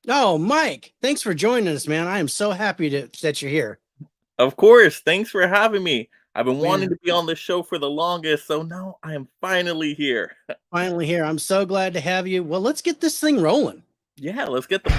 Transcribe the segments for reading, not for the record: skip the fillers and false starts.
Oh, Mike, thanks for joining us, man. I am so happy that you're here. Of course, thanks for having me. I've been wanting Man, to be on this show for the longest, so now I am finally here. finally here. I'm so glad to have you. Well, let's get this thing rolling. Yeah, let's get the.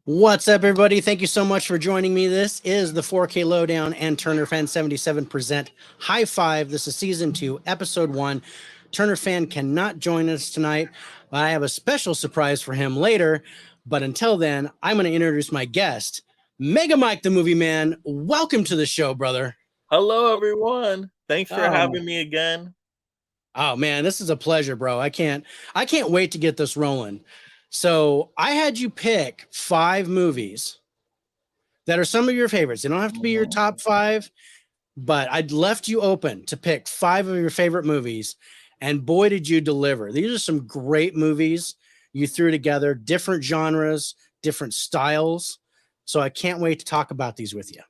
What's up, everybody? Thank you so much for joining me. This is the 4K Lowdown and Turner Fan 77 present Hi-5. This is season 2, episode 1. Turner Fan cannot join us tonight, but I have a special surprise for him later. But until then, I'm going to introduce my guest, Mega Mike, the movie man. Welcome to the show, brother. Hello, everyone. Thanks for Oh, having me again. Oh man, this is a pleasure, bro. I can't wait to get this rolling. So I had you pick 5 movies that are some of your favorites. They don't have to be your Mhm. top 5, but I'd left you open to pick 5 of your favorite movies. And boy, did you deliver. These are some great movies you threw together, different genres, different styles. So I can't wait to talk about these with you.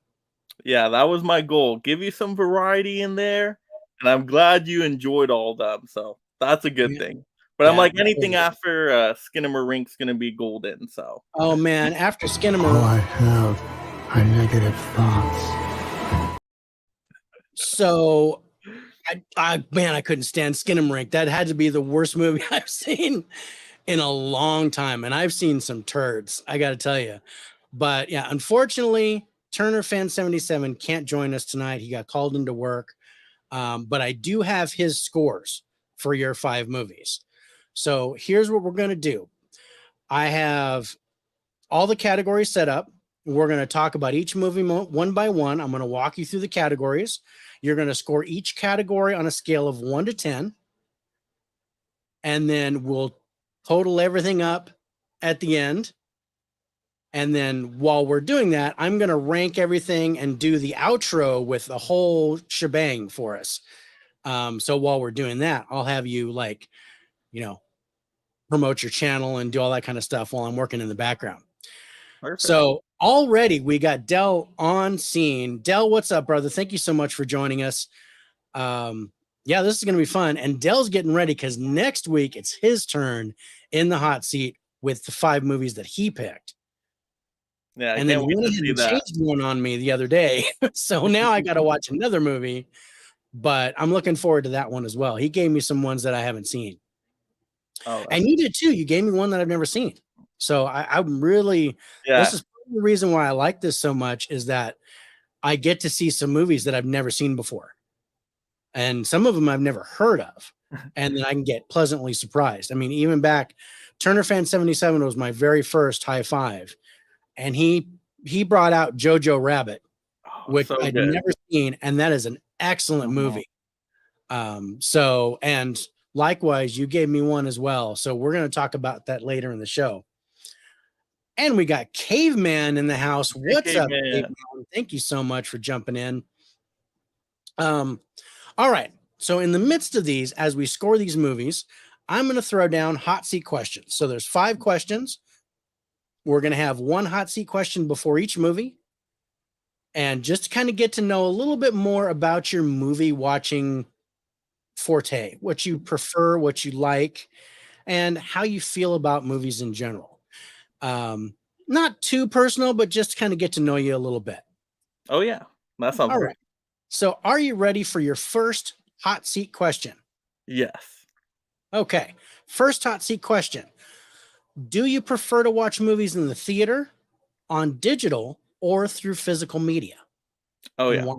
Yeah, that was my goal. Give you some variety in there, and I'm glad you enjoyed all of them. So that's a good Yeah. thing. But I'm Yeah. like anything after Skinnamarink gonna be golden. So Oh man, after All Skinnamarink. I have are negative thoughts. So I couldn't stand Skinamarink. That had to be the worst movie I've seen in a long time, and I've seen some turds, I got to tell you. But yeah, unfortunately, Turner Fan 77 can't join us tonight. He got called into work, but I do have his scores for your 5 movies. So here's what we're gonna do. I have all the categories set up. We're going to talk about each movie one by one. I'm going to walk you through the categories. You're going to score each category on a scale of 1 to 10. And then we'll total everything up at the end. And then while we're doing that, I'm going to rank everything and do the outro with the whole shebang for us. So while we're doing that, I'll have you you know, promote your channel and do all that kind of stuff while I'm working in the background. perfect. So already we got Dell on scene. Dell, what's up, brother? Thank you so much for joining us. Yeah, this is going to be fun. And Dell's getting ready because next week it's his turn in the hot seat with the 5 movies that he picked. Yeah, I And then can't he wait went to ahead see and that. changed one on me the other day. So now I got to watch another movie, but I'm looking forward to that one as well. He gave me some ones that I haven't seen. Oh, And that's you did too. You gave me one that I've never seen. So I'm really, this yeah. is the reason why I like this so much is that I get to see some movies that I've never seen before. And some of them I've never heard of. And then I can get pleasantly surprised. I mean, even back, Turner Fan 77 was my very first Hi-5. And he brought out Jojo Rabbit, Oh, which so I'd good. never seen, and that is an excellent Mhm. movie. So and likewise, you gave me one as well. So we're going to talk about that later in the show. And we got Caveman in the house. What's Hey, up, man. Caveman? Thank you so much for jumping in. Um, all right. So in the midst of these, as we score these movies, I'm going to throw down hot seat questions. So there's 5 questions. We're going to have one hot seat question before each movie. And just to kind of get to know a little bit more about your movie watching forte, what you prefer, what you like, and how you feel about movies in general. Um, Not too personal, but just kind of get to know you a little bit. Oh yeah, that sounds All great. right. So are you ready for your first hot seat question? Yes. Okay. First hot seat question. Do you prefer to watch movies in the theater, on digital, or through physical media? Oh And yeah. why?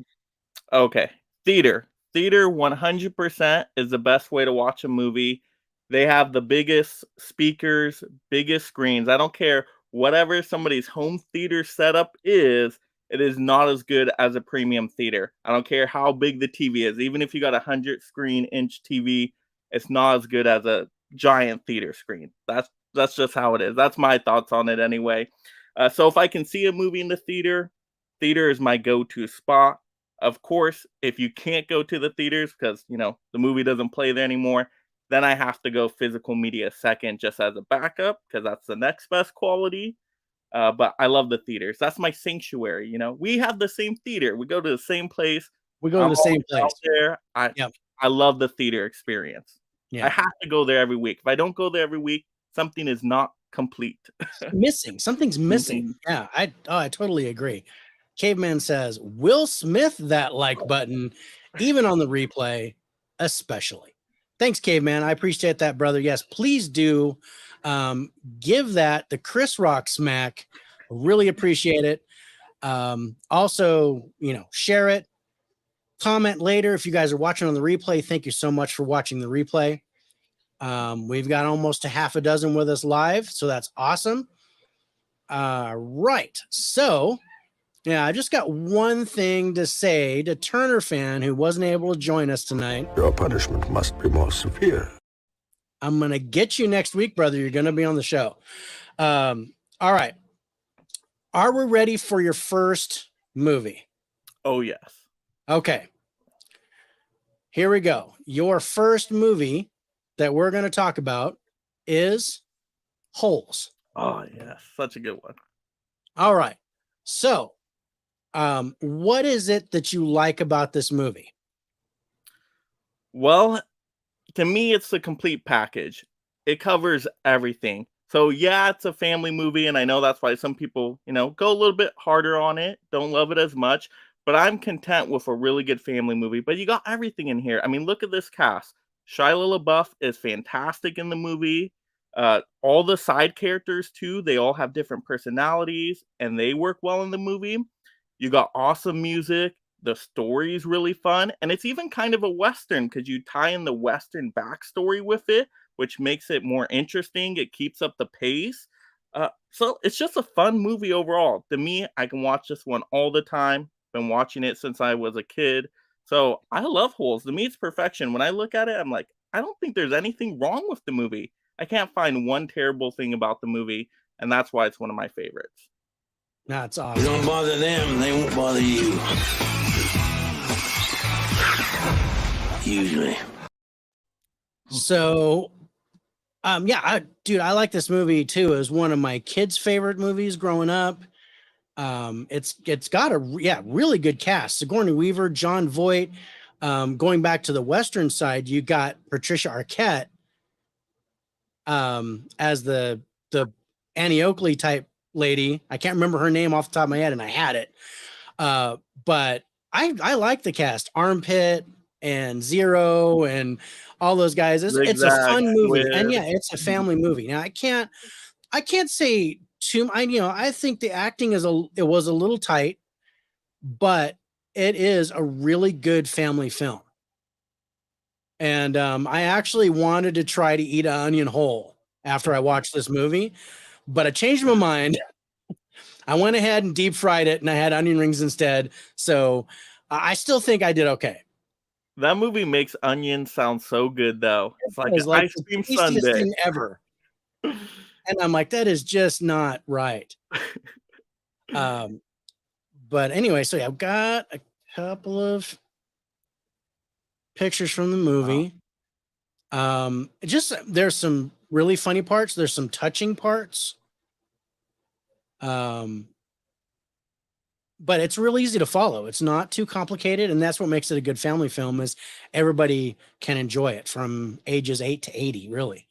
Okay. Theater. Theater 100% is the best way to watch a movie. They have the biggest speakers, biggest screens. I don't care whatever somebody's home theater setup is, it is not as good as a premium theater. I don't care how big the TV is. Even if you got a 100 screen inch TV, it's not as good as a giant theater screen. That's just how it is. That's my thoughts on it anyway. So if I can see a movie in the theater, theater is my go-to spot. Of course, if you can't go to the theaters because, the movie doesn't play there anymore, then I have to go physical media second just as a backup because that's the next best quality. But I love the theaters. That's my sanctuary. We have the same theater. We go to the same place. We go to I'm the same always place. out there. Yep. I love the theater experience. I Yeah. have to go there every week. If I don't go there every week, something is not complete. Missing. Something's missing. Yeah. I totally agree. Caveman says, Will Smith that like button, even on the replay, especially. Thanks, Caveman. I appreciate that, brother. Yes, please do give that the Chris Rock smack. Really appreciate it. Also, share it. Comment later if you guys are watching on the replay. Thank you so much for watching the replay. We've got almost a half a dozen with us live, so that's awesome. Right. So, yeah, I just got one thing to say to Turner fan who wasn't able to join us tonight. Your punishment must be more severe. I'm going to get you next week, brother. You're going to be on the show. All right. Are we ready for your first movie? Oh, yes. Okay. Here we go. Your first movie that we're going to talk about is Holes. Oh, yes. Such a good one. All right. So, what is it that you like about this movie? Well, to me, it's the complete package. It covers everything. So, yeah, it's a family movie, and I know that's why some people, go a little bit harder on it, don't love it as much, but I'm content with a really good family movie. But you got everything in here. I mean, look at this cast. Shia LaBeouf is fantastic in the movie. All the side characters, too, they all have different personalities, and they work well in the movie. You got awesome music. The story is really fun, and it's even kind of a Western because you tie in the Western backstory with it, which makes it more interesting. It keeps up the pace. So it's just a fun movie overall. To me, I can watch this one all the time. Been watching it since I was a kid. So I love Holes. To me, it's perfection. When I look at it, I'm like, I don't think there's anything wrong with the movie. I can't find one terrible thing about the movie, and that's why it's one of my favorites. That's awesome. You don't bother them, they won't bother you. Usually. So, yeah, I like this movie too. It was one of my kids' favorite movies growing up. It's got a really good cast. Sigourney Weaver, John Voight. Going back to the Western side, you got Patricia Arquette as the Annie Oakley type lady. I can't remember her name off the top of my head, and I had it. But I like the cast. Armpit and Zero and all those guys. It's a fun movie, and yeah, it's a family movie. Now I can't say too. I think the acting it was a little tight, but it is a really good family film. And I actually wanted to try to eat an onion whole after I watched this movie, but I changed my mind. I went ahead and deep fried it, and I had onion rings instead. So I still think I did okay. That movie makes onions sound so good, though. It's like an ice cream the tastiest sundae thing ever. And I'm like, that is just not right. But anyway, so yeah, I've got a couple of pictures from the movie. There's some really funny parts. There's some touching parts. But it's real easy to follow. It's not too complicated, and that's what makes it a good family film is everybody can enjoy it from ages 8 to 80, really.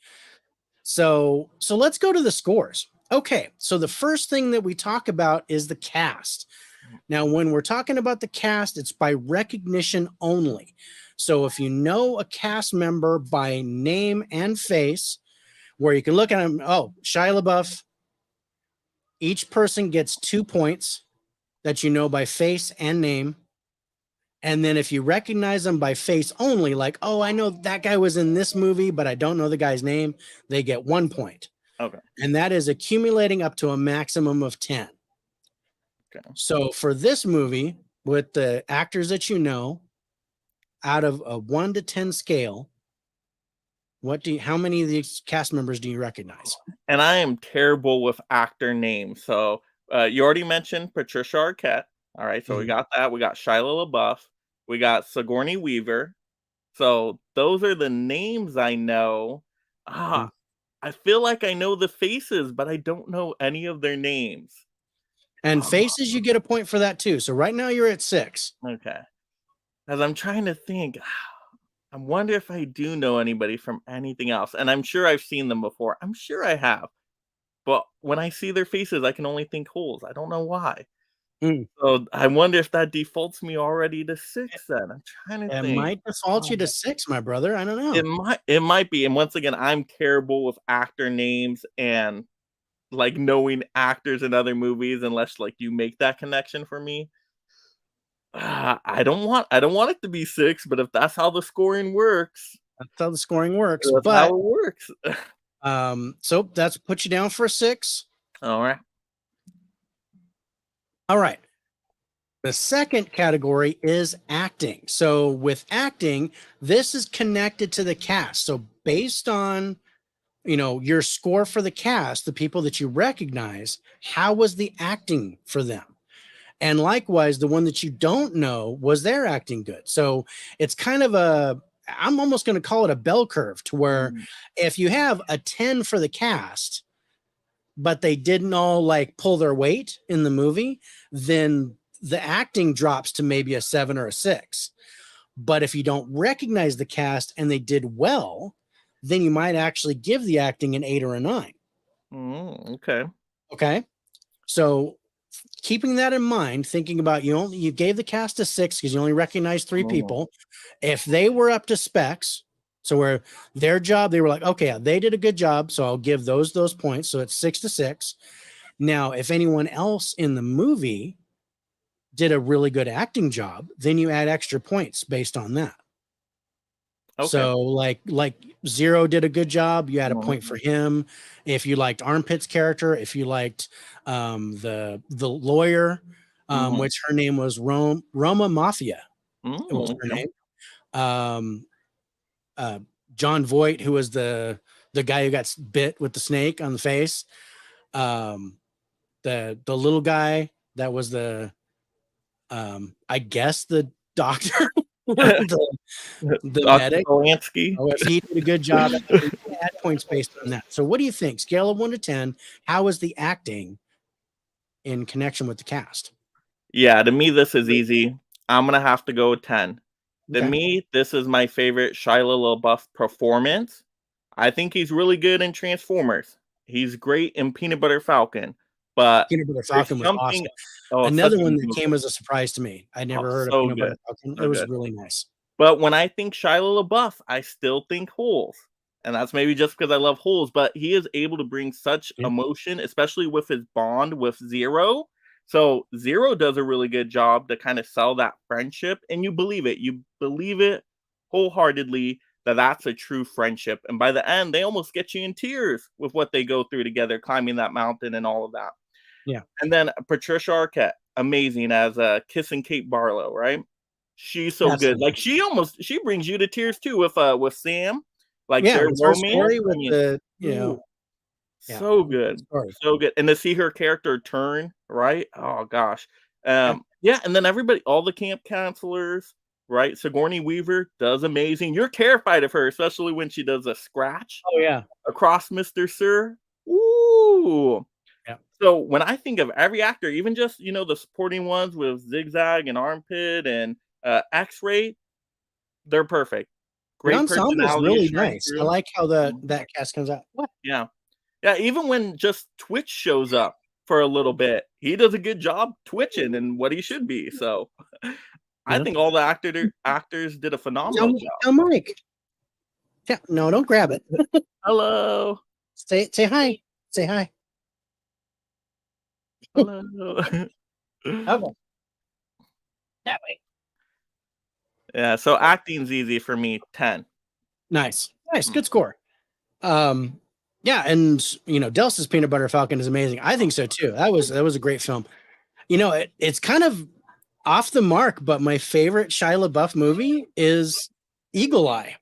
So let's go to the scores. Okay, so the first thing that we talk about is the cast. Now, when we're talking about the cast, it's by recognition only. So if you know a cast member by name and face, where you can look at them, oh, Shia LaBeouf, each person gets 2 points that you know by face and name. And then if you recognize them by face only, like, oh, I know that guy was in this movie, but I don't know the guy's name, they get 1 point. Okay. And that is accumulating up to a maximum of 10. Okay. So for this movie, with the actors that you know, out of a 1 to 10 scale, how many of these cast members do you recognize? And I am terrible with actor names. So you already mentioned Patricia Arquette. All right, so we Mhm. got that. We got Shia LaBeouf. We got Sigourney Weaver. So those are the names I know. Mhm. I feel like I know the faces, but I don't know any of their names. And Ah, faces, you get a point for that too. So right now you're at 6. okay. As I'm trying to think, I wonder if I do know anybody from anything else. And I'm sure I've seen them before. I'm sure I have. But when I see their faces, I can only think holes. I don't know why. Mm. So I wonder if that defaults me already to 6 then. I'm trying to It think. might default you to Um, 6, my brother. I don't know. it might be. And once again, I'm terrible with actor names and like knowing actors in other movies unless like you make that connection for me. I don't want it to be 6, but if that's how the scoring works, That's how the scoring works. that's how But it works. so that's put you down for a 6. All right. All right. The second category is acting. So with acting, this is connected to the cast. So based on, your score for the cast, the people that you recognize, how was the acting for them? And likewise, the one that you don't know, was their acting good? So it's kind of I'm almost going to call it a bell curve, to where Mhm. if you have a 10 for the cast, but they didn't all like pull their weight in the movie, then the acting drops to maybe a 7 or a 6. But if you don't recognize the cast and they did well, then you might actually give the acting an 8 or a 9. Okay. Okay. So keeping that in mind, thinking about, you gave the cast a 6 because you only recognized 3 Mhm. people. If they were up to specs, so where their job, they were like, okay, they did a good job, so I'll give those points. So it's 6 to 6. Now, if anyone else in the movie did a really good acting job, then you add extra points based on that. Okay. So like Zero did a good job, you add a Mhm. point for him. If you liked Armpit's character, if you liked the lawyer, Mhm. which her name was Roma Mafia, it was her Okay. name. Um, uh, John Voight, who was the guy who got bit with the snake on the face. Um, the little guy that was I guess the doctor, the Dr. medic. Polanski. Oh, if he did a good job, you add points based on that. So what do you think? Scale of 1 to 10, how is the acting in connection with the cast? Yeah, to me, this is easy. I'm gonna have to go with 10. To Okay. me, this is my favorite Shia LaBeouf performance. I think he's really good in Transformers. He's great in Peanut Butter Falcon, but Peanut Butter there's Falcon was something. awesome. Oh, such Another a one good that movie. came as a surprise to me. I Oh, never heard of so Peanut Butter good, Falcon. It so was good. really nice. But when I think Shia LaBeouf, I still think Holes, and that's maybe just because I love Holes, but he is able to bring such Yeah. emotion, especially with his bond with Zero. So Zero does a really good job to kind of sell that friendship, and you believe it. You believe it wholeheartedly that that's a true friendship, and by the end, they almost get you in tears with what they go through together, climbing that mountain and all of that. Yeah. And then Patricia Arquette, amazing as Kissing Kate Barlow, right? She's so good. Absolutely. Like she brings you to tears too with Sam, like Yeah, their with her romance. story I with mean, the, ooh, yeah, so good good, story. so good. And to see her character turn, right? Oh gosh, Yeah. yeah. And then everybody, all the camp counselors, right? Sigourney Weaver does amazing. You're terrified of her, especially when she does a scratch Oh yeah. across Mister Sir. Ooh, Yeah. so when I think of every actor, even just the supporting ones with Zigzag and Armpit and X-Ray, they're perfect. The Great ensemble's personalities really shine nice. I through. like how Mhm. that cast comes out. What? Yeah, Yeah, even when just Twitch shows up for a little bit, he does a good job twitching and what he should be. So I Yeah. think all the actors did a phenomenal Tell, job. tell Mike. Yeah, no, don't grab it. Hello. Say hi. Say hi. Hello. Okay. That way. Yeah, so acting's easy for me, 10. Nice. Good score. Yeah, and Delsa's Peanut Butter Falcon is amazing. I think so too. That was a great film. It's kind of off the mark, but my favorite Shia LaBeouf movie is Eagle Eye.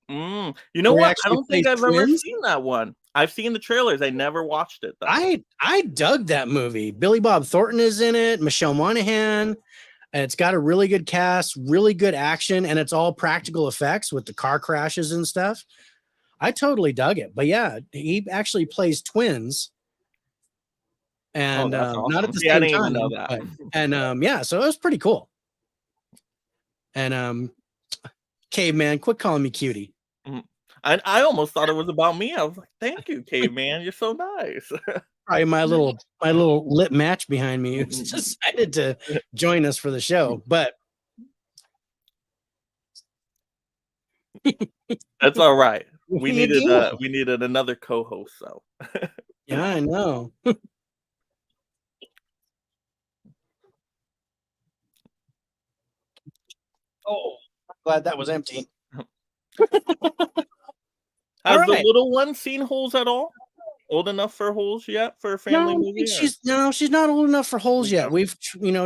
You know Where he what? I actually don't think plays I've ever twins. seen that one. I've seen the trailers. I never watched it though. I dug that movie. Billy Bob Thornton is in it, Michelle Monaghan. And it's got a really good cast, really good action, and it's all practical effects with the car crashes and stuff. I totally dug it. But yeah, he actually plays twins. And That's not at awesome. the See, I same didn't even time. know that. Yeah, so it was pretty cool. And Caveman, quit calling me cutie. I almost thought it was about me. I was like, "Thank you, caveman. You're so nice." Probably my little lit match behind me who's decided to join us for the show. But That's all right. we needed another co-host. So yeah, I know. Oh, I'm glad that was empty. has the right. little one seen Holes at all? Old enough for Holes yet for a family movie? She's not old enough for Holes yet. We've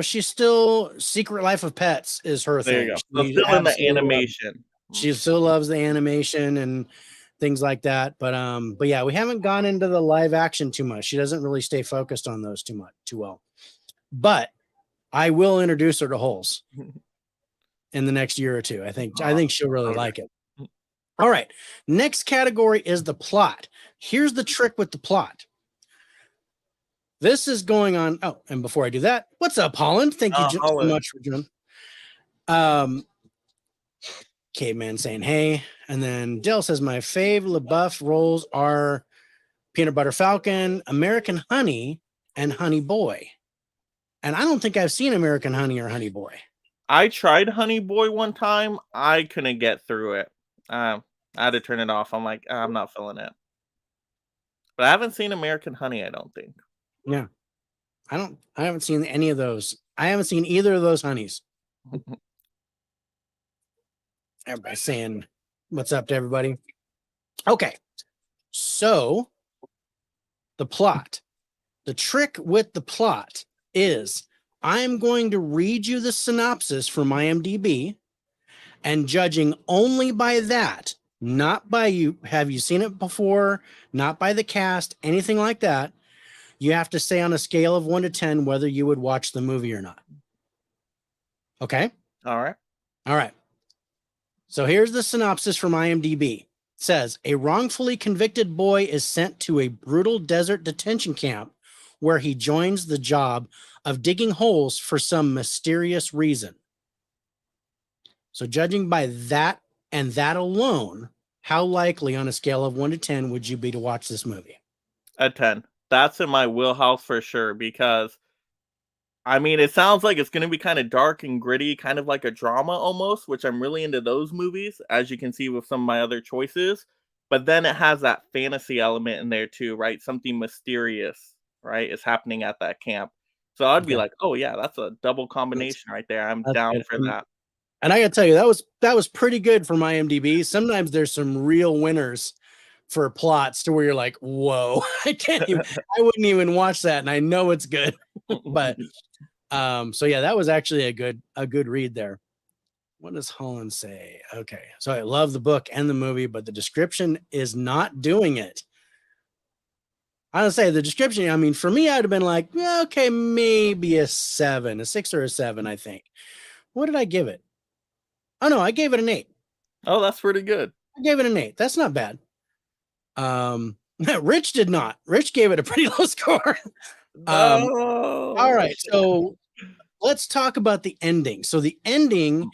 she's still Secret Life of Pets is her There thing. you go. So She still in the absolutely animation. She still loves the animation and things like that. But yeah, we haven't gone into the live action too much. She doesn't really stay focused on those too well. But I will introduce her to Holes in the next year or two. I think she'll really like it. All right. Next category is the plot. Here's the trick with the plot. This is going on. Oh, and before I do that, what's up, Holland? Thank you so much for joining. Caveman saying hey, and then Dill says my fave LaBeouf roles are Peanut Butter Falcon, American Honey, and Honey Boy. And I don't think I've seen American Honey or Honey Boy. I tried Honey Boy one time. I couldn't get through it. I had to turn it off. I'm like, I'm not feeling it. But I haven't seen American Honey, I don't think. Yeah. I haven't seen any of those. I haven't seen either of those honeys. Everybody's saying what's up to everybody. Okay. So the plot. The trick with the plot is I'm going to read you the synopsis from IMDb, and judging only by that, not by you. Have you seen it before? Not by the cast, anything like that. You have to say on a scale of 1 to 10 whether you would watch the movie or not. Okay? All right. So here's the synopsis from IMDb. It says, a wrongfully convicted boy is sent to a brutal desert detention camp where he joins the job of digging holes for some mysterious reason. So judging by that and that alone, how likely on a scale of 1 to 10 would you be to watch this movie? A 10. That's in my wheelhouse for sure because, I mean, it sounds like it's going to be kind of dark and gritty, kind of like a drama almost, which I'm really into those movies, as you can see with some of my other choices. But then it has that fantasy element in there too, right? Something mysterious, right, is happening at that camp. So I'd be like, oh yeah, that's a double combination right there. I'm down good. for that. And I got to tell you, that was pretty good for my IMDb. Sometimes there's some real winners for plots to where you're like, whoa, I wouldn't even watch that. And I know it's good, but, so yeah, that was actually a good read there. What does Holland say? Okay. So I love the book and the movie, but the description is not doing it. I would say the description, I mean, for me, I'd have been like, yeah, okay, maybe a 7, a 6 or a 7, I think. What did I give it? Oh no, I gave it an 8. Oh, that's pretty good. I gave it an 8. That's not bad. Rich did not. Rich gave it a pretty low score. All right, so let's talk about the ending. So the ending,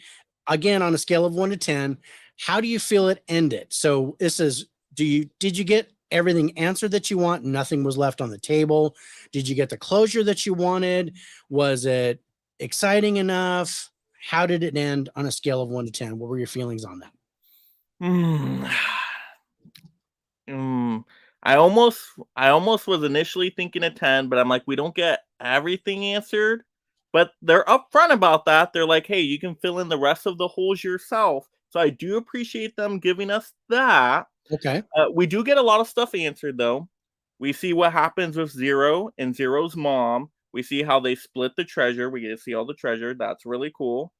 again, on a scale of 1 to 10, how do you feel it ended? So this is, did you get everything answered that you want? Nothing was left on the table. Did you get the closure that you wanted? Was it exciting enough? How did it end on a scale of 1 to 10? What were your feelings on that? Mm. Mm. I almost was initially thinking a 10, but I'm like, we don't get everything answered. But they're upfront about that. They're like, hey, you can fill in the rest of the holes yourself. So I do appreciate them giving us that. Okay. We do get a lot of stuff answered, though. We see what happens with Zero and Zero's mom. We see how they split the treasure. We get to see all the treasure. That's really cool.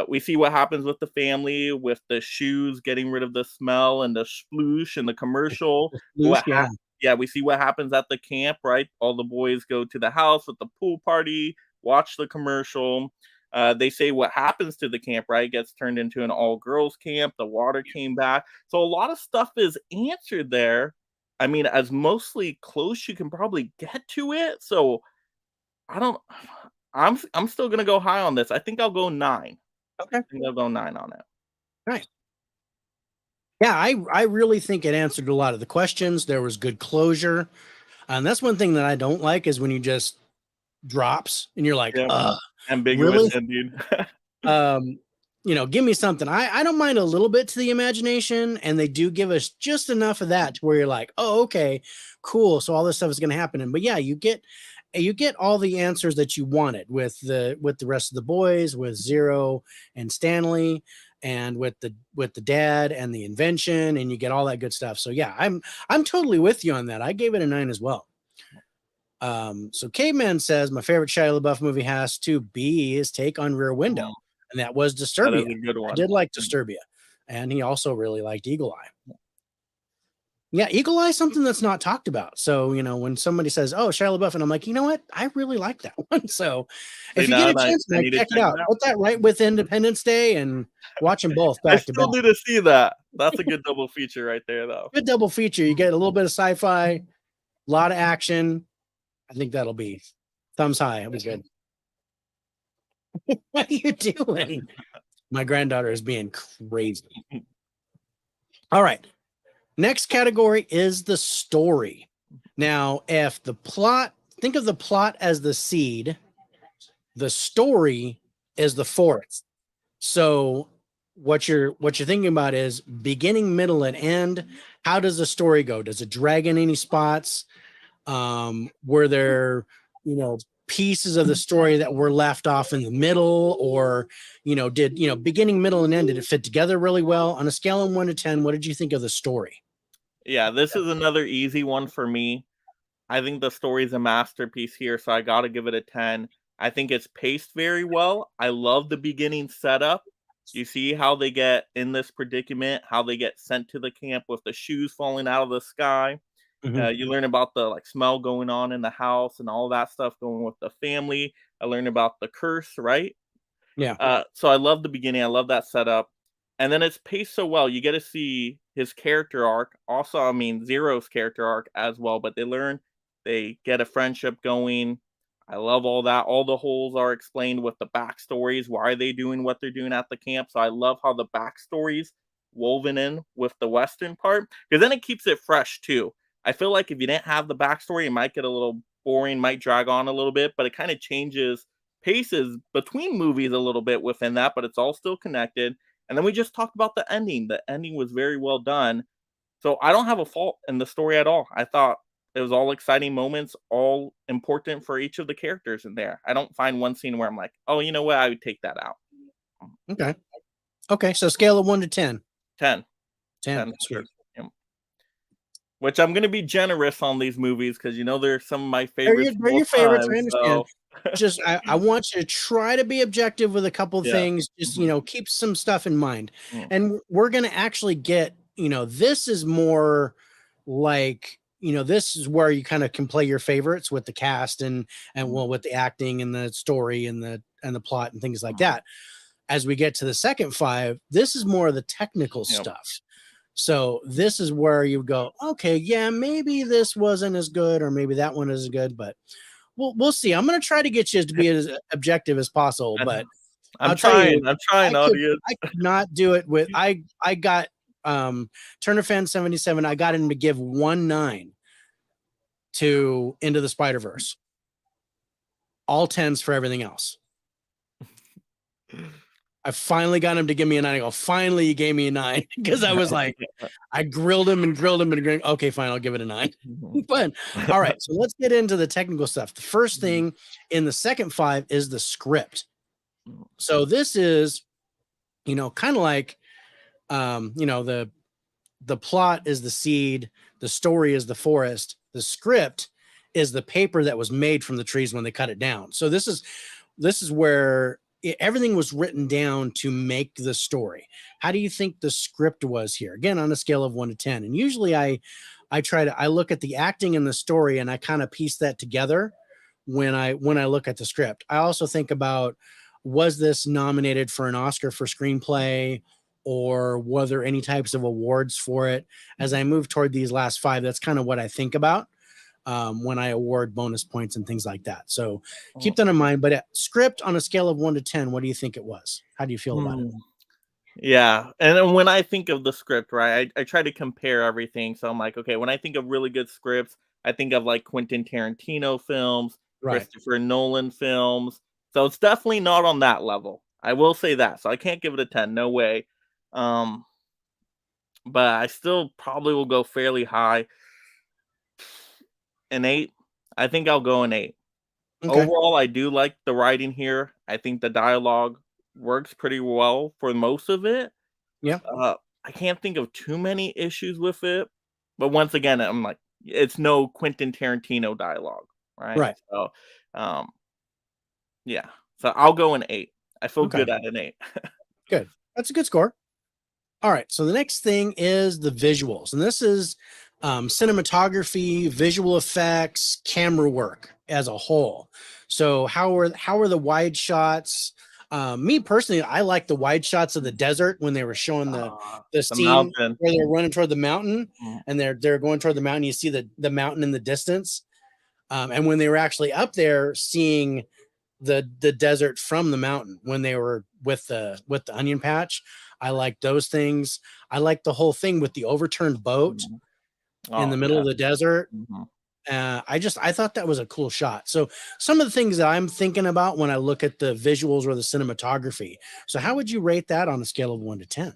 We see what happens with the family, with the shoes getting rid of the smell and the sploosh and the commercial. Loose, yeah. Yeah, we see what happens at the camp, right? All the boys go to the house with the pool party, watch the commercial. They say what happens to the camp, right? Gets turned into an all girls camp. The water came back. So a lot of stuff is answered there. I mean, as mostly close you can probably get to it. So I don't. I'm still gonna go high on this. I think I'll go 9. Okay. I think I'll go 9 on it. Nice. Yeah, I really think it answered a lot of the questions. There was good closure. And that's one thing that I don't like is when you just drops and you're like, Yeah. really? Ambiguous ending. Give me something. I don't mind a little bit to the imagination, and they do give us just enough of that to where you're like, oh, okay, cool. So all this stuff is going to happen. But yeah, you get all the answers that you wanted with the rest of the boys, with Zero and Stanley, and with the dad and the invention, and you get all that good stuff. So yeah, I'm totally with you on that. I gave it a 9 as well. So Caveman says my favorite Shia LaBeouf movie has to be his take on Rear Window, and that was Disturbia. That is a good one. I did like Disturbia, and he also really liked Eagle Eye. Yeah, Eagle Eye is something that's not talked about. So when somebody says, "Oh, Shia LaBeouf," and I'm like, you know what, I really like that one. So if you get a chance, check it out. Put that right with Independence Day and watch them both back to back. I still need to see that. That's a good double feature right there, though. Good double feature. You get a little bit of sci-fi, a lot of action. I think that'll be thumbs high. It'll be good. What are you doing? My granddaughter is being crazy. All right. Next category is the story. Now, if the plot, think of the plot as the seed, the story is the forest. So what you're thinking about is beginning, middle, and end. How does the story go? Does it drag in any spots? Were there, pieces of the story that were left off in the middle, or, did, beginning, middle, and end, did it fit together really well? On a scale of 1 to 10, what did you think of the story? Yeah, this is another easy one for me. I think the story's a masterpiece here, so I got to give it a 10. I think it's paced very well. I love the beginning setup. You see how they get in this predicament, how they get sent to the camp with the shoes falling out of the sky. You learn about the smell going on in the house and all that stuff going with the family. I learned about the curse, right? Yeah. So I love the beginning. I love that setup. And then it's paced so well. You get to see his character arc. Also, I mean, Zero's character arc as well. But they get a friendship going. I love all that. All the holes are explained with the backstories. Why are they doing what they're doing at the camp? So I love how the backstories woven in with the Western part. Because then it keeps it fresh, too. I feel like if you didn't have the backstory, it might get a little boring, might drag on a little bit. But it kind of changes paces between movies a little bit within that. But it's all still connected. And then we just talked about the ending. The ending was very well done. So I don't have a fault in the story at all. I thought it was all exciting moments, all important for each of the characters in there. I don't find one scene where I'm like, oh, you know what? I would take that out. Okay. So scale of 1 to 10. 10. 10. Sure. Which I'm going to be generous on these movies because, they're some of my favorites. They're your favorites. I understand. Just I want you to try to be objective with a couple of things. Just keep some stuff in mind. And we're gonna actually get this is more like this is where you kind of can play your favorites with the cast and with the acting and the story and the plot and things like that. As we get to the second 5, this is more of the technical stuff. So this is where you go, okay, yeah, maybe this wasn't as good, or maybe that one isn't good, but we'll see. I'm going to try to get you to be as objective as possible, but I'm trying, audience. I could not do it with, I got Turner Fan 77, I got him to give 1.9 to Into the Spider-Verse. All 10s for everything else. I finally got him to give me a 9. I go, finally, you gave me a 9, because I was like, I grilled him and grilled him and grilled. Okay, fine, I'll give it a 9. But all right, so let's get into the technical stuff. The first thing in the second 5 is the script. So this is, kind of like, the plot is the seed, the story is the forest, the script is the paper that was made from the trees when they cut it down. So this is where everything was written down to make the story. How do you think the script was here? Again, on a scale of 1 to 10. And usually I look at the acting and the story, and I kind of piece that together when I look at the script. I also think about, was this nominated for an Oscar for screenplay, or were there any types of awards for it? As I move toward these last 5, that's kind of what I think about when I award bonus points and things like that. So keep that in mind. But script on a scale of 1 to 10, what do you think it was? How do you feel about it? Yeah. And then when I think of the script, right, I try to compare everything. So I'm like, okay, when I think of really good scripts, I think of like Quentin Tarantino films, Right. Christopher Nolan films. So it's definitely not on that level. I will say that. So I can't give it a 10. No way. But I still probably will go fairly high. An 8. I think I'll go an 8. Okay. Overall, I do like the writing here. I think the dialogue works pretty well for most of it. Yeah. I can't think of too many issues with it. But once again, I'm like, it's no Quentin Tarantino dialogue, right? Right. So, yeah. So I'll go an 8. I feel Okay. good at an 8. Good. That's a good score. All right. So the next thing is the visuals. And this is cinematography, visual effects, camera work as a whole. So how are the wide shots? Me personally, I like the wide shots of the desert when they were showing the scene mountain. where they're running toward the mountain, Mhm. and they're going toward the mountain. You see the mountain in the distance. And when they were actually up there, seeing the desert from the mountain when they were with the onion patch, I like those things. I like the whole thing with the overturned boat in the middle of the desert. I thought that was a cool shot. So some of the things that I'm thinking about when I look at the visuals or the cinematography. So how would you rate that on a scale of 1 to 10?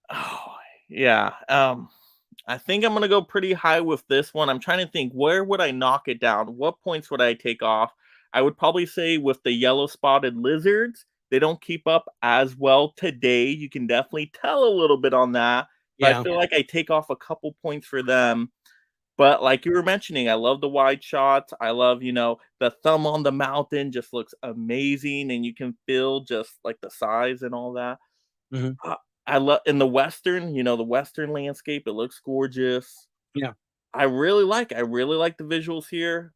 Oh, yeah. I think I'm gonna go pretty high with this one. I'm trying to think, where would I knock it down? What points would I take off? I would probably say with the yellow spotted lizards, they don't keep up as well today. You can definitely tell a little bit on that. But Yeah. I feel like I take off a couple points for them. But like you were mentioning, I love the wide shots. I love, the thumb on the mountain just looks amazing, and you can feel just like the size and all that. Mhm. I love in the Western, the Western landscape. It looks gorgeous. Yeah. I really like the visuals here.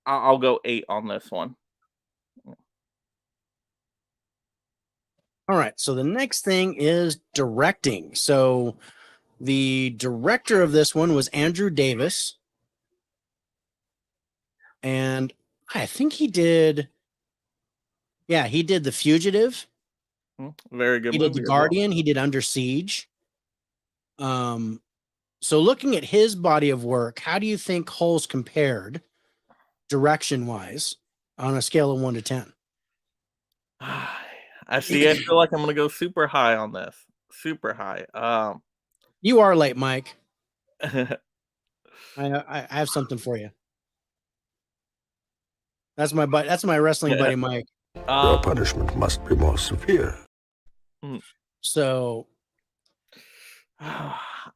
I'll go 8 on this one. All right. So the next thing is directing. So the director of this one was Andrew Davis. And I think he did The Fugitive. Very good He did The movie as well. Guardian. He did Under Siege. So looking at his body of work, how do you think Holes compared direction-wise on a scale of 1 to 10? I see. I feel like I'm gonna go super high on this. Super high. You are late, Mike. I have something for you. That's my wrestling buddy, Mike. Your punishment must be more severe. So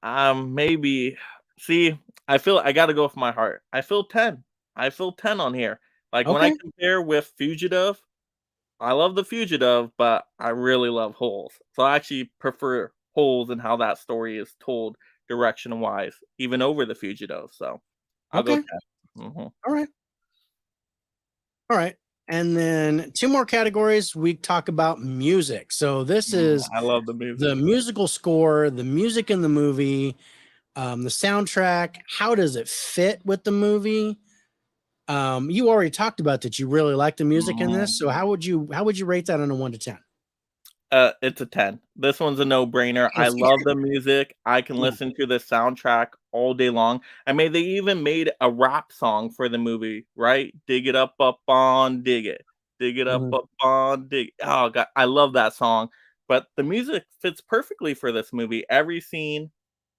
maybe. See, I feel I gotta go with my heart. I feel 10. I feel 10 on here. Like when I okay. compare with Fugitive, I love the Fugitive, but I really love Holes. So I actually prefer Holes and how that story is told direction wise, even over the Fugitive. So I'll go Okay. 10. All right. All right. And then 2 more categories. We talk about music. So this is I love the music. the musical score, the music in the movie, the soundtrack. How does it fit with the movie? You already talked about that. You really like the music in this. So how would you rate that on a 1 to 10? It's a 10. This one's a no-brainer. I Yes. love the music. I can Yeah. listen to the soundtrack all day long. I mean, they even made a rap song for the movie, right? Dig it up on, dig it. Dig it Mhm. up on, dig. Oh god, I love that song. But the music fits perfectly for this movie. Every scene,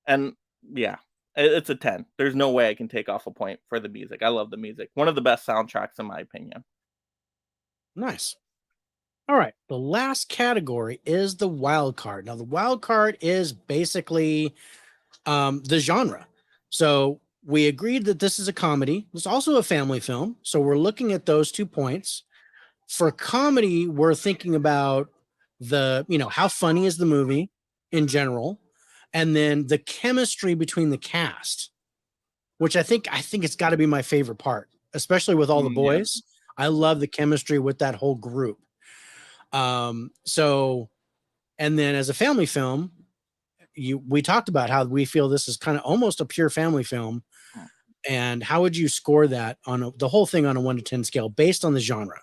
and yeah, it's a 10. There's no way I can take off a point for the music. I love the music. One of the best soundtracks in my opinion. Nice. All right. The last category is the wild card. Now, the wild card is basically the genre. So we agreed that this is a comedy. It's also a family film. So we're looking at those 2 points. For comedy, we're thinking about how funny is the movie in general, and then the chemistry between the cast, which I think it's got to be my favorite part, especially with all the Yeah. boys. I love the chemistry with that whole group. So, and then as a family film, we talked about how we feel this is kind of almost a pure family film. And how would you score that on the whole thing on a 1 to 10 scale based on the genre?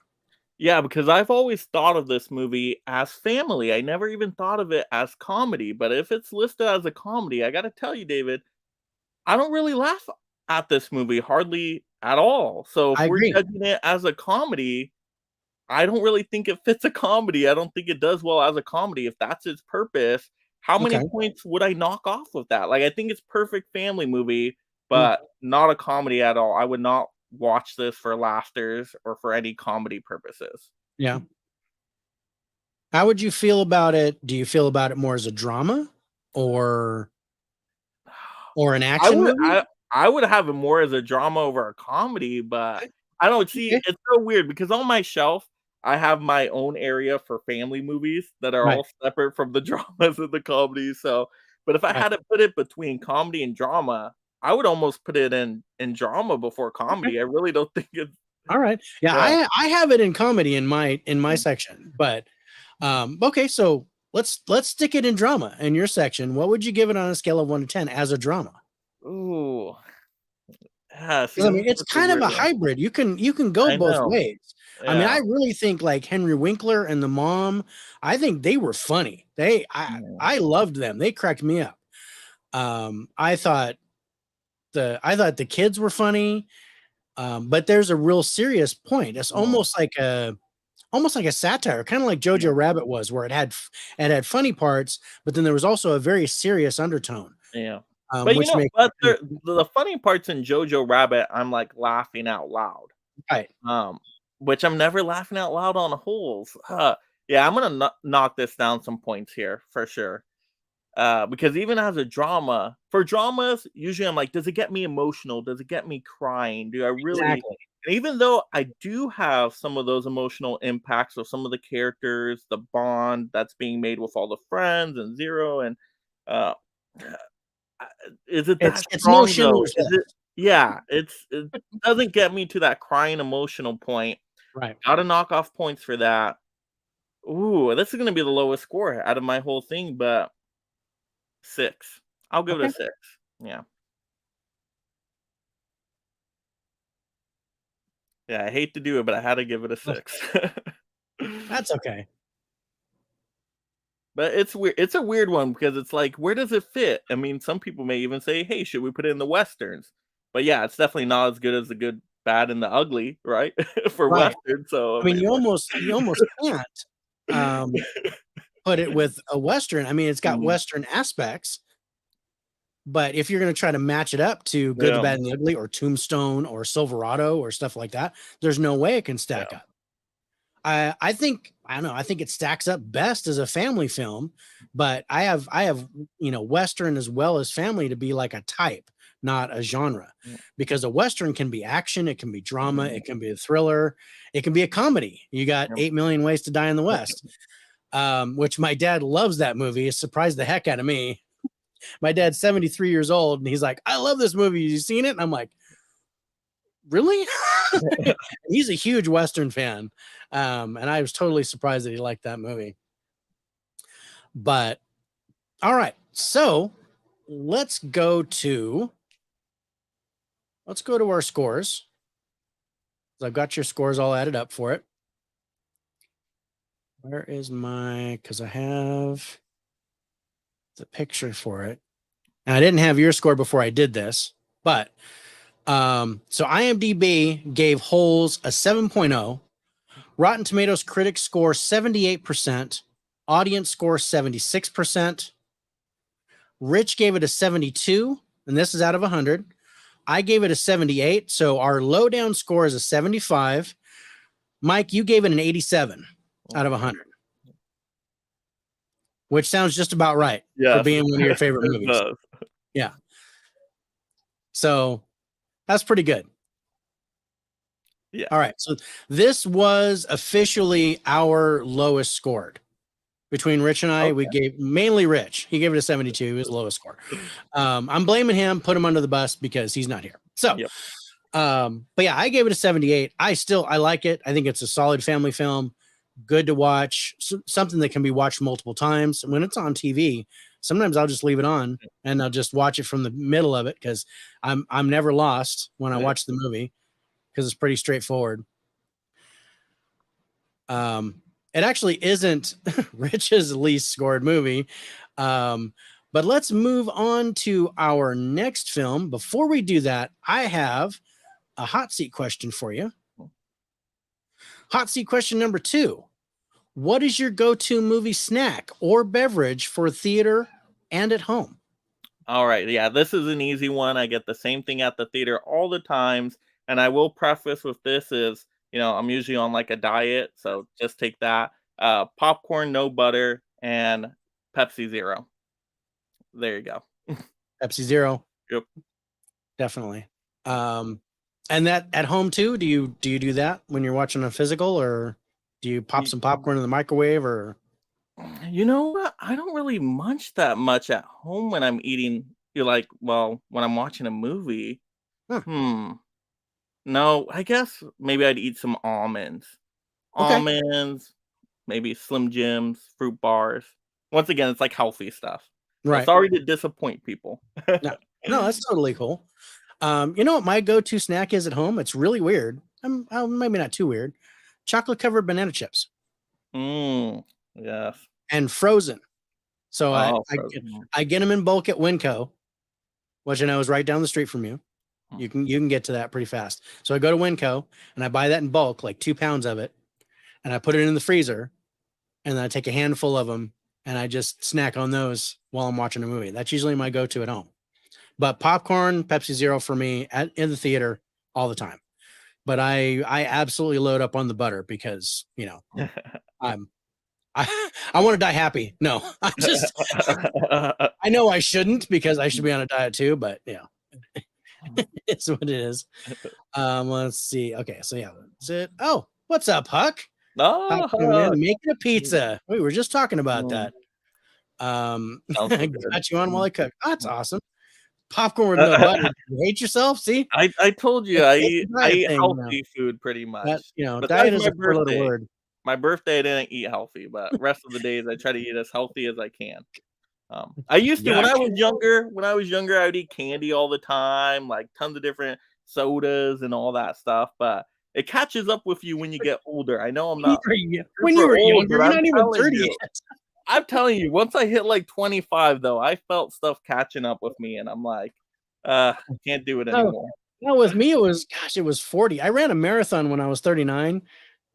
Yeah, because I've always thought of this movie as family. I never even thought of it as comedy, but if it's listed as a comedy, I gotta tell you, David, I don't really laugh at this movie hardly at all. So if I we're agree. judging it as a comedy, I don't really think it fits a comedy. I don't think it does well as a comedy. If that's its purpose, how many Okay. points would I knock off with that? Like, I think it's perfect family movie, Mm, but not a comedy at all. I would not watch this for laughters or for any comedy purposes. yeah. How would you feel about it? Do you feel about it more as a drama or an I action would movie? I would have it more as a drama over a comedy, but I don't see Okay. it's so weird because on my shelf, I have my own area for family movies that are Right. all separate from the dramas and the comedies, so but if I Right. had to put it between comedy and drama, I would almost put it in drama before Okay. comedy. I really don't think it's All right. Yeah, yeah. I have it in comedy in my Mm. section, but okay, so let's stick it in drama in your section. What would you give it on a scale of 1 to 10 as a drama? Ooh. Yeah, see, Because I this mean, is it's such a kind of weird a one. hybrid. You can go I both know. ways. I mean, I Yeah. really think like Henry Winkler and the mom, I think they were funny. Mm. I loved them. They cracked me up. I thought the kids were funny. But there's a real serious point. It's Mm. almost like a satire, kind of like Yeah. Jojo Rabbit was, where it had funny parts, but then there was also a very serious undertone, Yeah. But, which makes but it the funny parts in Jojo Rabbit, I'm, like, laughing out loud, right. um, which I'm never laughing out loud on Holes. Yeah, I'm gonna knock this down some points here for sure, because even as a drama for dramas, usually I'm like, "Does it get me emotional? Does it get me crying? Do I really" Exactly. and even though I do have some of those emotional impacts of some of the characters, the bond that's being made with all the friends and Zero and, uh Uh, is it that It's no strong though? Schindler's Is it List. yeah, it doesn't get me to that crying emotional point. Right. Gotta knock off points for that. Ooh, this is gonna be the lowest score out of my whole thing, but 6. I'll give it a Okay. 6. Yeah. Yeah, I hate to do it, but I had to give it a Well, 6. that's okay. But it's weird it's a weird one because it's like, where does it fit? I mean, some people may even say, "Hey, should we put it in the westerns?" But yeah, it's definitely not as good as the good, bad, and the ugly, right? For Right. western, so I I mean, mean, like you almost can't um, put it with a western. I mean, it's got Mhm. western aspects, but if you're going to try to match it up to Good, the Yeah, Bad, and the Ugly, or Tombstone, or Silverado, or stuff like that, there's no way it can stack yeah, up. I think I don't know. I think it stacks up best as a family film, but I have Western as well as family to be like a type, not a genre, mm, because a Western can be action, it can be drama, mhm, it can be a thriller, it can be a comedy. You got yep. 8 Million Ways to Die in the West, which my dad loves that movie. It surprised the heck out of me. My dad's 73 years old, and he's like, "I love this movie. You seen it?" And I'm like, "Really?" He's a huge Western fan, and I was totally surprised that he liked that movie. But all right, so let's go to our scores. I've got your scores all added up for it. Where is my? Because I have the picture for it. And I didn't have your score before I did this, but so IMDb gave Holes a 7.0. Rotten Tomatoes critics score 78%. Audience score 76%. Rich gave it a 72, and this is out of 100. I gave it a 78, so our lowdown score is a 75. Mike, you gave it an 87 out of 100, which sounds just about right for being one of your favorite movies. Does. Yeah. So that's pretty good. Yeah. All right. So this was officially our lowest scored. Between Rich and I, we gave mainly Rich. He gave it a 72. He was the lowest score. I'm blaming him, put him under the bus because he's not here. So, but yeah, I gave it a 78. I like it. I think it's a solid family film, good to watch, something that can be watched multiple times. And when it's on TV, sometimes I'll just leave it on and I'll just watch it from the middle of it because I'm never lost when I watch the movie because it's pretty straightforward. It actually isn't Rich's least scored movie. But let's move on to our next film. Before we do that, I have a hot seat question for you. Hot seat question number 2. What is your go-to movie snack or beverage for theater and at home? All right. Yeah, this is an easy one. I get the same thing at the theater all the times. And I will preface with this is, I'm usually on like a diet. So just take that. Popcorn, no butter, and Pepsi Zero. There you go. Pepsi Zero. Yep. Definitely. And that at home too? Do you do that when you're watching a physical, or do you pop some popcorn in the microwave? Or you know what? I don't really munch that much at home when I'm eating. When I'm watching a movie. No, I guess maybe I'd eat some almonds. Okay. Almonds, maybe Slim Jims, fruit bars. Once again, it's like healthy stuff. right. Sorry to disappoint people. No, that's totally cool. You know what my go-to snack is at home? It's really weird. Maybe not too weird. Chocolate covered banana chips. Yes. And frozen. So frozen. I get them in bulk at Winco, which I know is right down the street from you. You can get to that pretty fast. So I go to Winco and I buy that in bulk, like 2 pounds of it, and I put it in the freezer, and then I take a handful of them and I just snack on those while I'm watching a movie. That's usually my go-to at home. But popcorn, Pepsi Zero for me in the theater all the time. But I absolutely load up on the butter because, I want to die happy. No, I know I shouldn't because I should be on a diet too, but it's what it is. Let's see. Okay. So yeah, that's it. Oh, what's up, Huck? Oh, man, making a pizza. We were just talking about that. So got you on while I cook. Oh, that's awesome. Popcorn with no butter. You hate yourself? See, I told you I eat thing, healthy food pretty much. But diet is a four-letter word. My birthday, I didn't eat healthy, but rest of the days I try to eat as healthy as I can. I used to when I was younger. I would eat candy all the time, like tons of different sodas and all that stuff. But it catches up with you when you get older. I know I'm not. When you were younger, you're not even 30 yet. I'm telling you, once I hit like 25, though, I felt stuff catching up with me, and I'm like, can't do it anymore. No, with me, it was 40. I ran a marathon when I was 39.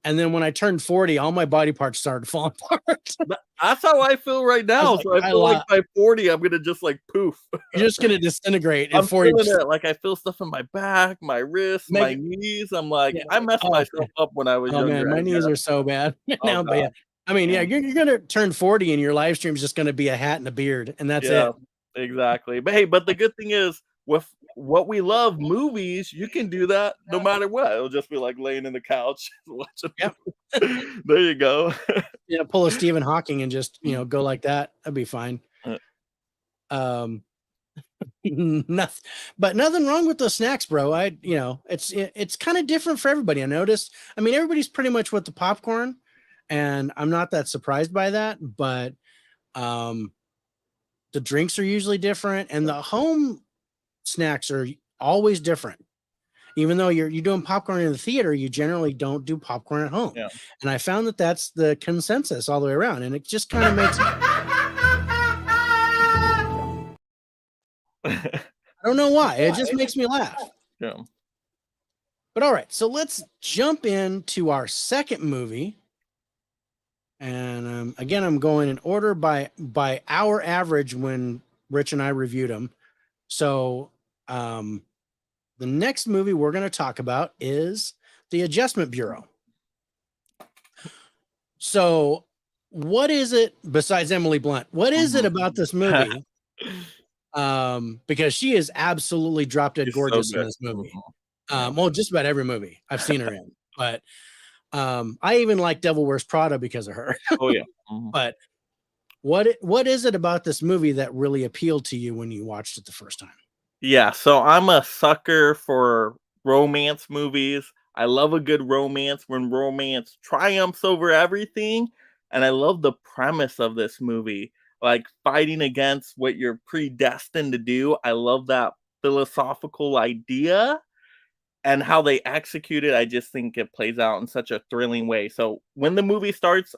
And then when I turned 40, all my body parts started falling apart. That's how I feel right now. So I feel like by 40, I'm going to just like poof. You're just going to disintegrate I'm at 40. Feeling it. Like I feel stuff in my back, my wrists, my knees. I'm like, I messed myself up when I was younger. Man, my knees are so bad now. But yeah, I mean, you're going to turn 40 and your live stream is just going to be a hat and a beard. And that's it. Exactly. But the good thing is with what we love, movies, you can do that no matter what. It'll just be like laying in the couch watching. Yep. There you go. Pull a Stephen Hawking and just go like that. That'd be fine. Nothing wrong with those snacks, bro. It's kind of different for everybody. I noticed. I mean, everybody's pretty much with the popcorn, and I'm not that surprised by that. But the drinks are usually different, and the home snacks are always different. Even though you're doing popcorn in the theater, you generally don't do popcorn at home. Yeah. And I found that that's the consensus all the way around. And it just kind of makes, I don't know why. It just makes me laugh. Yeah. But all right, so let's jump into our second movie. And again, I'm going in order by our average when Rich and I reviewed them. So the next movie we're going to talk about is The Adjustment Bureau. So what is it, besides Emily Blunt, what is it about this movie? Because she is absolutely drop dead She's so gorgeous in good. this movie. Mhm. Well, just about every movie I've seen her in. But I even like Devil Wears Prada because of her. Oh yeah. Mhm. But what is it about this movie that really appealed to you when you watched it the first time? Yeah, so I'm a sucker for romance movies. I love a good romance when romance triumphs over everything. And I love the premise of this movie, like fighting against what you're predestined to do. I love that philosophical idea and how they execute it. I just think it plays out in such a thrilling way. So when the movie starts,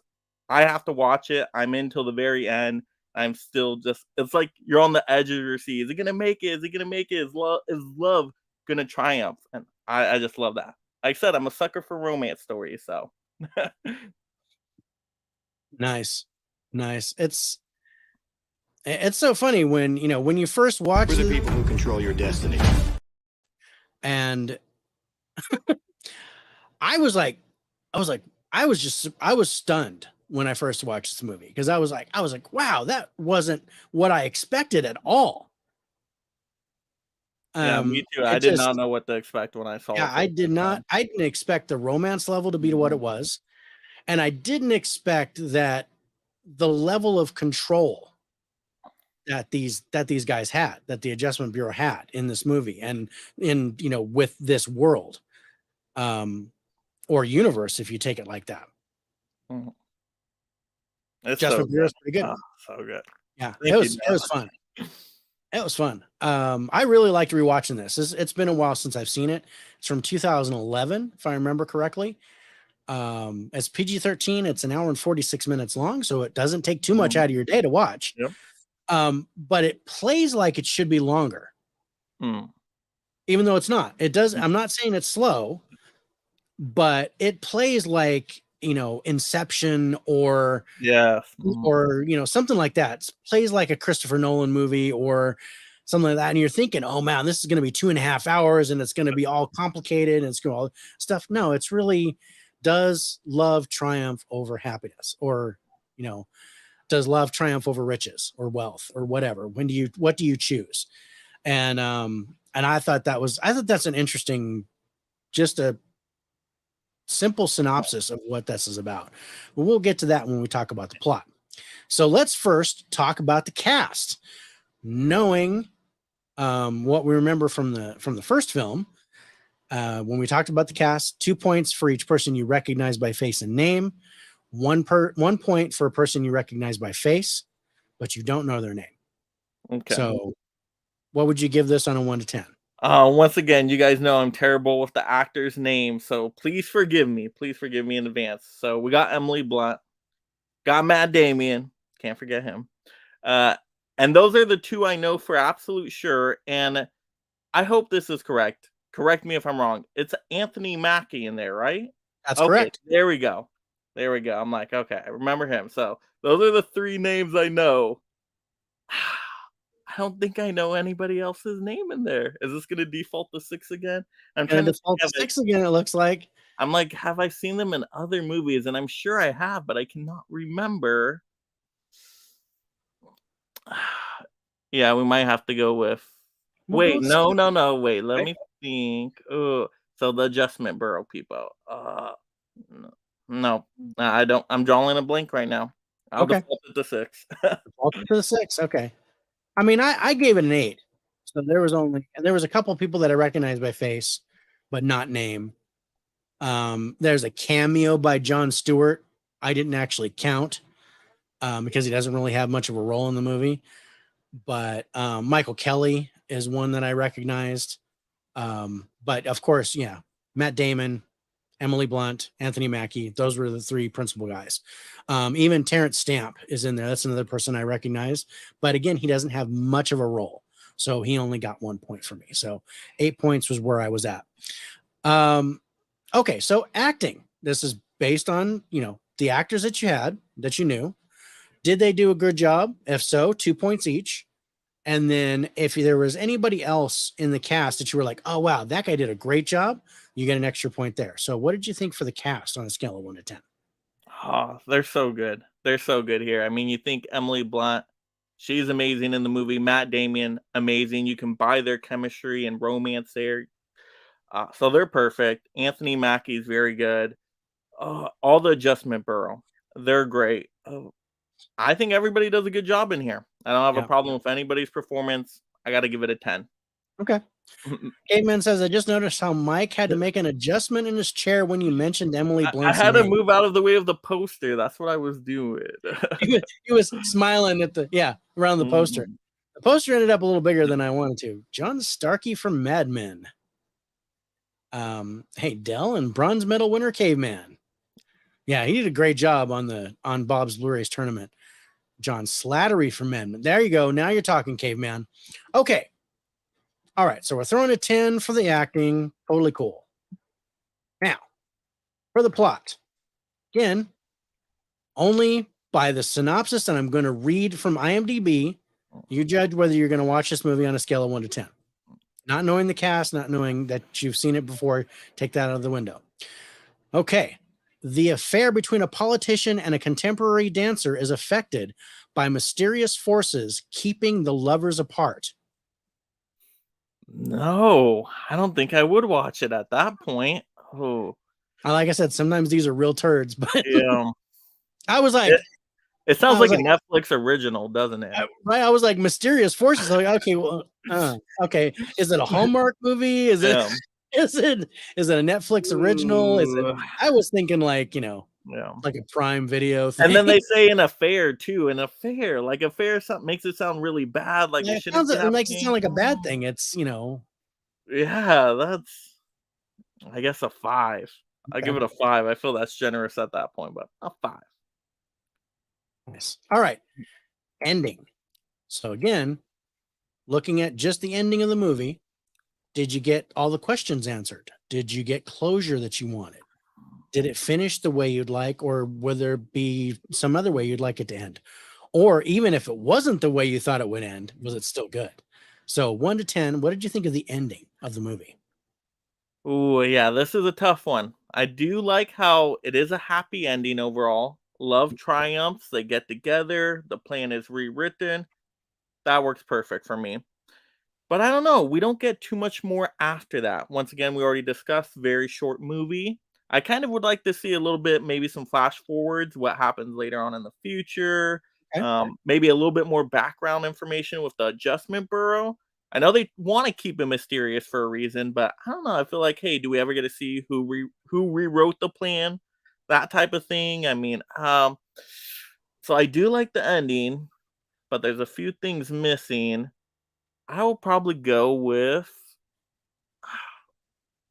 I have to watch it. I'm in till the very end. I'm still just, it's like you're on the edge of your seat. Is it gonna make it? Is it gonna make it? Is love gonna triumph? And I just love that. Like I said, I'm a sucker for romance stories. So Nice. It's so funny when when you first watch We're the it, people who control your destiny. and I was stunned when I first watched this movie because I was like, wow, that wasn't what I expected at all. yeah, me too. I It did just, not know what to expect when I saw yeah, it. For the first time. I didn't expect the romance level to be to what it was. And I didn't expect that the level of control that these guys had, that the Adjustment Bureau had in this movie and in, with this world, or universe, if you take it like that. Mhm. It's so Adjustment Bureau is good. pretty good. Oh, so good. Yeah, Thank you, it was fun. It was fun. I really liked rewatching this. It's been a while since I've seen it. It's from 2011, if I remember correctly. It's PG-13. It's an hour and 46 minutes long, so it doesn't take too much out of your day to watch. Yep. But it plays like it should be longer, Mm. even though it's not. It does. I'm not saying it's slow, but it plays like Inception or Yes. something like that. It plays like a Christopher Nolan movie or something like that. And you're thinking, oh man, this is going to be 2.5 hours and it's going to be all complicated and it's going to all stuff. No, it's really, does love triumph over happiness, or does love triumph over riches or wealth or whatever? What do you choose? And I thought that's an interesting, just a simple synopsis of what this is about. But we'll get to that when we talk about the plot. So let's first talk about the cast. Knowing what we remember from the first film, when we talked about the cast, 2 points for each person you recognize by face and name, 1 point for a person you recognize by face, but you don't know their name. Okay. So what would you give this on a 1 to 10? Once again, you guys know I'm terrible with the actors' names, so please forgive me. Please forgive me in advance. So we got Emily Blunt, got Matt Damien, can't forget him. And those are the 2 I know for absolute sure. And I hope this is correct. Correct me if I'm wrong. It's Anthony Mackie in there, right? That's Okay, correct. there we go. There we go. I'm like, okay, I remember him. So those are the 3 names I know. I don't think I know anybody else's name in there. Is this gonna default to 6 again? I'm trying And to default think to of it. 6 again, it looks like. I'm like, have I seen them in other movies? And I'm sure I have, but I cannot remember. Yeah, we might have to go with. We'll go Wait, with no, 6. no, no. Wait, let Okay. me think. Oh, so the Adjustment Bureau people. No, I don't. I'm drawing a blank right now. I'll Okay. default it to 6. Default to the 6. Okay. I mean, I gave it an 8. So there was a couple people that I recognized by face, but not name. There's a cameo by Jon Stewart. I didn't actually count because he doesn't really have much of a role in the movie. But Michael Kelly is one that I recognized. But of course, yeah, Matt Damon, Emily Blunt, Anthony Mackie, those were the three principal guys. Even Terrence Stamp is in there. That's another person I recognize. But again, he doesn't have much of a role. So he only got 1 point for me. So 8 points was where I was at. Okay, so acting. This is based on, the actors that you had, that you knew. Did they do a good job? If so, 2 points each. And then if there was anybody else in the cast that you were like, oh, wow, that guy did a great job, you get an extra point there. So what did you think for the cast on a scale of 1 to 10? Oh, they're so good. They're so good here. I mean, you think Emily Blunt, she's amazing in the movie. Matt Damon, amazing. You can buy their chemistry and romance there. So they're perfect. Anthony Mackie's very good. All the Adjustment Bureau, they're great. I think everybody does a good job in here. I don't have a problem with anybody's performance. I got to give it a 10. Okay. Caveman says, I just noticed how Mike had to make an adjustment in his chair when you mentioned Emily I Blunt's had to name. move out of the way of the poster. That's what I was doing. He was smiling at around the poster. Mhm. The poster ended up a little bigger than I wanted to. John Starkey from Mad Men. Hey, Dell and bronze medal winner Caveman. Yeah, he did a great job on Bob's Blu-rays tournament. John Slattery from Mad Men. There you go. Now you're talking, Caveman. Okay. All right. So we're throwing a 10 for the acting. Totally cool. Now, for the plot. Again, only by the synopsis, and I'm going to read from IMDb. You judge whether you're going to watch this movie on a scale of 1 to 10. Not knowing the cast, not knowing that you've seen it before, take that out of the window. Okay. The affair between a politician and a contemporary dancer is affected by mysterious forces keeping the lovers apart. No, I don't think I would watch it at that point. Oh, Like I said, sometimes these are real turds, but yeah. I was like, It sounds like a Netflix original, doesn't it? I was like, mysterious forces. Like, okay, well, okay. Is it a Hallmark movie? Is it is it a Netflix original? Is it? I was thinking like, like a Prime Video thing. And then they say an affair too. An affair, like affair, something makes it sound really bad. Like Yeah, it shouldn't be it makes it happening. sound like a bad thing. It's Yeah, that's I guess a 5. I give it a 5. I feel that's generous at that point, but a 5. Nice. All right. Ending. So again, looking at just the ending of the movie, did you get all the questions answered? Did you get closure that you wanted? Did it finish the way you'd like, or would there be some other way you'd like it to end? Or even if it wasn't the way you thought it would end, was it still good? So 1 to 10, what did you think of the ending of the movie? Ooh, yeah, this is a tough one. I do like how it is a happy ending overall. Love triumphs. They get together. The plan is rewritten. That works perfect for me. But I don't know. We don't get too much more after that. Once again, we already discussed very short movie. I kind of would like to see a little bit, maybe some flash forwards, what happens later on in the future. Okay. Maybe a little bit more background information with the Adjustment Bureau. I know they want to keep it mysterious for a reason, but I don't know. I feel like, hey, do we ever get to see who rewrote the plan? That type of thing. I mean, so I do like the ending, but there's a few things missing. I will probably go with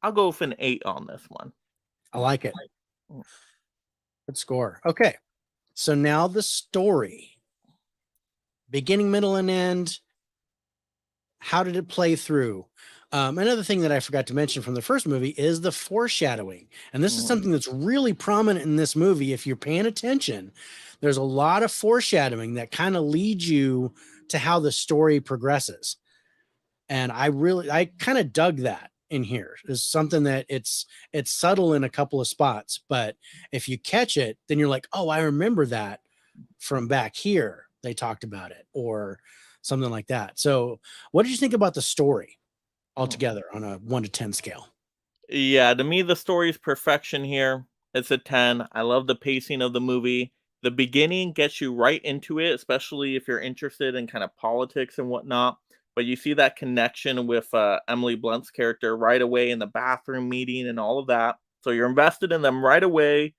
I'll go with an 8 on this one. I like it. Good score. Okay. So now the story. Beginning, middle, and end. How did it play through? Another thing that I forgot to mention from the first movie is the foreshadowing. And this is something that's really prominent in this movie. If you're paying attention, there's a lot of foreshadowing that kind of leads you to how the story progresses. And I kind of dug that in here. It's something that it's subtle in a couple of spots, but if you catch it, then you're like, oh, I remember that from back here. They talked about it, or something like that. So what did you think about the story altogether on a 1 to 10 scale? Yeah, to me, the story's perfection here. It's a 10. I love the pacing of the movie. The beginning gets you right into it, especially if you're interested in kind of politics and whatnot. But you see that connection with Emily Blunt's character right away in the bathroom meeting and all of that. So you're invested in them right away.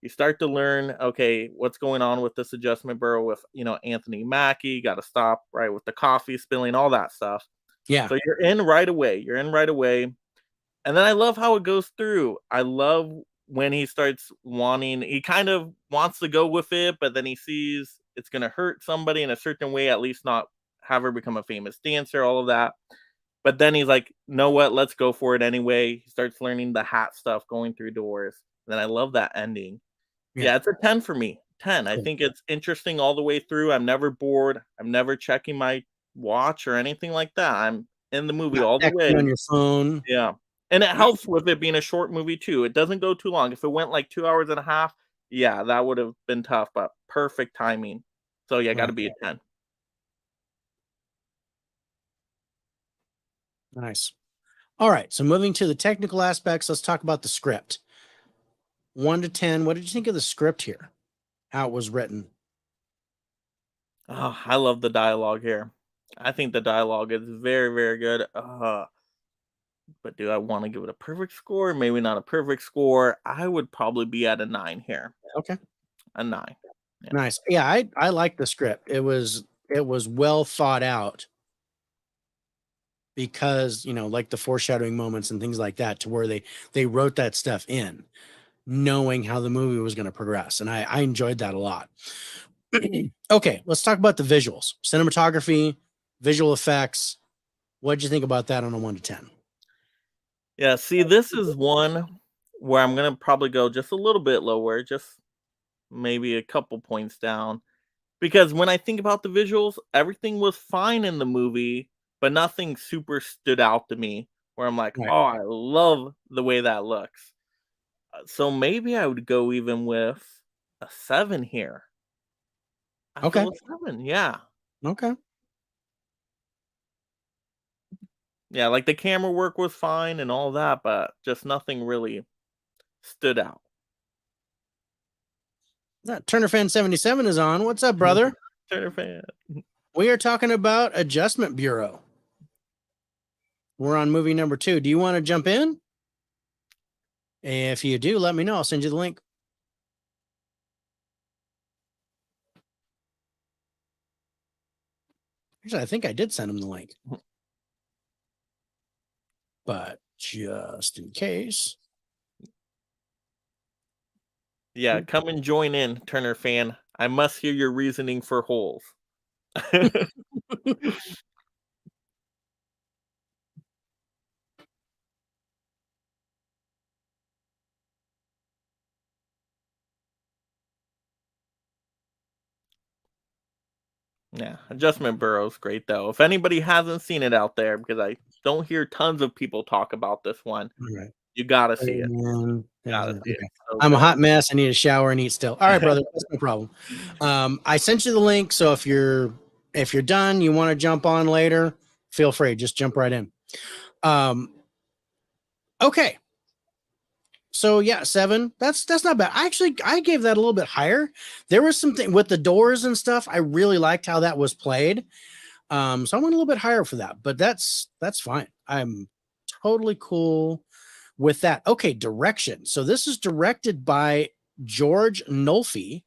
You start to learn, okay, what's going on with this Adjustment Bureau with, Anthony Mackie. Got to stop, right, with the coffee spilling, all that stuff. Yeah. So you're in right away. You're in right away. And then I love how it goes through. I love when he starts he kind of wants to go with it, but then he sees it's going to hurt somebody in a certain way, at least not have her become a famous dancer, all of that. But then he's like, know what? Let's go for it anyway. He starts learning the hat stuff, going through doors. And then I love that ending. Yeah, it's a 10 for me. 10. I Cool. think it's interesting all the way through. I'm never bored. I'm never checking my watch or anything like that. I'm in the movie Not all the way. texting on your phone. Yeah. And it helps with it being a short movie too. It doesn't go too long. If it went like 2 hours and a half, yeah, that would have been tough, but perfect timing. So yeah, got to Right. be a 10. Nice. All right. So moving to the technical aspects, let's talk about the script. 1 to 10. What did you think of the script here? How it was written? Oh, I love the dialogue here. I think the dialogue is very, very good. But do I want to give it a perfect score? Maybe not a perfect score. I would probably be at a 9 here. Okay. A 9. Yeah. Nice. Yeah, I like the script. It was well thought out because, like the foreshadowing moments and things like that, to where they wrote that stuff in, knowing how the movie was going to progress. And I enjoyed that a lot. Okay, let's talk about the visuals, cinematography, visual effects. What did you think about that on a 1 to 10? Yeah, see, this is one where I'm gonna probably go just a little bit lower, just maybe a couple points down. Because when I think about the visuals, everything was fine in the movie, but nothing super stood out to me where I'm like, Right. oh, I love the way that looks. So maybe I would go even with a 7 here. I Okay. feel a 7, yeah. Okay. Yeah, like the camera work was fine and all that, but just nothing really stood out. That Turner Fan 77 is on. What's up, brother? Turner fan. We are talking about Adjustment Bureau. We're on movie number 2. Do you want to jump in? If you do, let me know. I'll send you the link. Actually, I think I did send him the link. But just in case. Yeah, come and join in, Turner fan. I must hear your reasoning for holes. Yeah, Adjustment Burrow's great though. If anybody hasn't seen it out there, because I don't hear tons of people talk about this one, All right. you gotta see it. And Gotta see it. okay. So I'm a good. hot mess. I need a shower and eat still. All right, brother. That's no problem. I sent you the link. So if you're done, you want to jump on later, feel free. Just jump right in. Okay. So yeah, 7. That's not bad. I gave that a little bit higher. There was something with the doors and stuff. I really liked how that was played. So I went a little bit higher for that, but that's fine. I'm totally cool with that. Okay, direction. So this is directed by George Nolfe,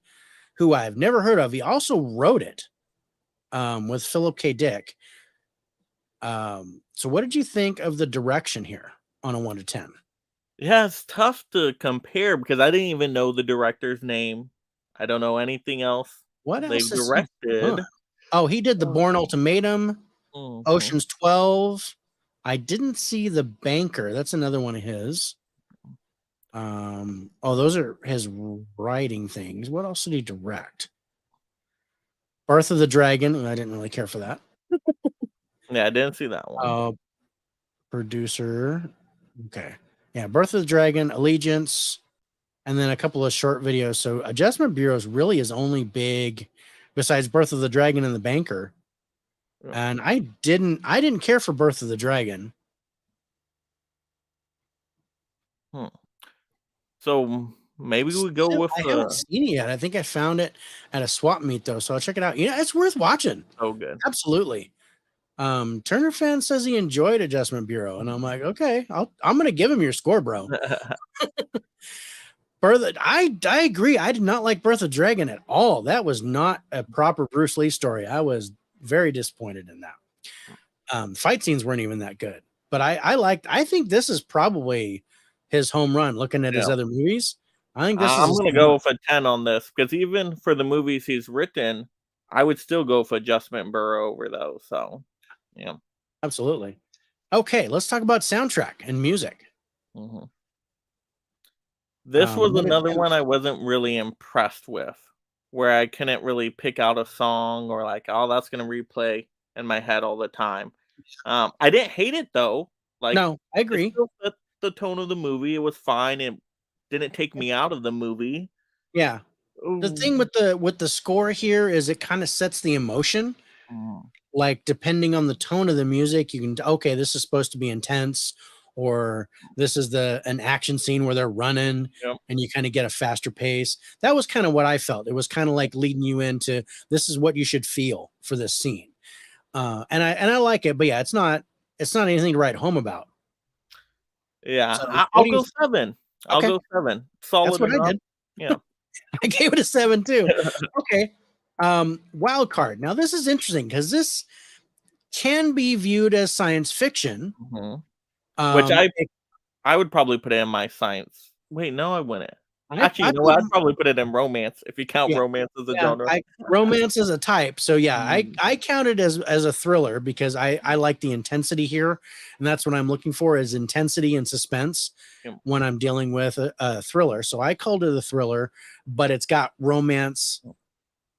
who I've never heard of. He also wrote it with Philip K. Dick. So what did you think of the direction here on a 1 to 10? Yeah, it's tough to compare because I didn't even know the director's name. I don't know anything else What they've else is he directed. done? Oh, he did the Bourne Ultimatum, Mhm. Ocean's 12. I didn't see The Banker. That's another one of his. Those are his writing things. What else did he direct? Birth of the Dragon. I didn't really care for that. Yeah, I didn't see that one. Producer. Okay. Yeah, Birth of the Dragon, Allegiance, and then a couple of short videos. So Adjustment Bureau is really his only big, besides Birth of the Dragon and The Banker. Yeah. And I didn't care for Birth of the Dragon. So maybe we go with I haven't seen it yet. I think I found it at a swap meet though, so I'll check it out. It's worth watching. so good. Absolutely. Turner fan says he enjoyed Adjustment Bureau, and I'm like, okay, I'm gonna give him your score, bro. I agree. I did not like Birth of Dragon at all. That was not a proper Bruce Lee story. I was very disappointed in that. Fight scenes weren't even that good, but I think this is probably his home run. Looking at his Yeah. other movies, I think this is I'm his gonna home go run. with a 10 on this because even for the movies he's written, I would still go for Adjustment Bureau over those. So, yeah. Absolutely. Okay, let's talk about soundtrack and music. Mhm. This was What did another you- one I wasn't really impressed with, where I couldn't really pick out a song or like, oh, that's gonna replay in my head all the time. I didn't hate it though. Like No, I it agree. still fit the tone of the movie. It was fine. It didn't take me out of the movie. Yeah. The thing Ooh. with the score here is it kind of sets the emotion. Mm, Like depending on the tone of the music, you can okay, this is supposed to be intense, or this is an action scene where they're running yep. and you kind of get a faster pace. That was kind of what I felt. It was kind of like leading you into this is what you should feel for this scene. And I like it, but yeah, it's not anything to write home about. Yeah, So what I'll do you go 7. I'll okay? go 7. That's Solid what I enough. did. Yeah. I gave it a 7 too. Okay. Wild card. Now this is interesting because this can be viewed as science fiction. Mhm. Which Um, it- I would probably put it in my science. Wait, no, I wouldn't. Actually, I you know put what? I'd probably put it in romance if you count yeah, romance as a yeah, genre. romance is a type. So yeah, Mm, I count it as a thriller because I like the intensity here, and that's what I'm looking for is intensity and suspense yep. when I'm dealing with a thriller. So I called it a thriller, but it's got romance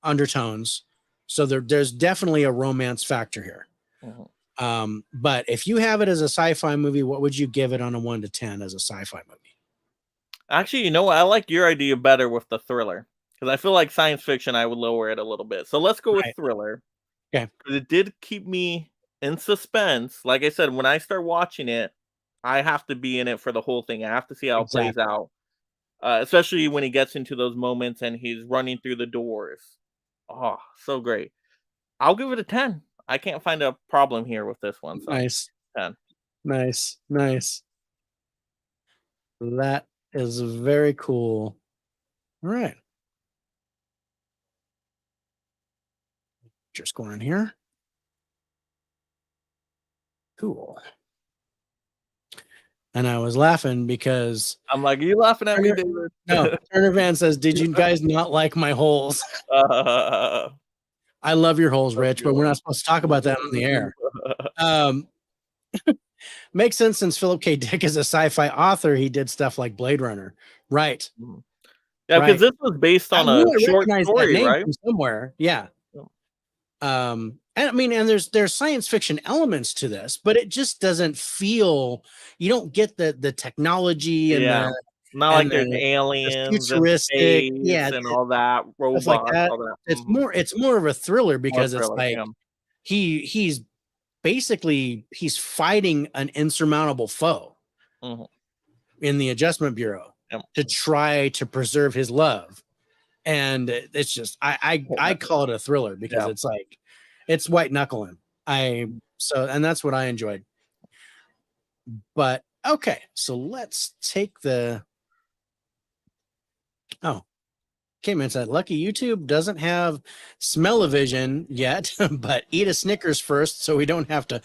undertones. So there's definitely a romance factor here. Mhm. But if you have it as a sci-fi movie, what would you give it on a 1 to 10 as a sci-fi movie? Actually, you know what? I like your idea better with the thriller because I feel like science fiction, I would lower it a little bit. So let's go with Right. thriller Okay. because it did keep me in suspense. Like I said, when I start watching it, I have to be in it for the whole thing. I have to see how it plays Exactly. out, especially when he gets into those moments and he's running through the doors. Oh, so great. I'll give it a 10. I can't find a problem here with this one. So Nice. 10. Nice. Nice. That is very cool. All right. Just going in here. Cool. And I was laughing because I'm like, are you laughing at me, Turner, David? no, Turner Van says, "Did you guys not like my holes?" uh, I love your holes, love Rich, but we're yours. not supposed to talk about that on the air. Um, makes sense since Philip K. Dick is a sci-fi author. He did stuff like Blade Runner, right? Yeah, because Right. this was based I on knew a I short recognized that story, name right? from somewhere. Yeah. Yeah. And I mean, and there's science fiction elements to this, but it just doesn't feel. You don't get the technology and Yeah. Not like there's the aliens and futuristic, space yeah, and all that, stuff like robots, that. all that. It's more of a thriller More because it's thriller, like yeah. he's basically he's fighting an insurmountable foe Mhm. in the Adjustment Bureau Yep. to try to preserve his love. And it's just I call it a thriller because Yeah. it's like it's white knuckling. And that's what I enjoyed. But okay, so let's take the man said lucky YouTube doesn't have smell-o-vision yet, but eat a Snickers first so we don't have to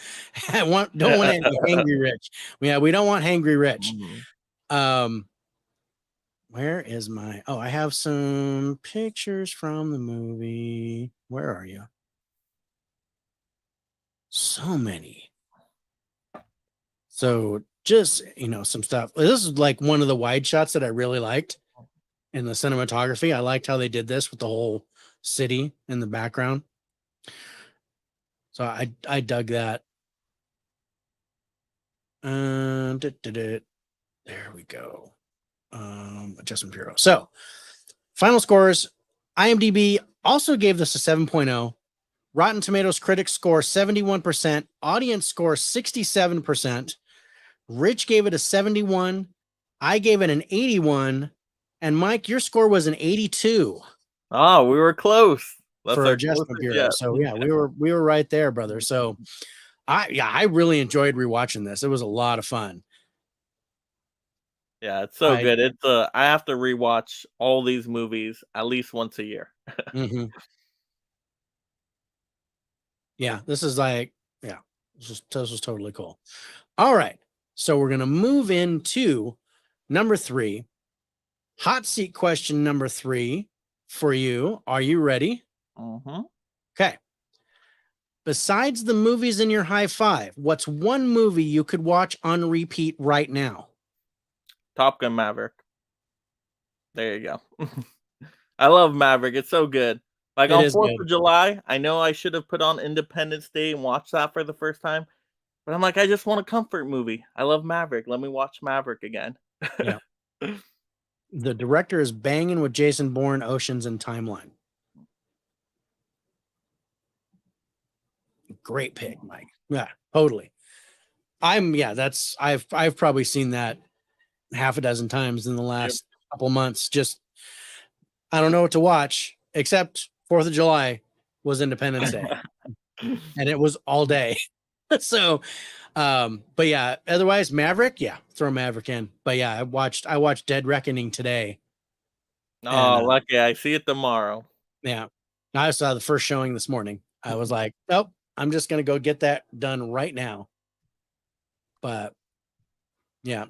don't want any hangry rich. Yeah, we don't want hangry rich. Mhm. Where is my I have some pictures from the movie. Where are you? So many. So just some stuff. This is like one of the wide shots that I really liked in the cinematography. I liked how they did this with the whole city in the background. So I dug that. There we go. Adjustment Bureau. So final scores. IMDb also gave this a 7.0. Rotten Tomatoes critics score 71%. Audience score 67%. Rich gave it a 71. I gave it an 81. And Mike, your score was an 82 Oh, we were close. That's for our Adjustment closest Bureau. yet. So yeah, we were right there, brother. So I really enjoyed rewatching this. It was a lot of fun. Yeah, it's so I good. It's I have to rewatch all these movies at least once a year. mhm. Yeah, this is like This was totally cool. All right. So we're going to move into number 3. Hot seat question number 3 for you. Are you ready? Mm-hmm. Okay. Besides the movies in your Hi-5, what's one movie you could watch on repeat right now? Top Gun Maverick. There you go. I love Maverick. It's so good. Like It on is 4th good. of July, I know I should have put on Independence Day and watched that for the first time, but I'm like, I just want a comfort movie. I love Maverick. Let me watch Maverick again. Yeah. The director is banging with Jason Bourne, Oceans, and Timeline. Great pick, Mike. Yeah, totally. I've probably seen that half a dozen times in the last couple months. Just I don't know what to watch except 4th of July was Independence Day, and it was all day. So, but yeah, otherwise Maverick, yeah, throw Maverick in. But yeah, I watched Dead Reckoning today. Oh, lucky. I see it tomorrow. Yeah, I saw the first showing this morning. I was like, nope, I'm just gonna go get that done right now. But yeah,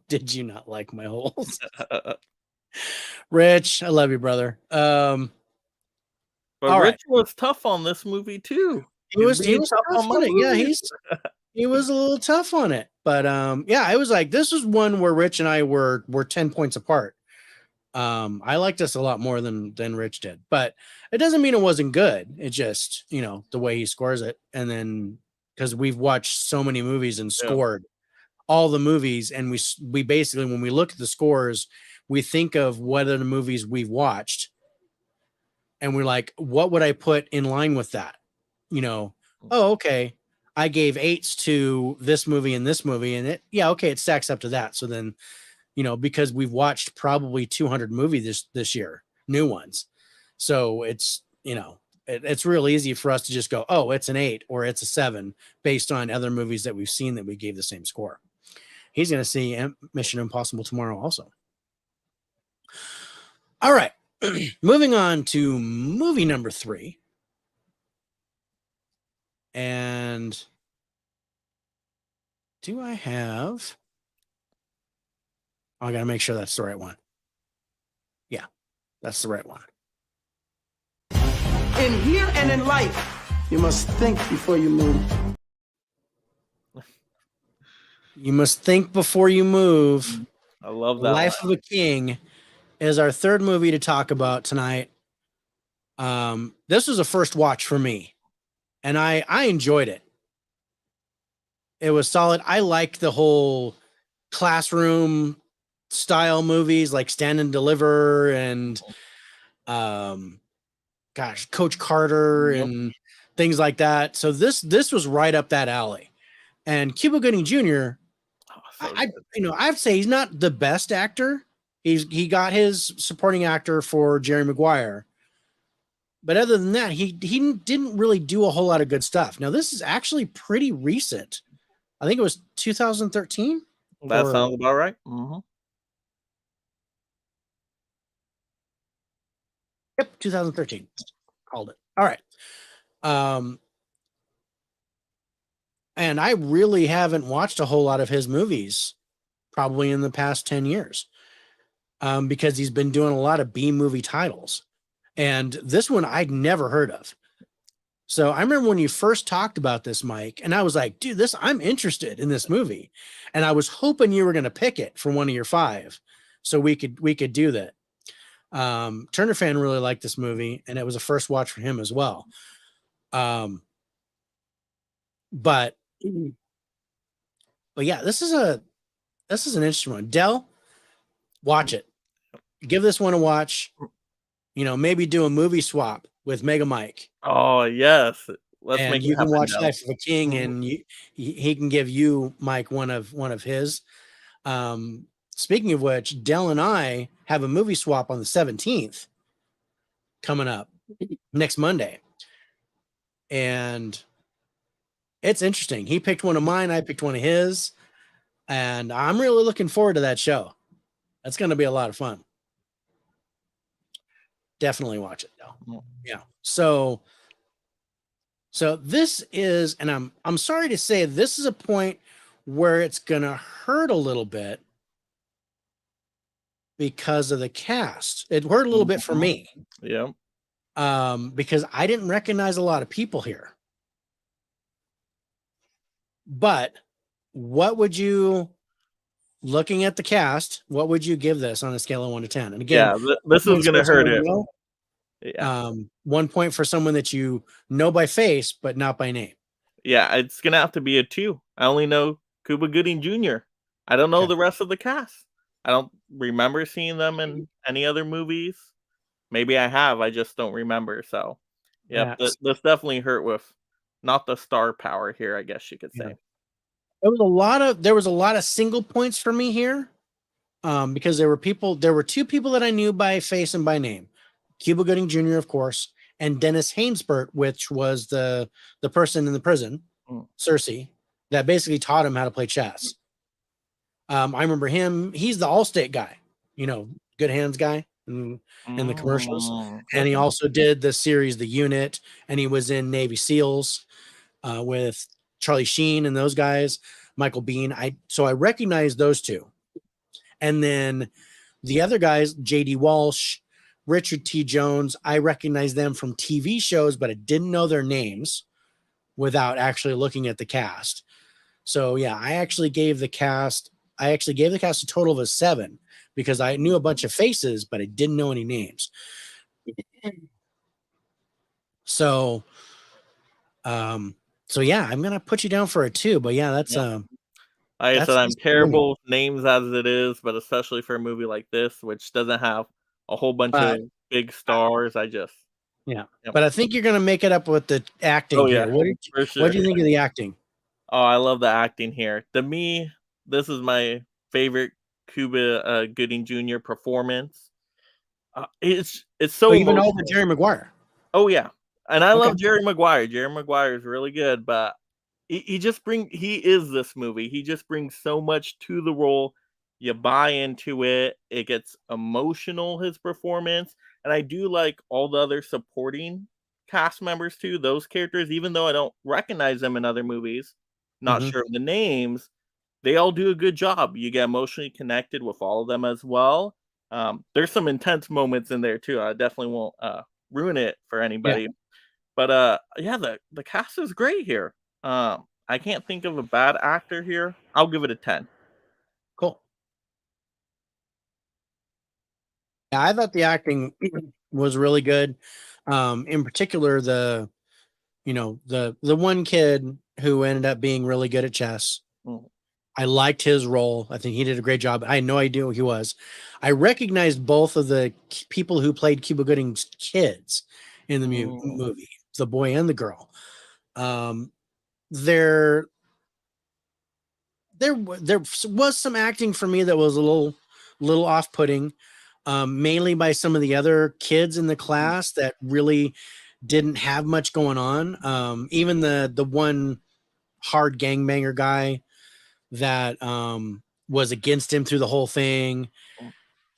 did you not like my holes? Rich, I love you, brother. But All Rich right. was tough on this movie too. He was being tough on it. Yeah, he was a little tough on it. But yeah, I was like, this was one where Rich and I were 10 points apart. I liked this a lot more than Rich did, but it doesn't mean it wasn't good. It just, the way he scores it. And then because we've watched so many movies and scored all the movies, and we basically, when we look at the scores, we think of what are the movies we've watched, and we're like, what would I put in line with that? Oh, okay, I gave 8s to this movie and this movie, and it stacks up to that. So then, because we've watched probably 200 movies this year, new ones, so it's it's real easy for us to just go, oh, it's an 8 or it's a 7 based on other movies that we've seen that we gave the same score. He's going to see Mission Impossible tomorrow also. All right. Moving on to movie number 3. And do I have... I got to make sure that's the right one. Yeah, that's the right one. In here and in life, you must think before you move. You must think before you move. I love that. Life of a King is our third movie to talk about tonight. This was a first watch for me, and I enjoyed it. It was solid. I liked the whole classroom style movies like Stand and Deliver and Coach Carter and things like that. So this was right up that alley. And Cuba Gooding Jr., I'd say he's not the best actor. He got his supporting actor for Jerry Maguire. But other than that, he didn't really do a whole lot of good stuff. Now, this is actually pretty recent. I think it was 2013. That sounds about right. Mm-hmm. Yep, 2013. Called it. All right. And I really haven't watched a whole lot of his movies probably in the past 10 years because he's been doing a lot of B movie titles. And this one I'd never heard of. So I remember when you first talked about this, Mike, and I was like, dude, I'm interested in this movie. And I was hoping you were going to pick it for one of your 5 so we could do that. Turner fan really liked this movie, and it was a first watch for him as well. But yeah, this is an interesting one. Del, watch it. Give this one a watch. Maybe do a movie swap with Mega Mike. Oh yes, you can watch Life of a King, and he can give you, Mike, one of his. Speaking of which, Del and I have a movie swap on the 17th coming up next Monday, and it's interesting. He picked one of mine, I picked one of his, and I'm really looking forward to that show. That's going to be a lot of fun. Definitely watch it, though. Yeah. So So this is, and I'm sorry to say, this is a point where it's gonna hurt a little bit because of the cast. It hurt a little bit for me. Yeah. Because I didn't recognize a lot of people here. But what would you, looking at the cast, what would you give this on a scale of 1 to 10? And again, this is gonna hurt it. Yeah. 1 point for someone that you know by face, but not by name. Yeah, it's gonna have to be a 2. I only know Cuba Gooding Jr. I don't know Okay. the rest of the cast. I don't remember seeing them in any other movies. Maybe I have, I just don't remember. So, Yeah. this definitely hurt with not the star power here, I guess you could say. There was a lot of single points for me here. Because there were 2 people that I knew by face and by name. Cuba Gooding Jr., of course, and Dennis Hainsbert, which was the person in the prison, Cersei, that basically taught him how to play chess. I remember him. He's the Allstate guy, good hands guy in the commercials. And he also did the series The Unit, and he was in Navy SEALs with Charlie Sheen and those guys, Michael Biehn. So I recognized those 2. And then the other guys, J.D. Walsh, Richard T. Jones, I recognize them from TV shows, but I didn't know their names without actually looking at the cast. So yeah, I actually gave the cast a total of a 7 because I knew a bunch of faces, but I didn't know any names. So yeah, I'm gonna put you down for a 2, but yeah, that's like I said, I'm terrible with names as it is, but especially for a movie like this, which doesn't have a whole bunch of big stars. I just But I think you're gonna make it up with the acting here. What do you think of the acting? Oh, I love the acting here. To me, this is my favorite Cuba Gooding Jr. performance. It's so even over Jerry Maguire. Oh yeah, and I love Jerry Maguire. Jerry Maguire is really good, but he is this movie. He just brings so much to the role. You buy into it. It gets emotional, his performance. And I do like all the other supporting cast members too, those characters, even though I don't recognize them in other movies, not sure of the names, they all do a good job. You get emotionally connected with all of them as well. There's some intense moments in there too. I definitely won't ruin it for anybody. But the cast is great here. I can't think of a bad actor here. I'll give it a 10. Cool. Yeah, I thought the acting was really good. In particular, the one kid who ended up being really good at chess. I liked his role. I think he did a great job. I had no idea who he was. I recognized both of the people who played Cuba Gooding's kids in the movie, the boy and the girl. There was some acting for me that was a little off-putting, mainly by some of the other kids in the class that really didn't have much going on. Even the one hard gangbanger guy that was against him through the whole thing,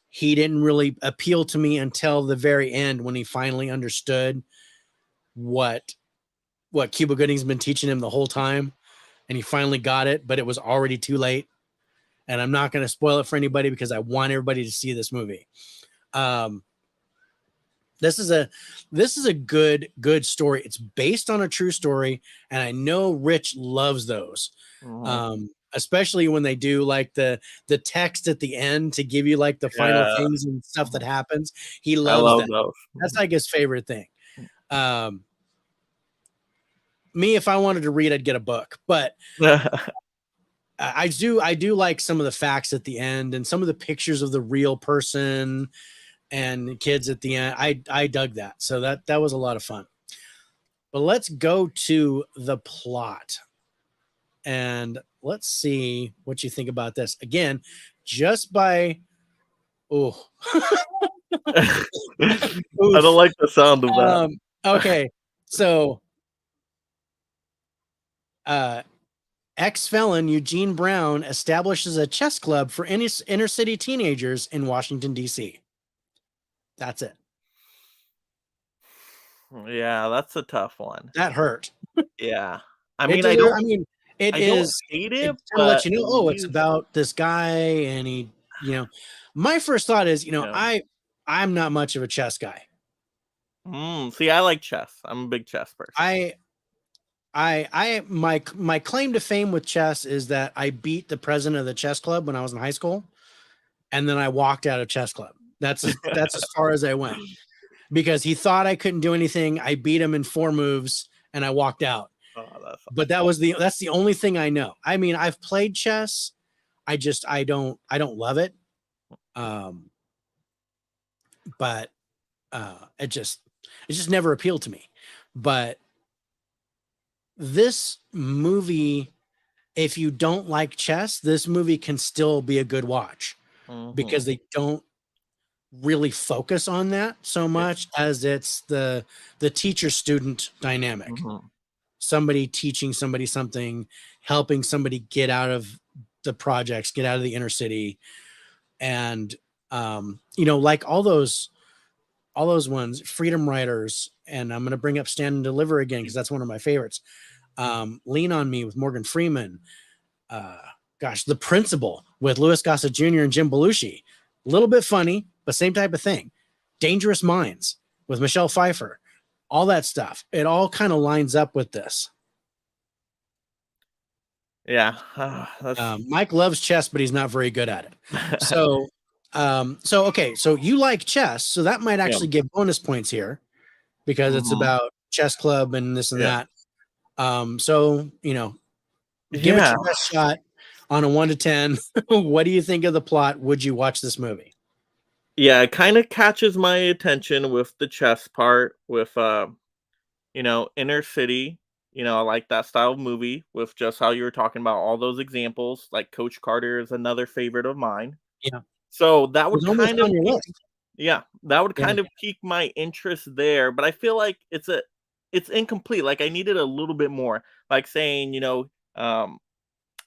he didn't really appeal to me until the very end when he finally understood what Cuba Gooding's been teaching him the whole time, and he finally got it, but it was already too late. And I'm not going to spoil it for anybody because I want everybody to see this movie. This is a good story. It's based on a true story, and I know Rich loves those. Especially when they do like the text at the end to give you like the final things and stuff that happens. He loves that. Those. That's like his favorite thing. Me, if I wanted to read, I'd get a book, but I do like some of the facts at the end and some of the pictures of the real person and the kids at the end. I dug that. So that was a lot of fun. But let's go to the plot. And let's see what you think about this. Again, just by I don't like the sound of that. Okay. So ex-felon Eugene Brown establishes a chess club for inner city teenagers in Washington, D.C. That's it. Yeah, that's a tough one. That hurt. Yeah. It deserve, I mean, it I don't is. hate It it, kind of lets but you know, it oh, it's leaves, about this guy, and he, my first thought is, yeah. I'm not much of a chess guy. See, I like chess. I'm a big chess person. My claim to fame with chess is that I beat the president of the chess club when I was in high school, and then I walked out of chess club. That's as far as I went because he thought I couldn't do anything. I beat him in 4 moves, and I walked out. Oh, that's But that's the only thing I know. I mean, I've played chess. I don't love it. But it just never appealed to me. But this movie, if you don't like chess, this movie can still be a good watch because they don't really focus on that so much as it's the teacher student dynamic. Somebody teaching somebody something, helping somebody get out of the projects, get out of the inner city. And like all those ones, Freedom Writers, and I'm going to bring up Stand and Deliver again because that's one of my favorites. Lean on Me with Morgan Freeman. The Principal with Louis Gossett Jr. and Jim Belushi. A little bit funny, but same type of thing. Dangerous Minds with Michelle Pfeiffer. All that stuff. It all kind of lines up with this. Yeah. Mike loves chess, but he's not very good at it. So, okay. So you like chess. So that might actually give bonus points here because it's about chess club and this and that. So, give it your best shot on a 1 to 10. What do you think of the plot? Would you watch this movie? Yeah, it kind of catches my attention with the chess part, with inner city. I like that style of movie with just how you were talking about all those examples. Like Coach Carter is another favorite of mine. Yeah. So that would It's almost kind of on your list. that would kind of pique my interest there. But I feel like it's incomplete. Like I needed a little bit more. Like saying,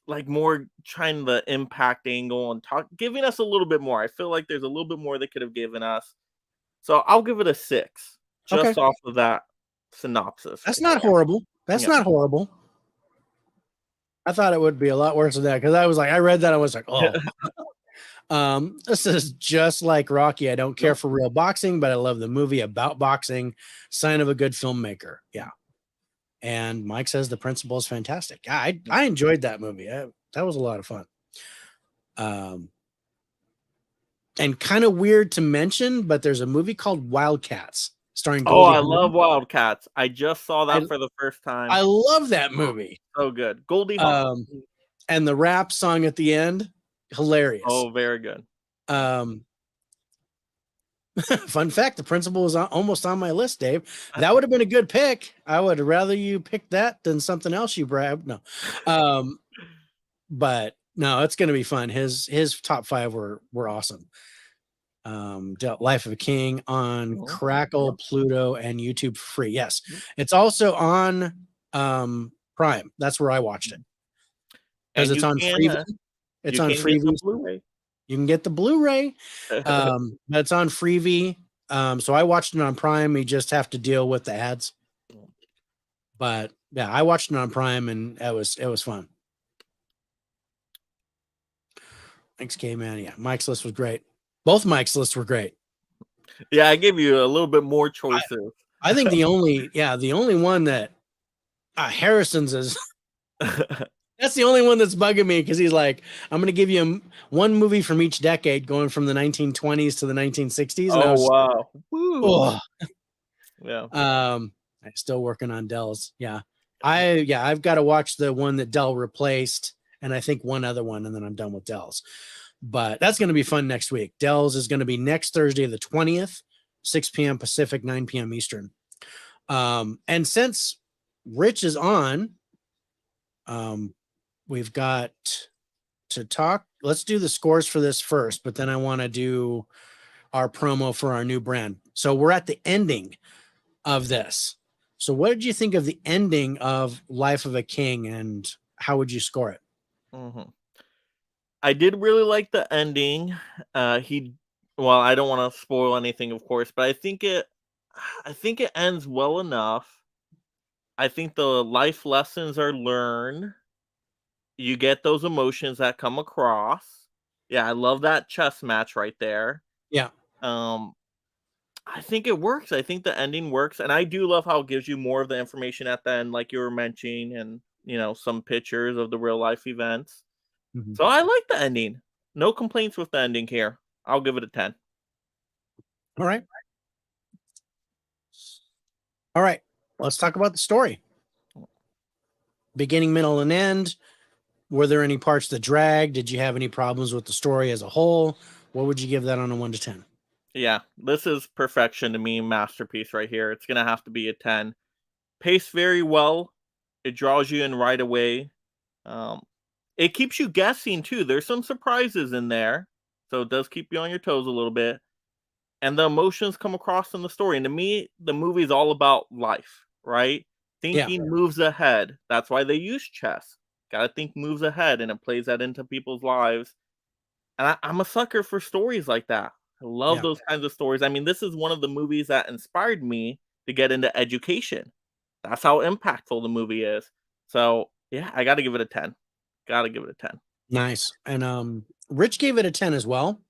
like more trying the impact angle and giving us a little bit more. I feel like there's a little bit more they could have given us. So I'll give it a 6 just off of that synopsis. That's not horrible. That's not horrible. I thought it would be a lot worse than that because I read that I was like, oh. This is just like Rocky. I don't care for real boxing, but I love the movie about boxing. Sign of a good filmmaker. Yeah. And Mike says The Principal is fantastic. I enjoyed that movie. That was a lot of fun. And kind of weird to mention, but there's a movie called Wildcats starring Goldie I Hawn. love Wildcats. I just saw that for the first time. I love that movie. So good. Goldie Hawn. And the rap song at the end, hilarious. Oh, very good. Fun fact, The Principal was almost on my list, Dave. That would have been a good pick. I would rather you pick that than something else you grabbed. No. But no, it's going to be fun. His top 5 were awesome. Life of a King on Crackle, Pluto, and YouTube for free. Yes. It's also on Prime. That's where I watched it. Because it's on Freevee. It's on Freevee. You can get the Blu-ray. But it's on Freevee. So I watched it on Prime. You just have to deal with the ads. But yeah, I watched it on Prime and it was fun. Thanks, K-Man. Yeah, Mike's list was great. Both Mike's lists were great. Yeah, I gave you a little bit more choices. I think the only one that Harrison's is that's the only one that's bugging me because he's like, I'm going to give you one movie from each decade going from the 1920s to the 1960s. And wow. Oh. Yeah. I'm still working on Dell's. Yeah. I've got to watch the one that Dell replaced and I think one other one and then I'm done with Dell's. But that's going to be fun next week. Dell's is going to be next Thursday, the 20th, 6 p.m. Pacific, 9 p.m. Eastern. And since Rich is on, we've got to talk. Let's do the scores for this first, but then I want to do our promo for our new brand. So we're at the ending of this. So what did you think of the ending of Life of a King and how would you score it? I did really like the ending. I don't want to spoil anything, of course, but I think it ends well enough. I think the life lessons are learned. You get those emotions that come across. Yeah, I love that chess match right there. Yeah. Um, I think it works. I think the ending works, and I do love how it gives you more of the information at the end, like you were mentioning, and some pictures of the real life events. Mhm. So I like the ending. No complaints with the ending here. I'll give it a 10. All right. All right. Let's talk about the story. Beginning, middle, and end. Were there any parts that dragged? Did you have any problems with the story as a whole? What would you give that on a 1 to 10? Yeah, this is perfection to me, masterpiece right here. It's gonna have to be a 10. Paced very well. It draws you in right away. Um, it keeps you guessing too. There's some surprises in there, so it does keep you on your toes a little bit. And the emotions come across in the story. And to me, the movie is all about life, right? Yeah. Thinking moves ahead. That's why they use chess. Got to think moves ahead, and it plays that into people's lives. And I'm a sucker for stories like that. I love Yeah. those kinds of stories. I mean, this is one of the movies that inspired me to get into education. That's how impactful the movie is. So yeah, I got to give it a 10. Got to give it a 10. Nice. And Rich gave it a 10 as well.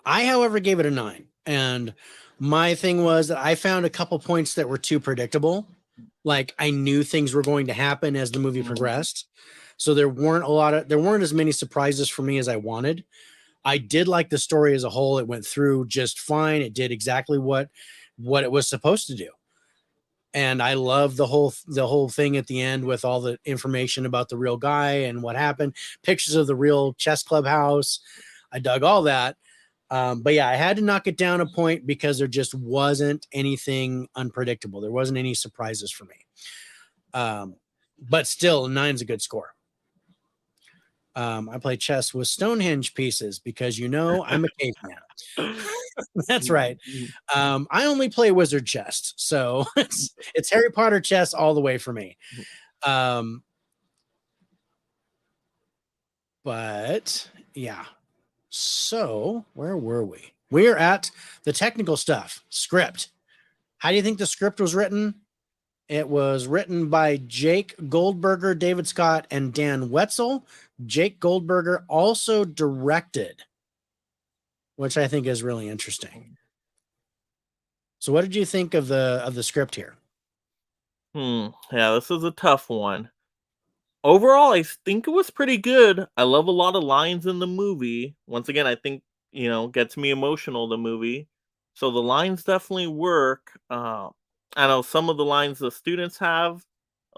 I, however, gave it a 9. And my thing was that I found a couple points that were too predictable. Like I knew things were going to happen as the movie progressed. So there weren't as many surprises for me as I wanted. I did like the story as a whole. It went through just fine. It did exactly what it was supposed to do. And I love the whole thing at the end with all the information about the real guy and what happened, pictures of the real chess clubhouse. I dug all that. But yeah, I had to knock it down a point because there just wasn't anything unpredictable. There wasn't any surprises for me. But still, 9's a good score. I play chess with Stonehenge pieces because I'm a caveman. That's right. I only play wizard chess, so it's Harry Potter chess all the way for me. But yeah. So where were we? We're at the technical stuff. Script. How do you think the script was written? It was written by Jake Goldberger, David Scott, and Dan Wetzel. Jake Goldberger also directed, which I think is really interesting. So what did you think of the script here? Yeah, this is a tough one. Overall, I think it was pretty good. I love a lot of lines in the movie. Once again, I think, gets me emotional, the movie. So the lines definitely work. I know some of the lines the students have,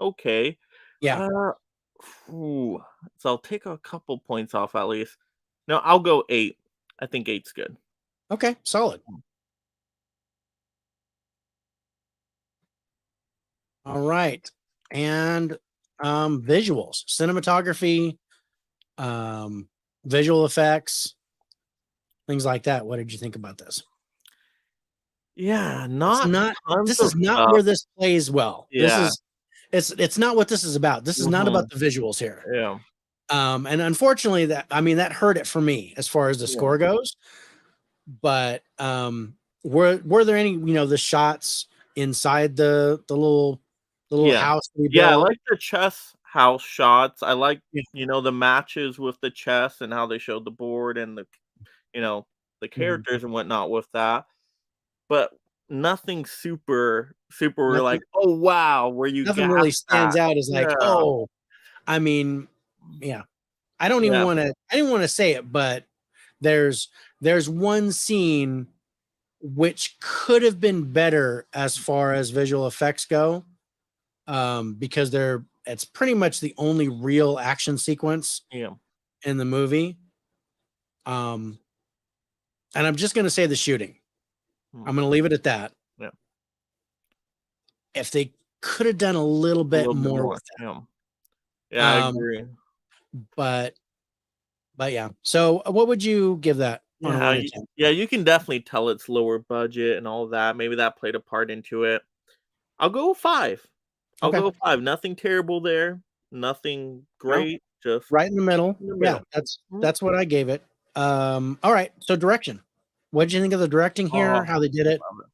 okay. Yeah. Uh, so I'll take a couple points off at least. No, I'll go 8. I think 8's good. Okay, solid. All right. And visuals, cinematography, visual effects, things like that. What did you think about this? Yeah, It's not not tons this of is not stuff. where this plays well. Yeah. It's not what this is about. This is not about the visuals here. Yeah. And unfortunately that hurt it for me as far as the score goes. But were there any, the shots inside the little Yeah. house we Yeah, I built? like the chess house shots. I like, Yeah. the matches with the chess and how they showed the board and you know, the Mhm. characters and whatnot with that. But nothing super we're Nothing like, "Oh, wow," where you nothing gasp really at. stands out as like, Yeah. oh, I mean, yeah. I Yeah. didn't want to say it, but there's one scene which could have been better as far as visual effects go. Because it's pretty much the only real action sequence Yeah. in the movie. And I'm just gonna say the shooting. I'm gonna leave it at that. Yeah. If they could have done a little A bit little bit more more. with Yeah. that. Yeah, I agree. But yeah. So what would you give that on a Yeah, 1 to you 10? yeah, you can definitely tell it's lower budget and all that. Maybe that played a part into it. I'll go 5. I'll Okay. go 5. Nothing terrible there. Nothing Well, great. Just right in the middle. in the Yeah, middle. Mhm. that's what I gave it. All right. So direction. What did you think of the directing here? Oh, How they did it? love it.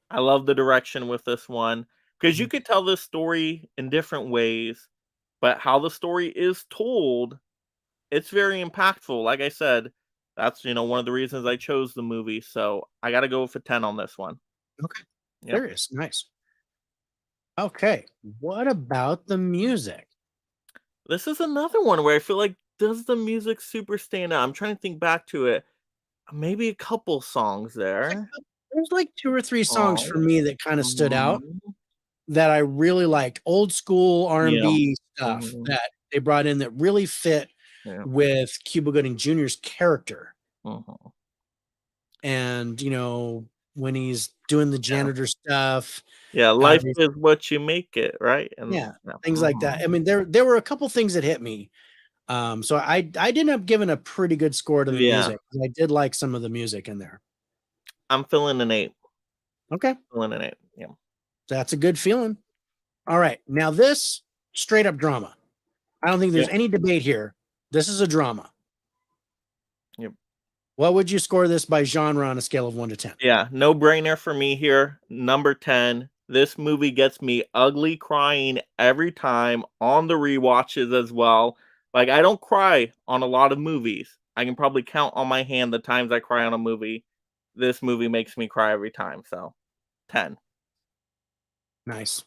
I love the direction with this one. because you could tell this story in different ways, but how the story is told, it's very impactful. Like I said, that's one of the reasons I chose the movie. So I got to go with a 10 on this one. Okay. Yep. Serious. Nice. Okay. What about the music? This is another one where I feel like, does the music super stand out? I'm trying to think back to it. Maybe a couple songs there. There's like 2 or 3 songs for me that kind of stood out Mhm. that I really liked. Old school R&B stuff Mhm. that they brought in that really fit Yeah. with Cuba Gooding Jr.'s character. Mhm. And, when he's doing the janitor stuff, Yeah, how life he's is what you make it, right? And yeah, things like that. I mean, there were a couple things that hit me. So I ended up giving a pretty good score to the Yeah, music. I did like some of the music in there. I'm feeling an 8. Okay, Feeling an 8. Yeah. that's a good feeling. All right, now this straight up drama. I don't think there's Yep. any debate here. This is a drama. Yep. What would you score this by genre on a scale of 1 to 10? Yeah, no brainer for me here. Number 10. This movie gets me ugly crying every time on the rewatches as well. Like, I don't cry on a lot of movies. I can probably count on my hand the times I cry on a movie. This movie makes me cry every time. So, 10. Nice.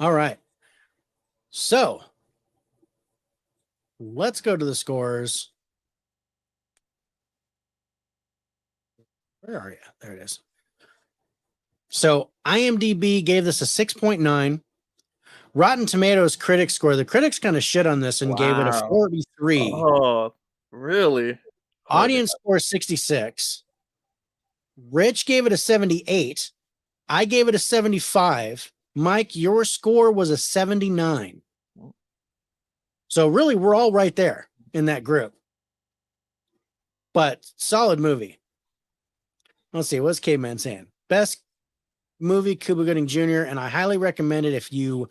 All right. So let's go to the scores. Where are you? There it is. So IMDb gave this a 6.9. Rotten Tomatoes critics score. The critics kind of shit on this and gave it a Wow. 43. Oh, really? Audience score 66. Rich gave it a 78. I gave it a 75. Mike, your score was a 79. So really, we're all right there in that group. But solid movie. Let's see. What's Caveman saying? Best movie, Cuba Gooding Jr., and I highly recommend it if you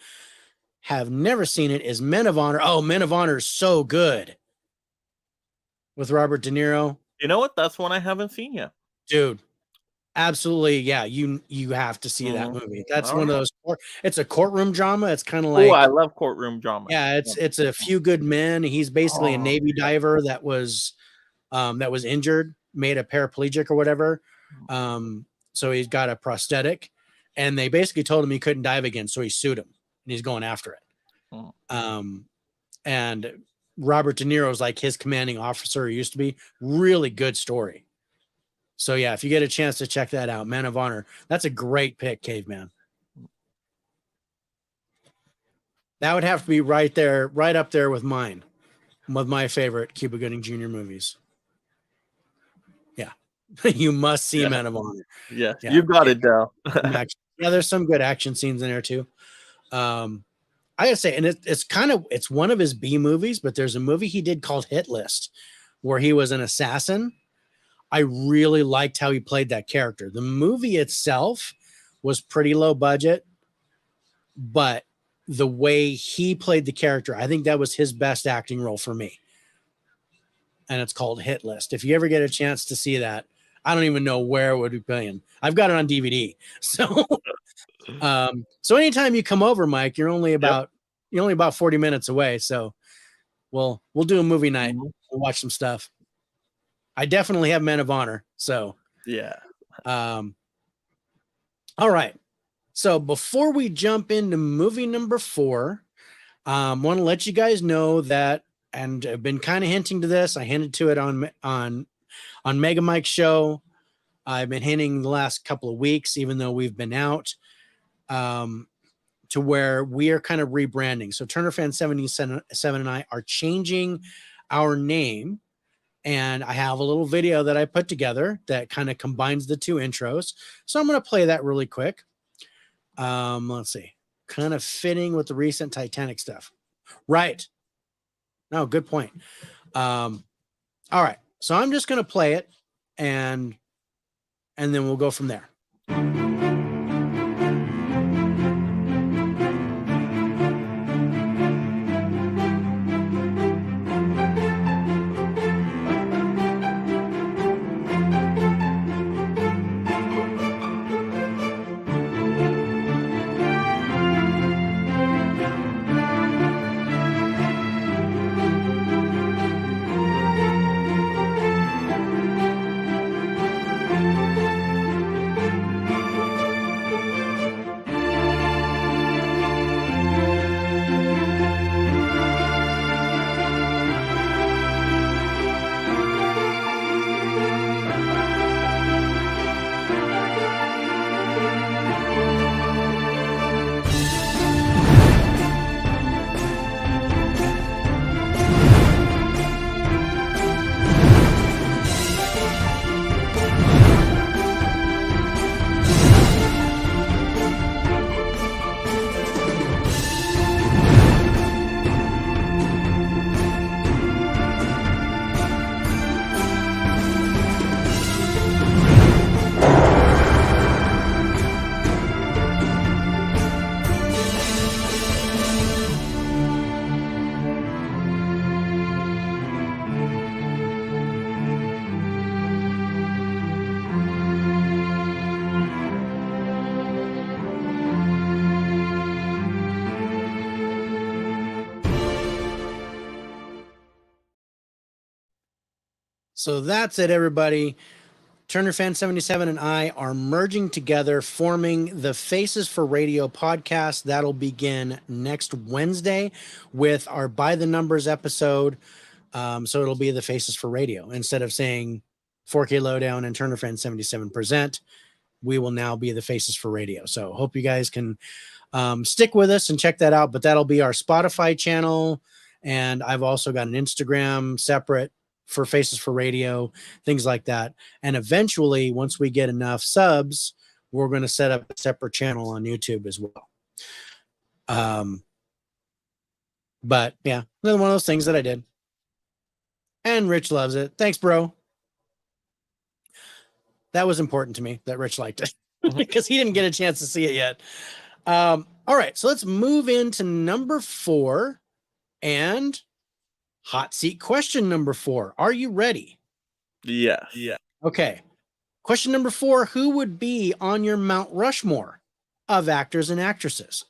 have never seen it, is Men of Honor. Oh, Men of Honor is so good. With Robert De Niro. You know what? That's one I haven't seen yet. Dude, absolutely. Yeah, you have to see that movie. That's All one of right. those. It's a courtroom drama. It's kind of Oh, I like, love courtroom drama. yeah, it's a Few Good Men. He's basically a Oh, Navy diver that was injured, made a paraplegic or whatever. So he's got a prosthetic, and they basically told him he couldn't dive again, so he sued him, and he's going after it. And Robert De Niro is like his commanding officer. He used to be. Really good story. So yeah, if you get a chance to check that out, Men of Honor, that's a great pick, Caveman. That would have to be right there, right up there with mine, with my favorite Cuba Gooding Jr. movies. Yeah, you must see Men of Honor. Yeah, you got it, Dell. Yeah, there's some good action scenes in there too. I gotta say, and it's one of his B movies, but there's a movie he did called Hit List, where he was an assassin. I really liked how he played that character. The movie itself was pretty low budget, but the way he played the character, I think that was his best acting role for me. And it's called Hit List. If you ever get a chance to see that, I don't even know where it would be playing. I've got it on DVD. So, so anytime you come over, Mike, you're only about 40 minutes away. So we'll do a movie night. We'll watch some stuff. I definitely have Men of Honor. So yeah. All right. So before we jump into movie number 4, want to let you guys know that, and I've been kind of hinting to this. I hinted to it on Mega Mike's show. I've been hinting the last couple of weeks, even though we've been out, to where we are kind of rebranding. So Turner Fan 77 and I are changing our name. And I have a little video that I put together that kind of combines the 2 intros. So I'm going to play that really quick. Let's see. Kind of fitting with the recent Titanic stuff. Right. No, good point. All right. So I'm just going to play it and then we'll go from there. So that's it, everybody. Turner Fan 77 and I are merging together, forming the Faces for Radio podcast. That'll begin next Wednesday with our By the Numbers episode. So it'll be the Faces for Radio. Instead of saying 4K Lowdown and Turner Fan 77 present, we will now be the Faces for Radio. So hope you guys can stick with us and check that out. But that'll be our Spotify channel. And I've also got an Instagram separate for Faces for Radio, things like that. And eventually, once we get enough subs, we're going to set up a separate channel on YouTube as well. But yeah, another one of those things that I did. And Rich loves it. Thanks, bro. That was important to me that Rich liked it because he didn't get a chance to see it yet. All right, so let's move into number 4 and hot seat question number 4. Are you ready? Yes. Yeah. Okay. Question number 4, who would be on your Mount Rushmore of actors and actresses?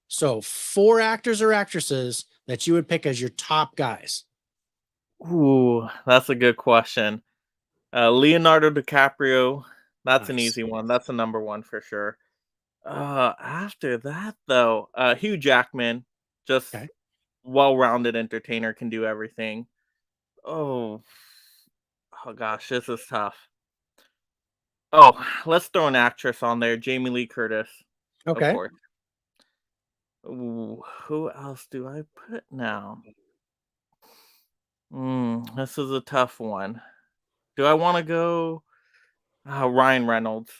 So 4 actors or actresses that you would pick as your top guys. Ooh, that's a good question. Leonardo DiCaprio, that's an Nice. easy one. That's a number 1 for sure. After that, though, Hugh Jackman, just Okay. well-rounded entertainer, can do everything. Oh gosh, this is tough. Oh, let's throw an actress on there, Jamie Lee Curtis. Okay. Of course. Ooh, who else do I put now? This is a tough one. Do I want to go Ryan Reynolds?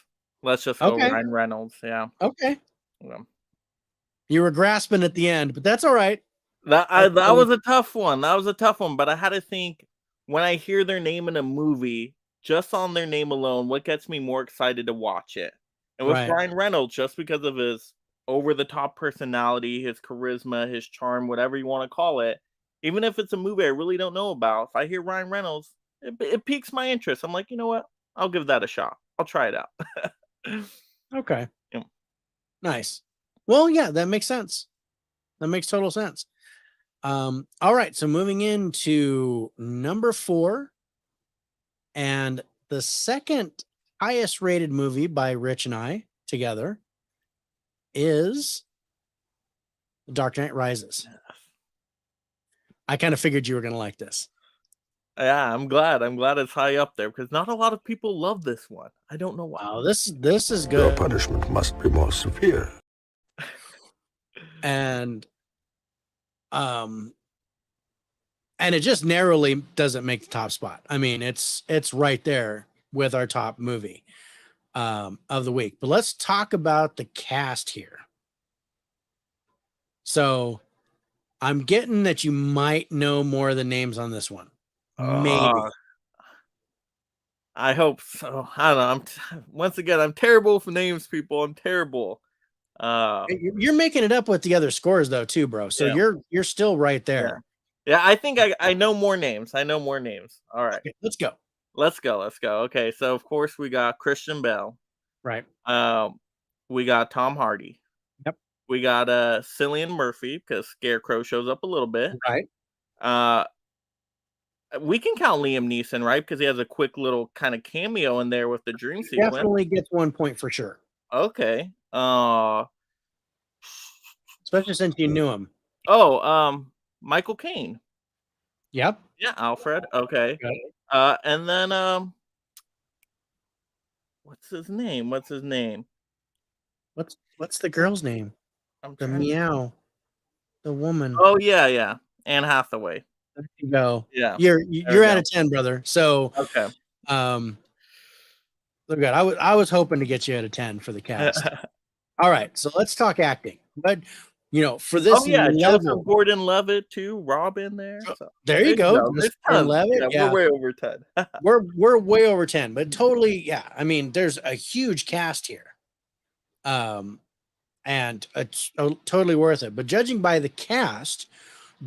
Let's just go Okay. Ryan Reynolds. Yeah. Okay. Yeah. You were grasping at the end, but that's all right. That was a tough one. That was a tough one, but I had to think when I hear their name in a movie, just on their name alone, what gets me more excited to watch it? And with Right. Ryan Reynolds, just because of his over-the-top personality, his charisma, his charm, whatever you want to call it, even if it's a movie I really don't know about, if I hear Ryan Reynolds, it piques my interest. I'm like, you know what? I'll give that a shot. I'll try it out. Okay. Yeah. Nice. Well, yeah, that makes sense. That makes total sense. All right. So moving into number 4 and the second highest rated movie by Rich and I together is Dark Knight Rises. I kind of figured you were going to like this. Yeah, I'm glad. I'm glad it's high up there because not a lot of people love this one. I don't know why. Wow, this is Your good. punishment must be more severe. And it just narrowly doesn't make the top spot. I mean, it's right there with our top movie of the week. But let's talk about the cast here. So I'm getting that you might know more of the names on this one. Maybe. I hope so. I don't know. Once again, I'm terrible for names, people. I'm terrible. You're making it up with the other scores though, too, bro. So Yeah. you're still right there. Yeah, I think I know more names. I know more names. All right. Okay, let's go. Let's go. Okay, so of course we got Christian Bale. Right. We got Tom Hardy. Yep. We got Cillian Murphy because Scarecrow shows up a little bit. Right. We can count Liam Neeson, right? Because he has a quick little kind of cameo in there with the dream sequence. Definitely gets 1 point for sure. Okay. Especially since you knew him. Michael Caine. Yep. Yeah, Alfred. Okay. Good. And then what's his name? What's the girl's name? The meow. The woman. Oh yeah. Anne Hathaway. There you go. Yeah. You're out of 10, brother. So okay. Look at I was hoping to get you out of 10 for the cast. All right, so let's talk acting. But for this level, Joseph Gordon-Levitt too, Robin there. So. There you go. Gordon-Levitt, yeah, we're way over 10. we're way over 10, but totally, yeah. I mean, there's a huge cast here. And it's totally worth it. But judging by the cast,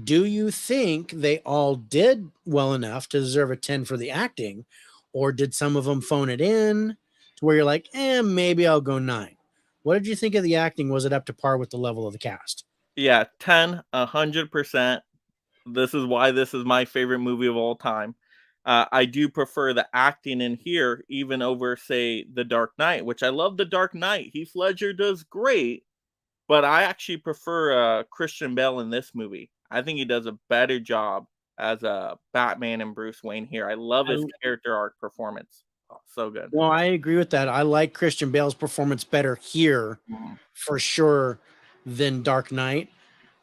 do you think they all did well enough to deserve a 10 for the acting, or did some of them phone it in to where you're like, maybe I'll go 9? What did you think of the acting? Was it up to par with the level of the cast? Yeah, 10, 100%. This is why this is my favorite movie of all time. I do prefer the acting in here even over, say, The Dark Knight, which I love The Dark Knight. Heath Ledger does great, but I actually prefer Christian Bale in this movie. I think he does a better job as a Batman and Bruce Wayne here. I love his character arc performance. Oh, so good. No, I agree with that. I like Christian Bale's performance better here for sure than Dark Knight.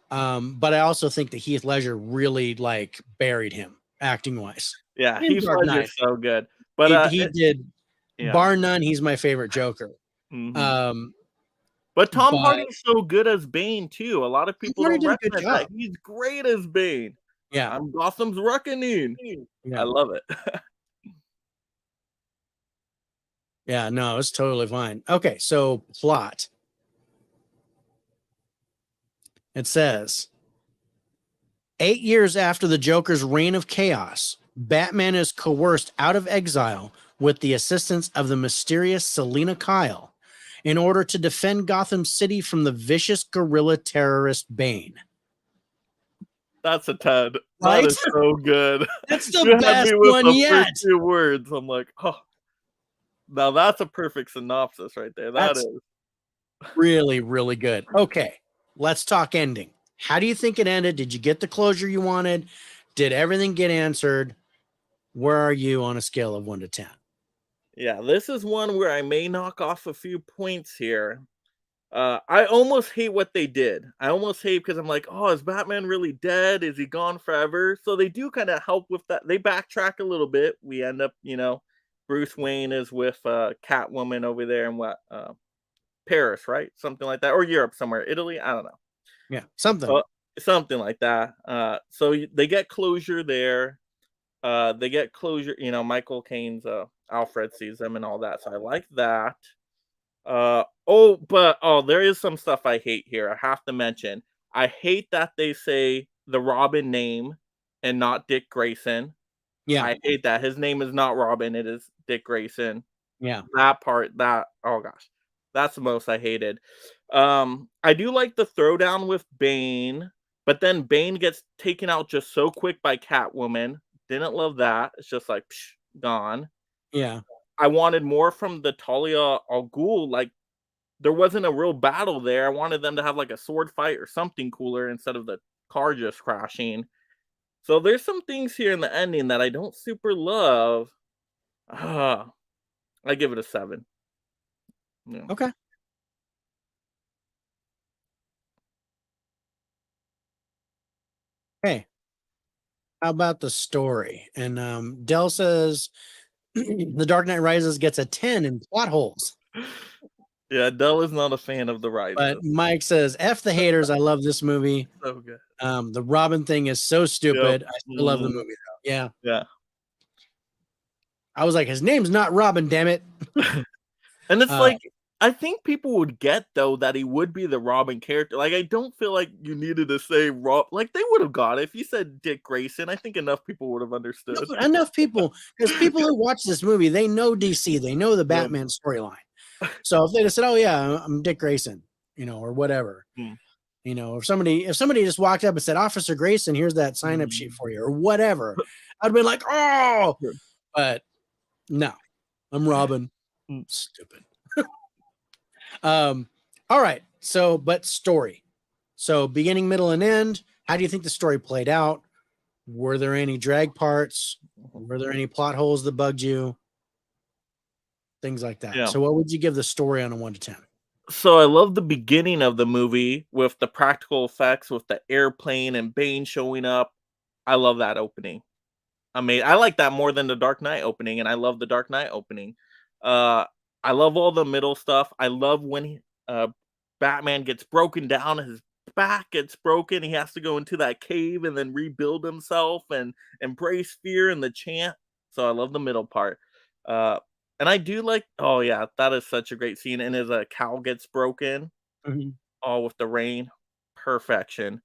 But I also think that Heath Ledger really like buried him acting wise. Yeah, In Heath Dark Knight. Ledger's so good. But He did, yeah. bar none, he's my favorite Joker. But Tom but- Hardy's so good as Bane too. A lot of people Hardy don't did a good recognize that. job. He's great as Bane. Yeah. I'm Gotham's Reckoning. Yeah. I love it. Yeah, no, it's totally fine. Okay, so plot. It says 8 years after the Joker's reign of chaos, Batman is coerced out of exile with the assistance of the mysterious Selina Kyle in order to defend Gotham City from the vicious guerrilla terrorist Bane. That's a 10. Right? That is so good. That's the You had best me with one the yet. first 2 words. I'm like, oh. Now that's a perfect synopsis right there. That's really, really good. Okay, let's talk ending. How do you think it ended? Did you get the closure you wanted? Did everything get answered? Where are you on a scale of 1 to 10? Yeah, this is one where I may knock off a few points here. I almost hate what they did. I almost hate because I'm like, oh, is Batman really dead? Is he gone forever? So they do kind of help with that. They backtrack a little bit. We end up, Bruce Wayne is with Catwoman over there in Paris, right? Something like that. Or Europe somewhere. Italy? I don't know. Yeah, something. Something like that. So they get closure there. They get closure. Michael Caine's Alfred sees them and all that. So I like that. There is some stuff I hate here. I have to mention. I hate that they say the Robin name and not Dick Grayson. Yeah. I hate that. His name is not Robin, it is Dick Grayson. Yeah. That part, oh gosh. That's the most I hated. I do like the throwdown with Bane, but then Bane gets taken out just so quick by Catwoman. Didn't love that. It's just like, gone. Yeah. I wanted more from the Talia al Ghul. Like, there wasn't a real battle there. I wanted them to have like a sword fight or something cooler instead of the car just crashing. So there's some things here in the ending that I don't super love. I give it a 7. Yeah. Okay. Hey, how about the story? And Dell says The Dark Knight Rises gets a 10 in plot holes. Yeah, Dell is not a fan of the Rises. But Mike says, F the haters. I love this movie. So good. The Robin thing is so stupid. Yep. I still love the movie though. Yeah. Yeah. I was like, his name's not Robin, damn it. And it's like, I think people would get though that he would be the Robin character. Like, I don't feel like you needed to say Rob. Like, they would have got it if you said Dick Grayson. I think enough people would have understood. No, enough people, because people who watch this movie, they know DC, they know the Batman storyline. So if they just said, "Oh yeah, I'm Dick Grayson," or whatever, if somebody just walked up and said, "Officer Grayson, here's that sign-up sheet for you," or whatever, I'd be like, "Oh," but no, I'm Robin. Stupid. All right. So, but story. So, beginning, middle, and end. How do you think the story played out? Were there any drag parts? Were there any plot holes that bugged you? Things like that. Yeah. So what would you give the story on a 1 to 10? So I love the beginning of the movie with the practical effects, with the airplane and Bane showing up. I love that opening. I like that more than the Dark Knight opening, and I love the Dark Knight opening. I love all the middle stuff. I love when Batman gets broken down, his back gets broken. He has to go into that cave and then rebuild himself and embrace fear and the chant. So I love the middle part. And I do like, oh yeah, that is such a great scene. And as a cow gets broken, all with the rain, perfection.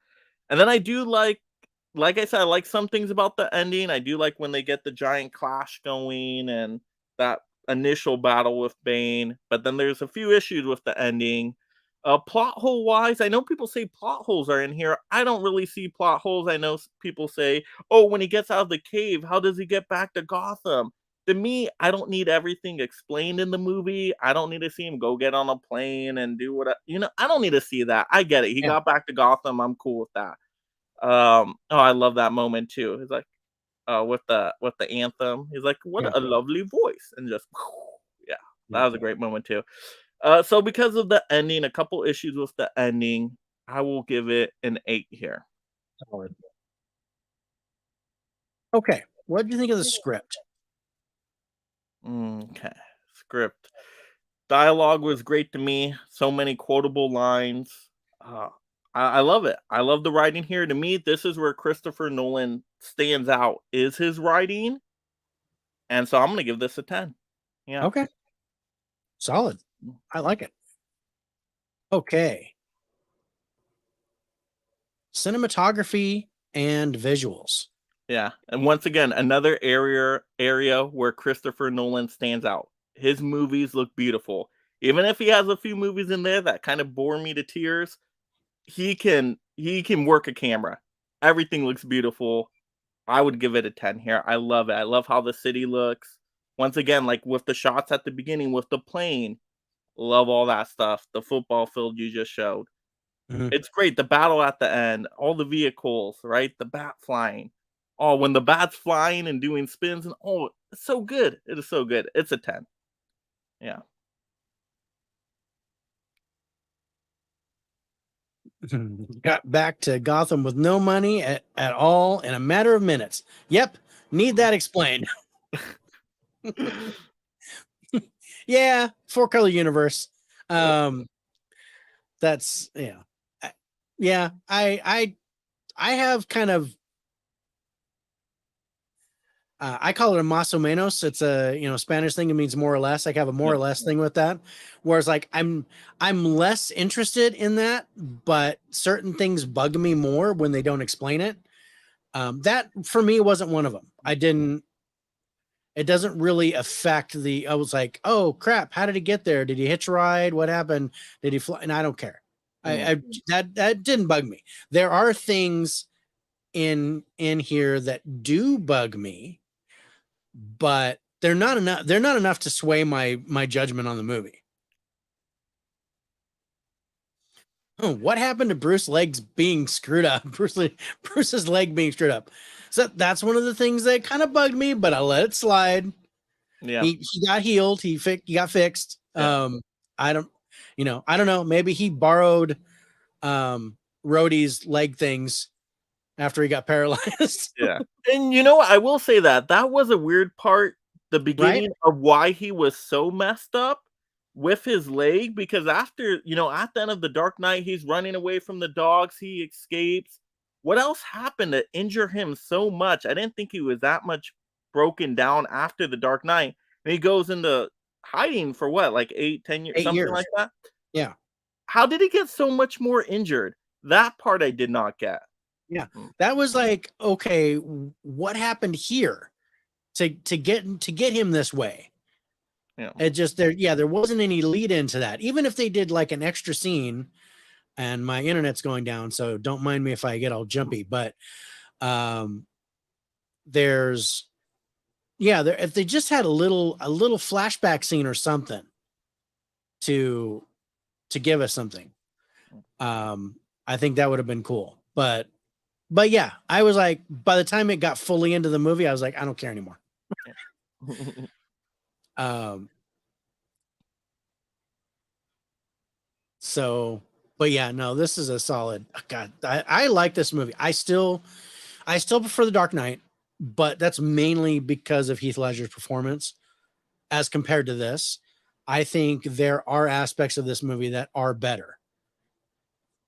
And then I do like I said, I like some things about the ending. I do like when they get the giant clash going and that initial battle with Bane. But then there's a few issues with the ending. Plot hole wise, I know people say plot holes are in here. I don't really see plot holes. I know people say, "Oh, when he gets out of the cave, how does he get back to Gotham?" To me, I don't need everything explained in the movie. I don't need to see him go get on a plane and do what I don't need to see that. I get it. He Yeah. got back to Gotham. I'm cool with that. Oh, I love that moment too. He's like, with the anthem. He's like, "What Yeah. a lovely voice," and just yeah, that Yeah. was a great moment too. So because of the ending, a couple issues with the ending, I will give it an 8 here. Solid. Okay. What do you think of the script? Okay, script. Dialogue was great to me. So many quotable lines. Uh, I love it. I love the writing here. To me, this is where Christopher Nolan stands out. Is his writing, and so I'm gonna give this a 10. Yeah. Okay. Solid. I like it. Okay. Cinematography and visuals. Yeah, and once again, another area where Christopher Nolan stands out. His movies look beautiful. Even if he has a few movies in there that kind of bore me to tears, he can work a camera. Everything looks beautiful. I would give it a 10 here. I love it. I love how the city looks. Once again, like with the shots at the beginning with the plane, love all that stuff. The football field you just showed. Mhm. It's great. The battle at the end, all the vehicles, right? The bat flying. Oh, when the bat's flying and doing spins and it's so good. It is so good. It's a 10. Yeah. Got back to Gotham with no money at all in a matter of minutes. Yep. Need that explained. Yeah. 4-color universe. That's yeah. Yeah. I have kind of I call it a más o menos. It's a Spanish thing. It means more or less. I have a more Yeah. or less thing with that. Whereas like I'm less interested in that, but certain things bug me more when they don't explain it. That for me wasn't one of them. It doesn't really affect I was like, oh crap, how did he get there? Did he hitch a ride? What happened? Did he fly? And I don't care. I that didn't bug me. There are things in here that do bug me, but they're not enough. They're not enough to sway my judgment on the movie. Oh, what happened to Bruce's legs being screwed up? Bruce's leg being screwed up. So that's one of the things that kind of bugged me, but I let it slide. Yeah. He got healed. He got fixed. Yeah. I don't know. Maybe he borrowed Rhodey's leg things after he got paralyzed. Yeah. And you know what? I will say that was a weird part, the beginning of why he was so messed up with his leg, because after, at the end of the Dark Knight, he's running away from the dogs, he escapes. What else happened to injure him so much? I didn't think he was that much broken down after the Dark Knight. And he goes into hiding for what, like 8, 10 years, 8 something years. like that? Yeah. How did he get so much more injured? That part I did not get. Yeah. That was like, okay, what happened here to get him this way? Yeah. It just there wasn't any lead into that. Even if they did like an extra scene, and my internet's going down, so don't mind me if I get all jumpy, but if they just had a little flashback scene or something to give us something, I think that would have been cool. But yeah, I was like, by the time it got fully into the movie, I was like, I don't care anymore. So, but yeah, no, this is a solid. God, I like this movie. I still prefer The Dark Knight, but that's mainly because of Heath Ledger's performance as compared to this. I think there are aspects of this movie that are better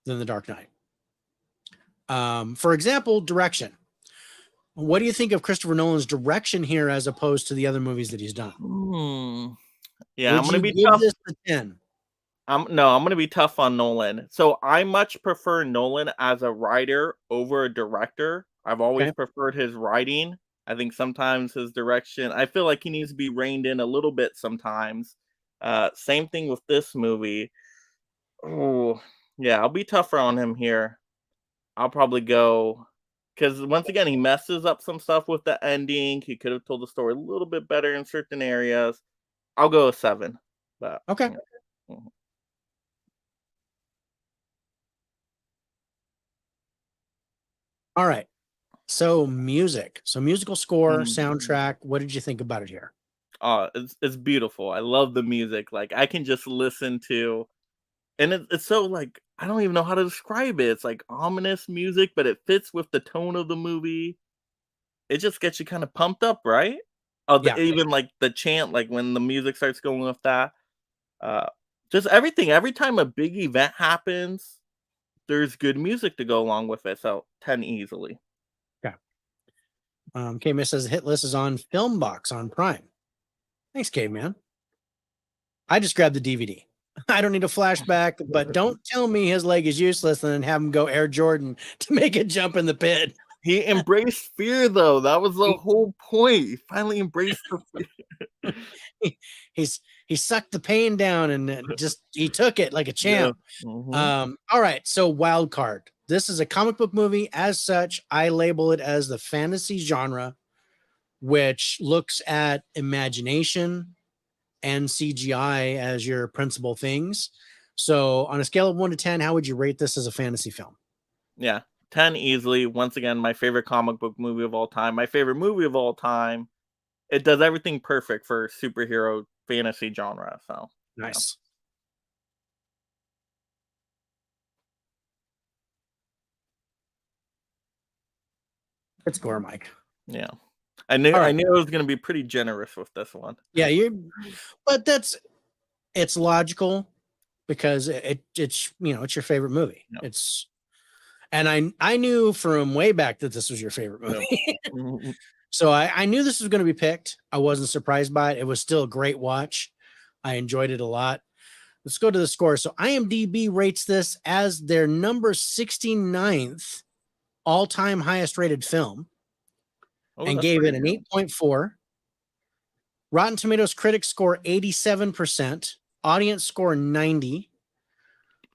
than The Dark Knight. For example, direction. What do you think of Christopher Nolan's direction here as opposed to the other movies that he's done? Yeah, I'm Would gonna you be give tough. this a 10? I'm gonna be tough on Nolan. So I much prefer Nolan as a writer over a director. I've always Okay. preferred his writing. I think sometimes his direction, I feel like he needs to be reined in a little bit sometimes. Same thing with this movie. Oh, yeah, I'll be tougher on him here. I'll probably go because once again, he messes up some stuff with the ending. He could have told the story a little bit better in certain areas. I'll go with 7. But Okay. yeah. Mhm. All right. So music. So musical score, Mhm. soundtrack. What did you think about it here? It's beautiful. I love the music. Like I can just listen to, and it's so like I don't even know how to describe it. It's like ominous music, but it fits with the tone of the movie. It just gets you kind of pumped up, right? Oh, Yeah. even like the chant, like when the music starts going with that. Uh, just everything. Every time a big event happens, there's good music to go along with it. So 10 easily. Okay. Caveman says the hit list is on Film Box on Prime. Thanks, Caveman. I just grabbed the DVD. I don't need a flashback, but don't tell me his leg is useless and then have him go Air Jordan to make a jump in the pit. He embraced fear, though. That was the He, whole point. He finally embraced the fear. he, he sucked the pain down and just he took it like a Yeah. champ. Mhm. All right, so Wild Card. This is a comic book movie. As such, I label it as the fantasy genre, which looks at imagination and CGI as your principal things. So, on a scale of 1 to 10, how would you rate this as a fantasy film? Yeah. 10 easily. Once again, my favorite comic book movie of all time. My favorite movie of all time. It does everything perfect for superhero fantasy genre. So, yeah. Nice. Good score, Mike. Yeah. All I right. knew I was gonna be pretty generous with this one. Yeah, but it's logical because it's it's your favorite movie. Yeah. It's and I knew from way back that this was your favorite Yeah. movie. Mhm. So I knew this was going to be picked. I wasn't surprised by it. It was still a great watch. I enjoyed it a lot. Let's go to the score. So IMDb rates this as their number 69th all-time highest rated film Oh, and that's gave it pretty an good. 8.4. Rotten Tomatoes critics score 87%, audience score 90.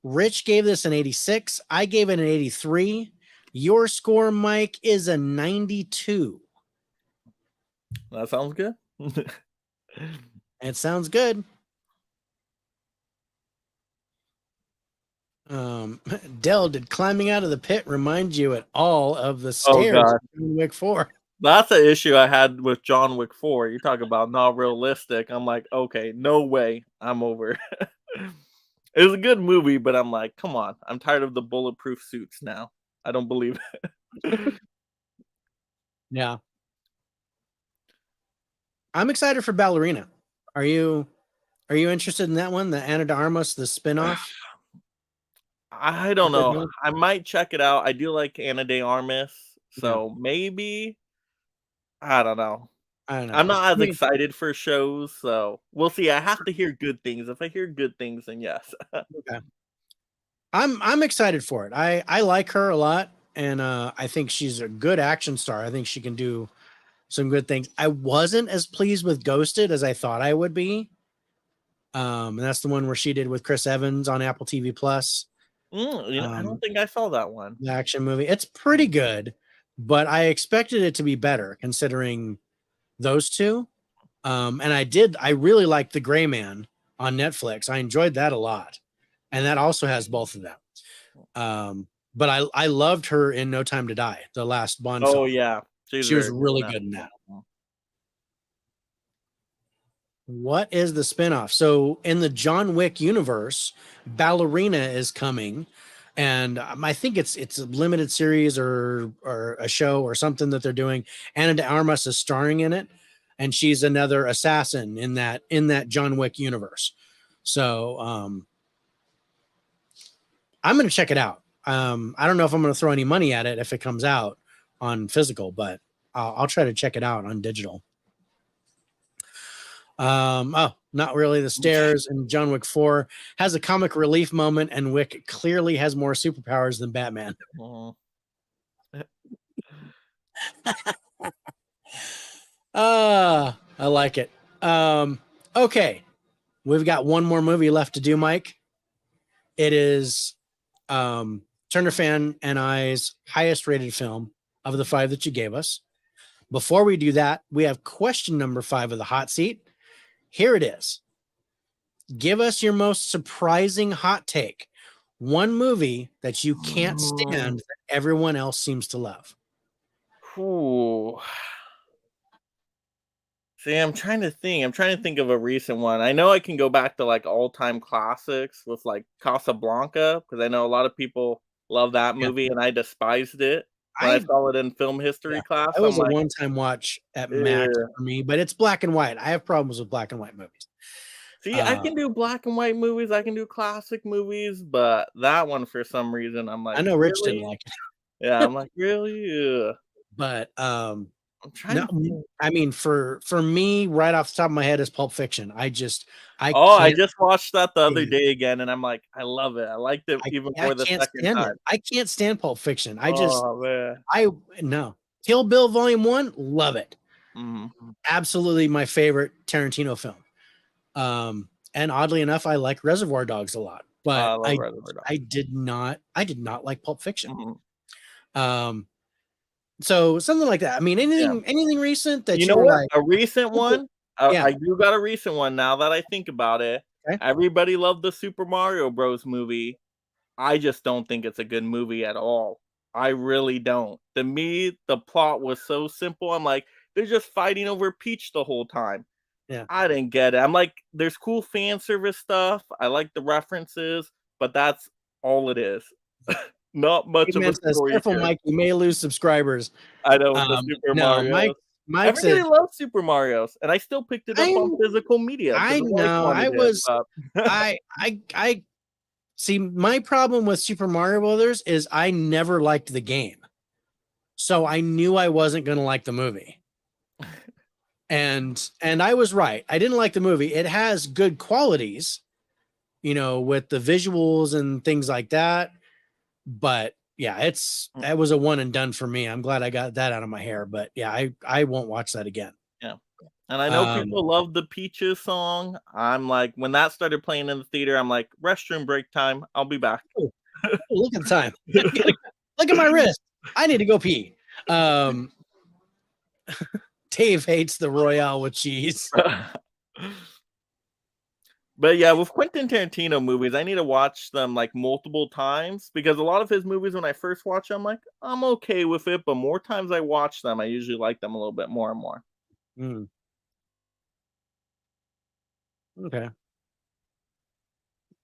Rich gave this an 86. I gave it an 83. Your score, Mike, is a 92. That sounds good. It sounds good. Dell, did climbing out of the pit remind you at all of the Oh stairs god. in John Wick 4? That's the issue I had with John Wick 4. You talk about not realistic. I'm like, okay, no way. I'm over. It was a good movie, but I'm like, come on. I'm tired of the bulletproof suits now. I don't believe it. Yeah. I'm excited for Ballerina. Are you interested in that one? The Anna de Armas, the spinoff? I don't know. I might check it out. I do like Anna de Armas, Yeah. so maybe I don't know. I don't know. I'm not as Me- excited for shows, so we'll see. I have to hear good things. If I hear good things, then yes. Okay. I'm excited for it. I like her a lot, and I think she's a good action star. I think she can do some good things. I wasn't as pleased with Ghosted as I thought I would be. And that's the one where she did with Chris Evans on Apple TV Plus. I don't think I saw that one. The action movie. It's pretty good, but I expected it to be better considering those two. And I really liked The Gray Man on Netflix. I enjoyed that a lot. And that also has both of them. But I loved her in No Time to Die, the last Bond Oh film. yeah, she's She was very good really in good in that. that. What is the spinoff? So in the John Wick universe, Ballerina is coming, and I think it's a limited series or a show or something that they're doing. Anna de Armas is starring in it, and she's another assassin in that John Wick universe. So I'm gonna check it out. I don't know if I'm gonna throw any money at it if it comes out on physical, but I'll try to check it out on digital. Not really. The stairs in John Wick 4 has a comic relief moment, and Wick clearly has more superpowers than Batman. Mhm. I like it. Okay. We've got one more movie left to do, Mike. It is Turner Fan and I's highest rated film of the 5 that you gave us. Before we do that, we have question number 5 of the hot seat. Here it is. Give us your most surprising hot take. One movie that you can't stand that everyone else seems to love. Ooh. See, I'm trying to think. I'm trying to think of a recent one. I know I can go back to like all-time classics with like Casablanca because I know a lot of people love that Yeah. movie and I despised it when I saw it in film history class. That was I'm a like, one-time watch at max "Ew." for me, but it's black and white. I have problems with black and white movies. See, I can do black and white movies. I can do classic movies, but that one for some reason I'm I like, know Rich didn't really? like it, Yeah, I'm like, really? Ugh. but I'm trying no, to think. I mean for me, right off the top of my head is Pulp Fiction. I Oh, I can't just watched that the other stand it. day again, and I'm like, I love it. I liked it even I more the can't second stand it. time. I can't stand Pulp Fiction. Oh man. I no. Kill Bill Volume 1, love it. Mhm. Absolutely my favorite Tarantino film. And oddly enough, I like Reservoir Dogs a lot, I but love Reservoir Dogs. I did not like Pulp Fiction. Mhm. So something like that. I mean, Yeah. anything recent that You you know were what? like, A recent one, I yeah, I do got a recent one now that I think about it. okay. Everybody loved the Super Mario Bros. Movie. I just don't think it's a good movie at all. I really don't. To me, the plot was so simple. I'm like, they're just fighting over Peach the whole time. Yeah. I didn't get it. I'm like, there's cool fan service stuff. I like the references, but that's all it is. Not much of a Man says, story careful, here. Mike, you may lose subscribers. I know with the Super No, Marios. Mike Everybody said, loves Super Marios, and I still picked it up on I'm, physical media I because the wife know, wanted it. But I see. My problem with Super Mario Brothers is I never liked the game, so I knew I wasn't going to like the movie. And I was right. I didn't like the movie. It has good qualities, with the visuals and things like that. But yeah, that was a one and done for me. I'm glad I got that out of my hair. But yeah, I won't watch that again. yeah, and I know Um, people love the Peaches song. I'm like, when that started playing in the theater, I'm like, restroom break time. I'll be back. oh, look at the time. Look at my wrist. I need to go pee. Dave hates the Royale with cheese. But yeah, with Quentin Tarantino movies, I need to watch them like multiple times because a lot of his movies, when I first watch them, I'm okay with it. But more times I watch them, I usually like them a little bit more and more. Mm, okay.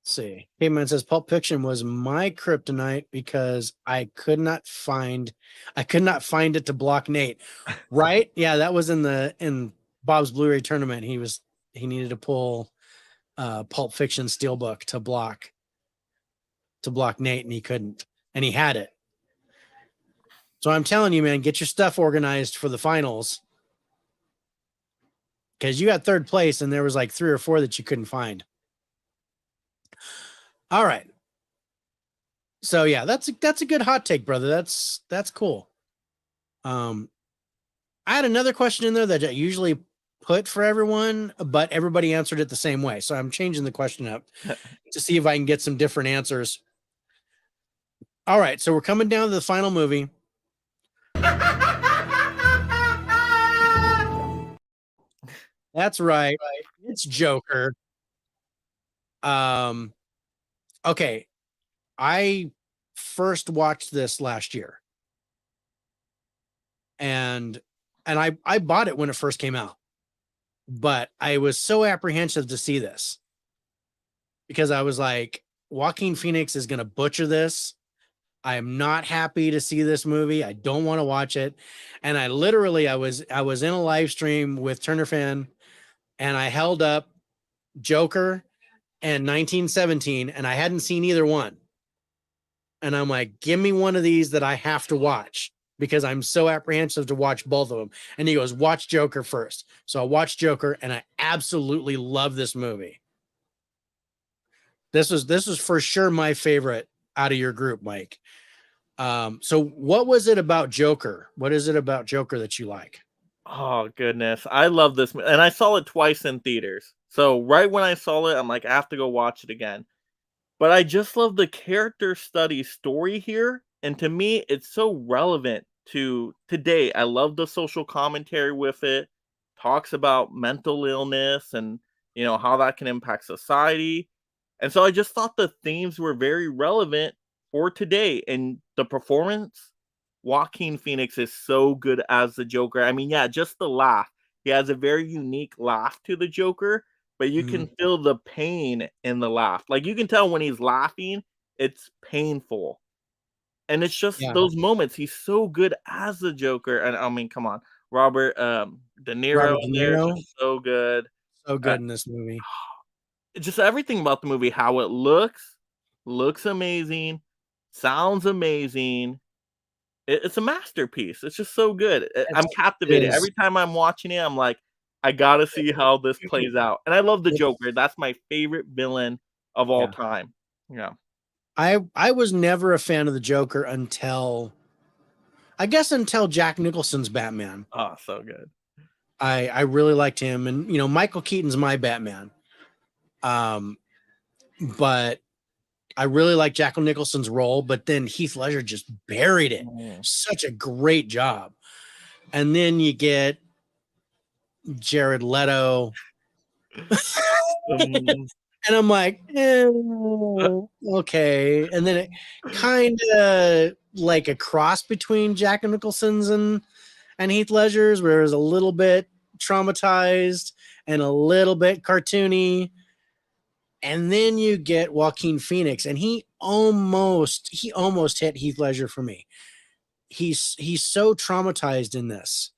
Let's see. Caveman says Pulp Fiction was my kryptonite because I could not find it to block Nate. Right? Yeah, that was in Bob's Blu-ray tournament. He needed to pull Pulp Fiction Steelbook to block Nate, and he couldn't, and he had it. So I'm telling you, man, get your stuff organized for the finals, because you got third place, and there was like 3 or 4 that you couldn't find. All right. So yeah, that's a good hot take, brother. That's cool. I had another question in there that I usually put for everyone, but everybody answered it the same way. So I'm changing the question up to see if I can get some different answers. All right, so we're coming down to the final movie. That's right. It's Joker. Okay. I first watched this last year. And I bought it when it first came out. But I was so apprehensive to see this because I was like, Joaquin Phoenix is going to butcher this. I am not happy to see this movie. I don't want to watch it. And I was in a live stream with Turner Fan, and I held up Joker and 1917, and I hadn't seen either one. And I'm like, give me one of these that I have to watch because I'm so apprehensive to watch both of them. And he goes, watch Joker first. So I watched Joker, and I absolutely love this movie. This was for sure my favorite out of your group, Mike. So what was it about Joker? What is it about Joker that you like? Oh goodness, I love this, and I saw it twice in theaters. So right when I saw it, I'm like, I have to go watch it again. But I just love the character study story here, and to me, it's so relevant to today. I love the social commentary with it. Talks about mental illness and, how that can impact society. And so I just thought the themes were very relevant for today, and the performance, Joaquin Phoenix is so good as the Joker. I mean, yeah, just the laugh. He has a very unique laugh to the Joker, but you can Mhm. feel the pain in the laugh. Like, you can tell when he's laughing, it's painful. And it's just Yeah. those moments. He's so good as the Joker. And I mean, come on. Robert De Niro Robert De in there is Niro, just so good. so Uh, good in this movie. just everything about the movie, how it looks amazing, sounds amazing. It's a masterpiece. It's just so good. I'm It captivated. is. Every time I'm watching it, I'm like, "I gotta see how this plays out." And I love the It's Joker. That's my favorite villain of all yeah. time. Yeah. I was never a fan of the Joker until I guess until Jack Nicholson's Batman. Oh, so good. I really liked him, and Michael Keaton's my Batman. Um, but I really like Jack Nicholson's role, but then Heath Ledger just buried it. Mm. Such a great job. And then you get Jared Leto. Um, And I'm like, okay. And then it kind of like a cross between Jack Nicholson's and Heath Ledger's, where it was a little bit traumatized and a little bit cartoony. And then you get Joaquin Phoenix, and he almost hit Heath Ledger for me. He's so traumatized in this.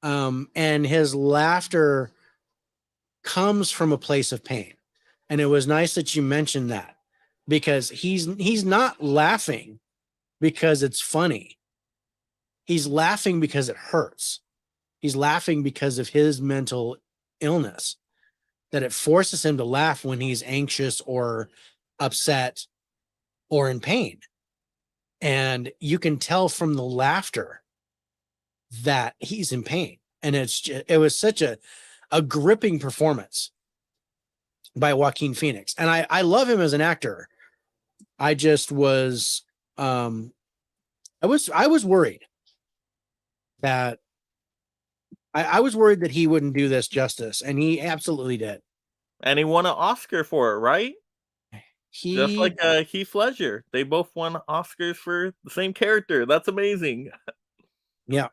And his laughter comes from a place of pain. And it was nice that you mentioned that, because he's not laughing because it's funny. He's laughing because it hurts. He's laughing because of his mental illness, that it forces him to laugh when he's anxious or upset or in pain. And you can tell from the laughter that he's in pain. And it was such a gripping performance by Joaquin Phoenix. And I love him as an actor. I just was I was worried that I was worried that he wouldn't do this justice, and he absolutely did. and he won an Oscar for it, right? Just like He Heath Ledger. They both won Oscars for the same character. That's amazing. Yeah.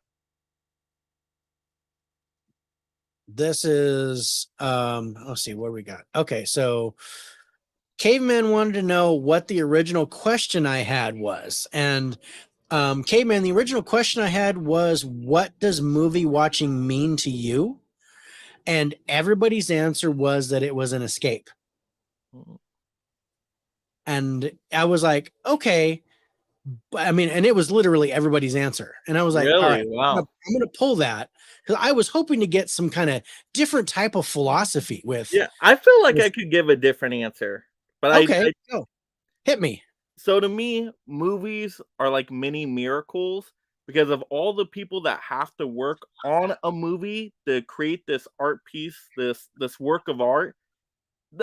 This is let's see what we got. Okay, so Caveman wanted to know what the original question I had was. And Caveman, the original question I had was, what does movie watching mean to you? And everybody's answer was that it was an escape. And I was like, okay. I mean, and it was literally everybody's answer. And I was like, all right, Really? I'm gonna pull that, because I was hoping to get some kind of different type of philosophy Yeah, I feel like with I could give a different answer, but okay, I go. Hit me. so to me, movies are like mini miracles because of all the people that have to work on a movie to create this art piece, this work of art.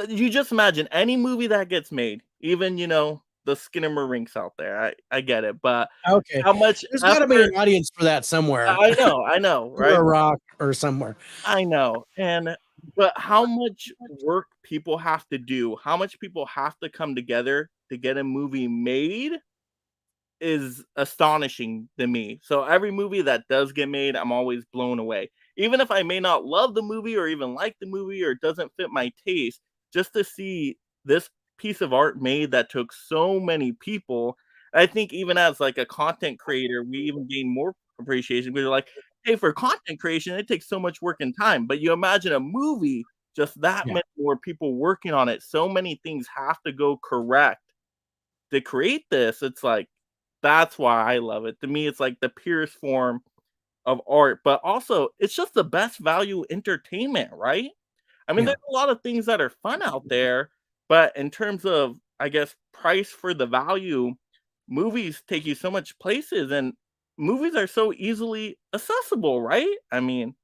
You just imagine any movie that gets made, even the Skinnamarink out there. I get it, but Okay. how much There's gotta be effort? an audience for that somewhere. I know, Under right? a rock or somewhere. I know, but how much work people have to do, how much people have to come together to get a movie made is astonishing to me. So every movie that does get made, I'm always blown away. Even if I may not love the movie or even like the movie or it doesn't fit my taste, just to see this piece of art made that took so many people. I think even as like a content creator, we even gain more appreciation because you're like, hey, for content creation, it takes so much work and time. But you imagine a movie, just that Yeah. many more people working on it. So many things have to go correct to create this. It's like that's why I love it. To me, it's like the purest form of art, but also it's just the best value entertainment, right? I mean, Yeah. there's a lot of things that are fun out there, but in terms of, I guess, price for the value, movies take you so much places and movies are so easily accessible, right? I mean,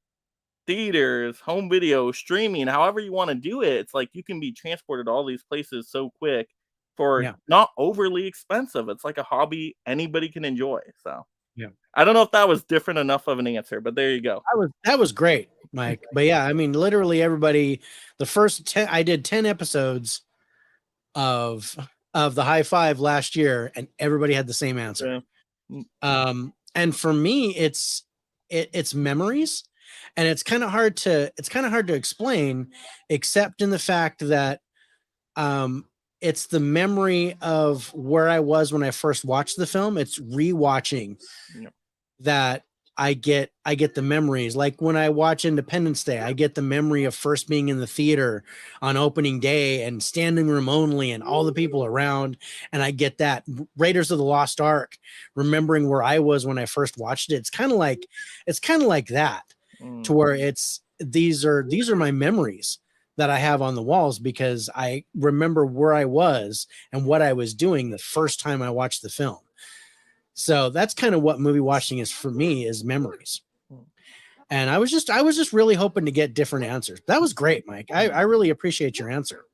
theaters, home video, streaming, however you want to do it. It's like you can be transported to all these places so quick for Yeah. not overly expensive. It's like a hobby anybody can enjoy. So Yeah. I don't know if that was different enough of an answer, but there you go. That was great, Mike. But yeah, I mean, literally everybody. The first 10, I did 10 episodes of the Hi-5 last year, and everybody had the same answer. Yeah. And for me, it's memories, and it's kind of hard to explain, except in the fact that it's the memory of where I was when I first watched the film. It's rewatching Yeah. that I get the memories. Like when I watch Independence Day, I get the memory of first being in the theater on opening day and standing room only and all the people around. And I get that. Raiders of the Lost Ark, remembering where I was when I first watched it. It's kind of like that, to where these are my memories that I have on the walls, because I remember where I was and what I was doing the first time I watched the film. So that's kind of what movie watching is for me, is memories. And I was just really hoping to get different answers. That was great, Mike. I really appreciate your answer.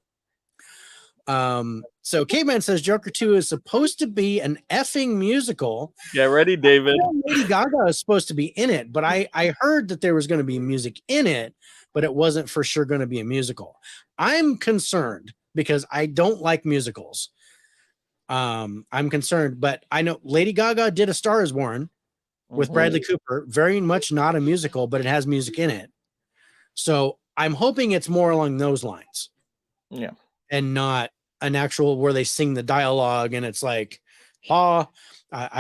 So Caveman says Joker 2 is supposed to be an effing musical. Get ready, David. Lady Gaga is supposed to be in it, but I heard that there was going to be music in it, but it wasn't for sure going to be a musical. I'm concerned because I don't like musicals. I'm concerned, but I know Lady Gaga did A Star Is Born with Bradley Cooper, very much not a musical, but it has music in it. So I'm hoping it's more along those lines. Yeah. And not an actual where they sing the dialogue and it's like, I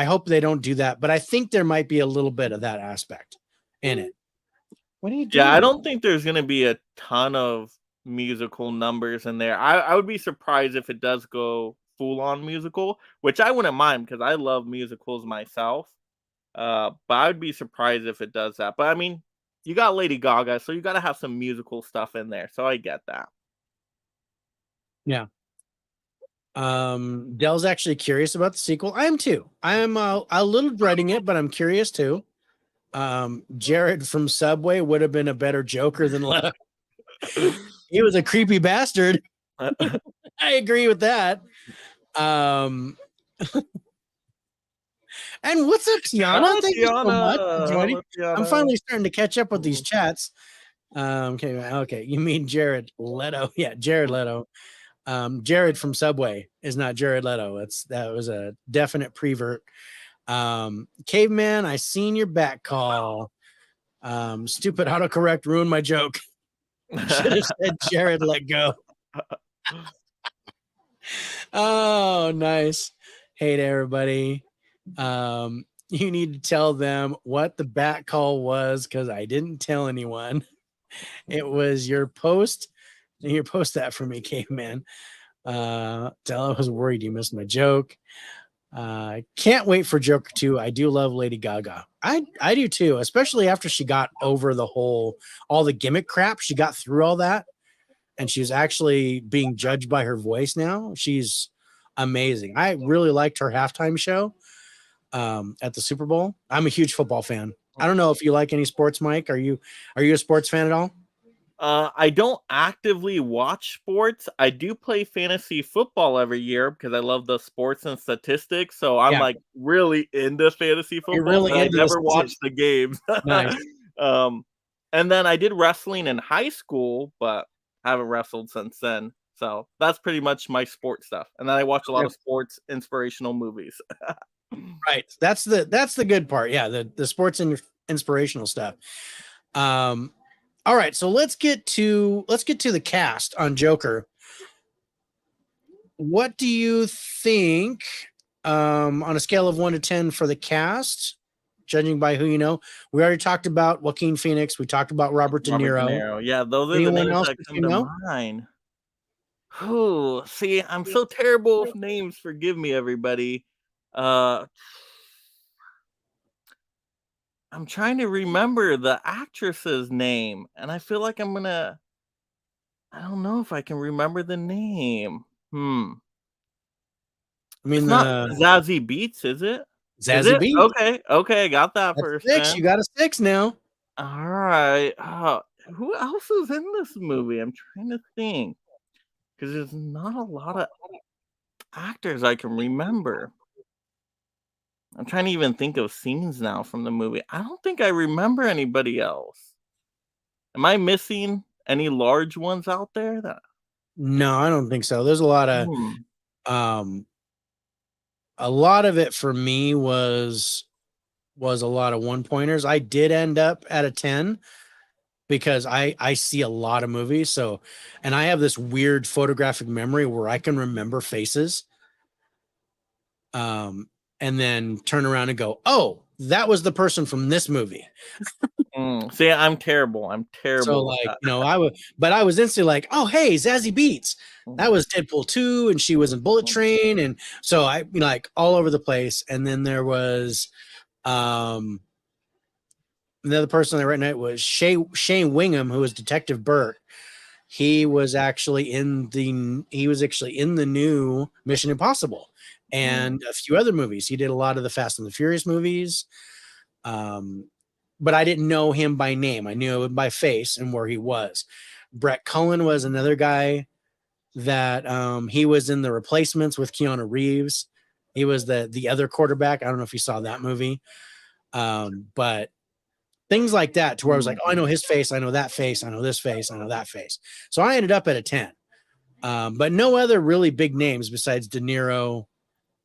hope they don't do that, but I think there might be a little bit of that aspect in it. What are you doing? Yeah, I don't think there's going to be a ton of musical numbers in there. I would be surprised if it does go full on musical, which I wouldn't mind because I love musicals myself. But I would be surprised if it does that. But I mean, you got Lady Gaga, so you got to have some musical stuff in there. So I get that. Yeah. Dell's actually curious about the sequel. I am too. I am a little dreading it, but I'm curious too. Jared from Subway would have been a better Joker than Leto. He was a creepy bastard. I agree with that. And what's up, Tiana? Thank you so much for joining. I'm finally starting to catch up with these chats. Okay. You mean Jared Leto? Yeah, Jared Leto. Jared from Subway is not Jared Leto. That was a definite prevert. Caveman, I seen your back call. Stupid autocorrect ruined my joke. Should have said Jared let go. Oh, nice. Hey to everybody. You need to tell them what the back call was, because I didn't tell anyone. It was your post. You post that for me, Caveman. Tell I was worried you missed my joke. Can't wait for Joker 2. I do love Lady Gaga. I do too, especially after she got over all the gimmick crap. She got through all that, and she's actually being judged by her voice now. She's amazing. I really liked her halftime show at the Super Bowl. I'm a huge football fan. I don't know if you like any sports, Mike. Are you a sports fan at all? I don't actively watch sports. I do play fantasy football every year because I love the sports and statistics. So I'm like really into fantasy football. Really I never watched the games. Nice. And then I did wrestling in high school, but haven't wrestled since then. So that's pretty much my sports stuff. And then I watch a lot of sports inspirational movies. Right. That's the good part. Yeah, the sports and inspirational stuff. All right, so let's get to the cast on Joker. What do you think on a scale of 1 to 10 for the cast, judging by who you know? We already talked about Joaquin Phoenix. We talked about Robert De Niro. Yeah, those are Anyone the names else that that come you to know? mind. Oh, see, I'm so terrible with names. Forgive me, everybody. I'm trying to remember the actress's name, and I feel like I don't know if I can remember the name. I mean, it's not Zazie Beetz, is it? Zazie Beetz. Okay, I got that That's first. 6. You got a 6 now. All right. Who else is in this movie? I'm trying to think because there's not a lot of actors I can remember. I'm trying to even think of scenes now from the movie. I don't think I remember anybody else. Am I missing any large ones out there? No, I don't think so. There's Hmm. um a lot of it for me was a lot of one pointers. I did end up at a 10 because I see a lot of movies. So, and I have this weird photographic memory where I can remember faces. And then turn around and go, "Oh, that was the person from this movie." See, I'm terrible. I'm So terrible with like, that. I was instantly like, "Oh, hey, Zazie Beetz. That Mm, was Deadpool 2 and she was in Bullet mm, Train." And so I, like all over the place. And then there was um another person that right now was Shane Wingham, who was Detective Burt. He was actually in the new Mission Impossible mm, and a few other movies. He did a lot of the Fast and the Furious movies. But I didn't know him by name. I knew him by face and where he was. Brett Cullen was another guy that he was in The Replacements with Keanu Reeves. He was the other quarterback. I don't know if you saw that movie. But things like that to where I was like, oh, I know his face, I know that face, I know this face, I know that face. So I ended up at a 10. But no other really big names besides De Niro,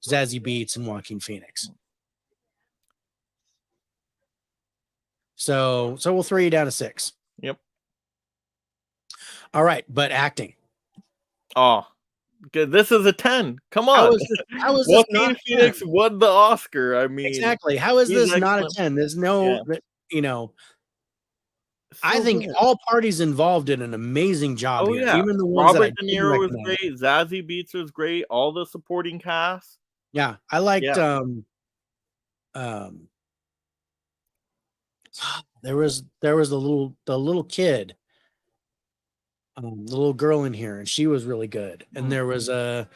Zazie Beetz, and Joaquin Phoenix. So we'll throw you down to 6. Yep. All right, but acting. Oh, good. This is a 10. Come How on. is this? How is this not Joaquin a 10? Phoenix won the Oscar. I mean, Exactly. How is he's this not a excellent. 10? There's Yeah. no, you know, I So think good. all parties involved did an amazing job Oh here, yeah. even the ones that I Robert De didn't Niro was recognize. great. Zazie Beetz was great. All the supporting cast. Yeah, I liked Yeah. um there was the little kid, the little girl in here, and she was really good. And there was the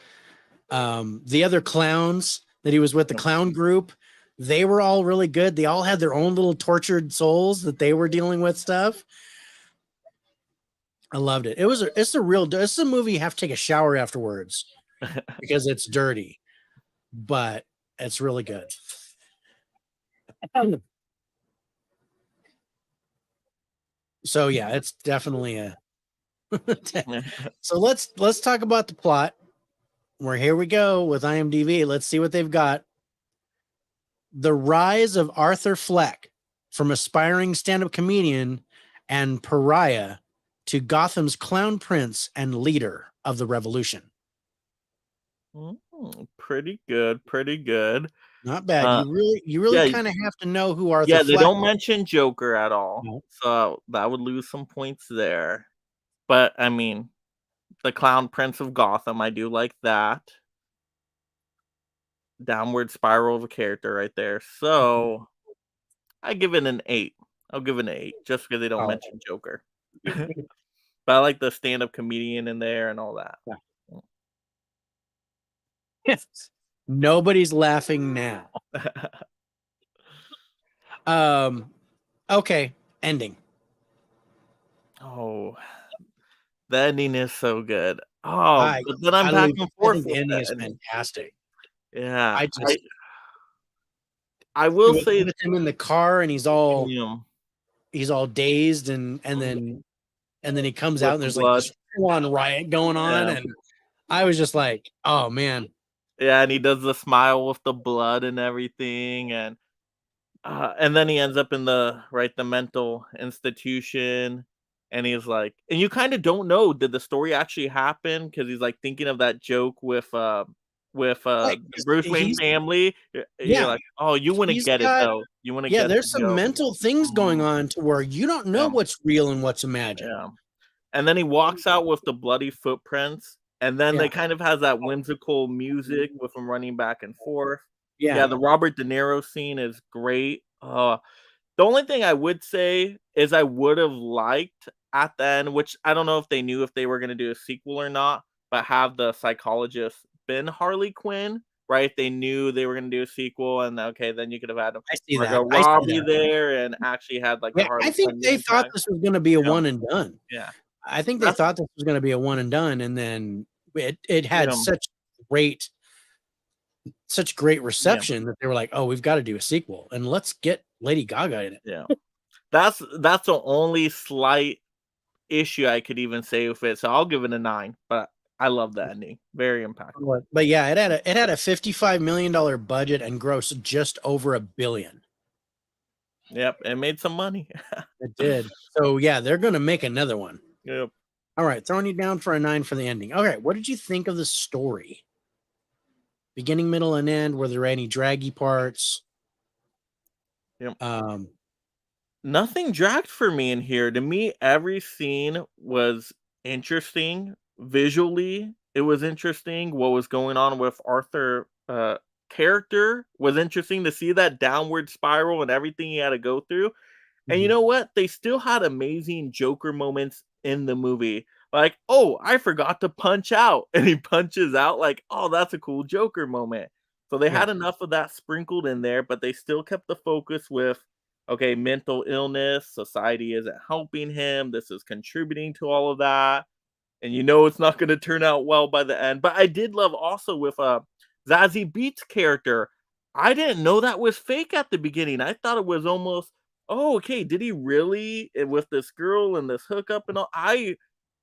other clowns that he was with, the clown group. They were all really good. They all had their own little tortured souls that they were dealing with stuff. I loved it. It's a movie you have to take a shower afterwards because it's dirty, but it's really good. So yeah, it's definitely a so let's talk about the plot. Where here we go with IMDb. Let's see what they've got. The rise of Arthur Fleck from aspiring stand-up comedian and pariah to Gotham's clown prince and leader of the revolution. Pretty good. Pretty good. Not bad. Uh, You really yeah, kind of have to know who Arthur yeah. They Fleck don't is. mention Joker at all, No. so that would lose some points there. But I mean, the Clown Prince of Gotham, I do like that. Downward spiral of a character right there. So I give it an 8. I'll give it an 8 just because they don't Oh, mention Joker. But I like the stand-up comedian in there and all that. yes. Nobody's laughing now. Okay, ending. Oh, the ending is so good. Oh, I but then I'm I, back leave, and I forth think the with ending the is ending. fantastic. Yeah, I just I will with say, him in the car and you know, he's all dazed and then he comes out with and the there's like blood. this full-on riot going on, Yeah. and I was just like, oh man. Yeah, and he does the smile with the blood and everything, and then he ends up in the mental institution, and he's like, and you kind of don't know, did the story actually happen? Because he's like thinking of that joke with Right. the Bruce Wayne He's family. You're yeah, like, oh, you wouldn't he's get it got though. You wouldn't yeah, get the there's some joke. mental things going Mhm. on to where you don't know Yeah, what's real and what's imagined. yeah. And then he walks out with the bloody footprints, and then Yeah. they kind of has that whimsical music with him running back and forth. Yeah, Yeah. the Robert De Niro scene is great. The only thing I would say is I would have liked at the end, which I don't know if they knew if they were going to do a sequel or not, but have the psychologist been Harley Quinn right? If they knew they were going to do a sequel, and okay, then you could have had I see that. Margot I see Robbie that. there and actually had like the Yeah, I Harley think Quinn they thought impact. this was going to be a Yeah. one and done. Yeah, I think they that's thought this was going to be a one and done, and then it had yeah, such great yeah, reception that they were like, "Oh, we've got to do a sequel, and let's get Lady Gaga in it." yeah. That's the only slight issue I could even say with it. So I'll give it a 9. But I love the ending. Very impactful. But yeah, it had a $55 million budget and grossed just over $1 billion. Yep, it made some money. It did. So yeah, they're going to make another one. Yep. All right, throwing you down for a 9 for the ending. All right, what did you think of the story? Beginning, middle, and end. Were there any draggy parts? Yep. Nothing dragged for me in here. To me, every scene was interesting visually. It was interesting. What was going on with Arthur character was interesting to see that downward spiral and everything he had to go through. And you know what? They still had amazing Joker moments in the movie. Like, oh, I forgot to punch out. And he punches out, like, oh, that's a cool Joker moment. So they had enough of that sprinkled in there, but they still kept the focus with, okay, mental illness, society isn't helping him. This is contributing to all of that. And you know it's not going to turn out well by the end. But I did love also with Zazie Beetz' character. I didn't know that was fake at the beginning. I thought it was almost, oh, okay, did he really with this girl and this hookup and all?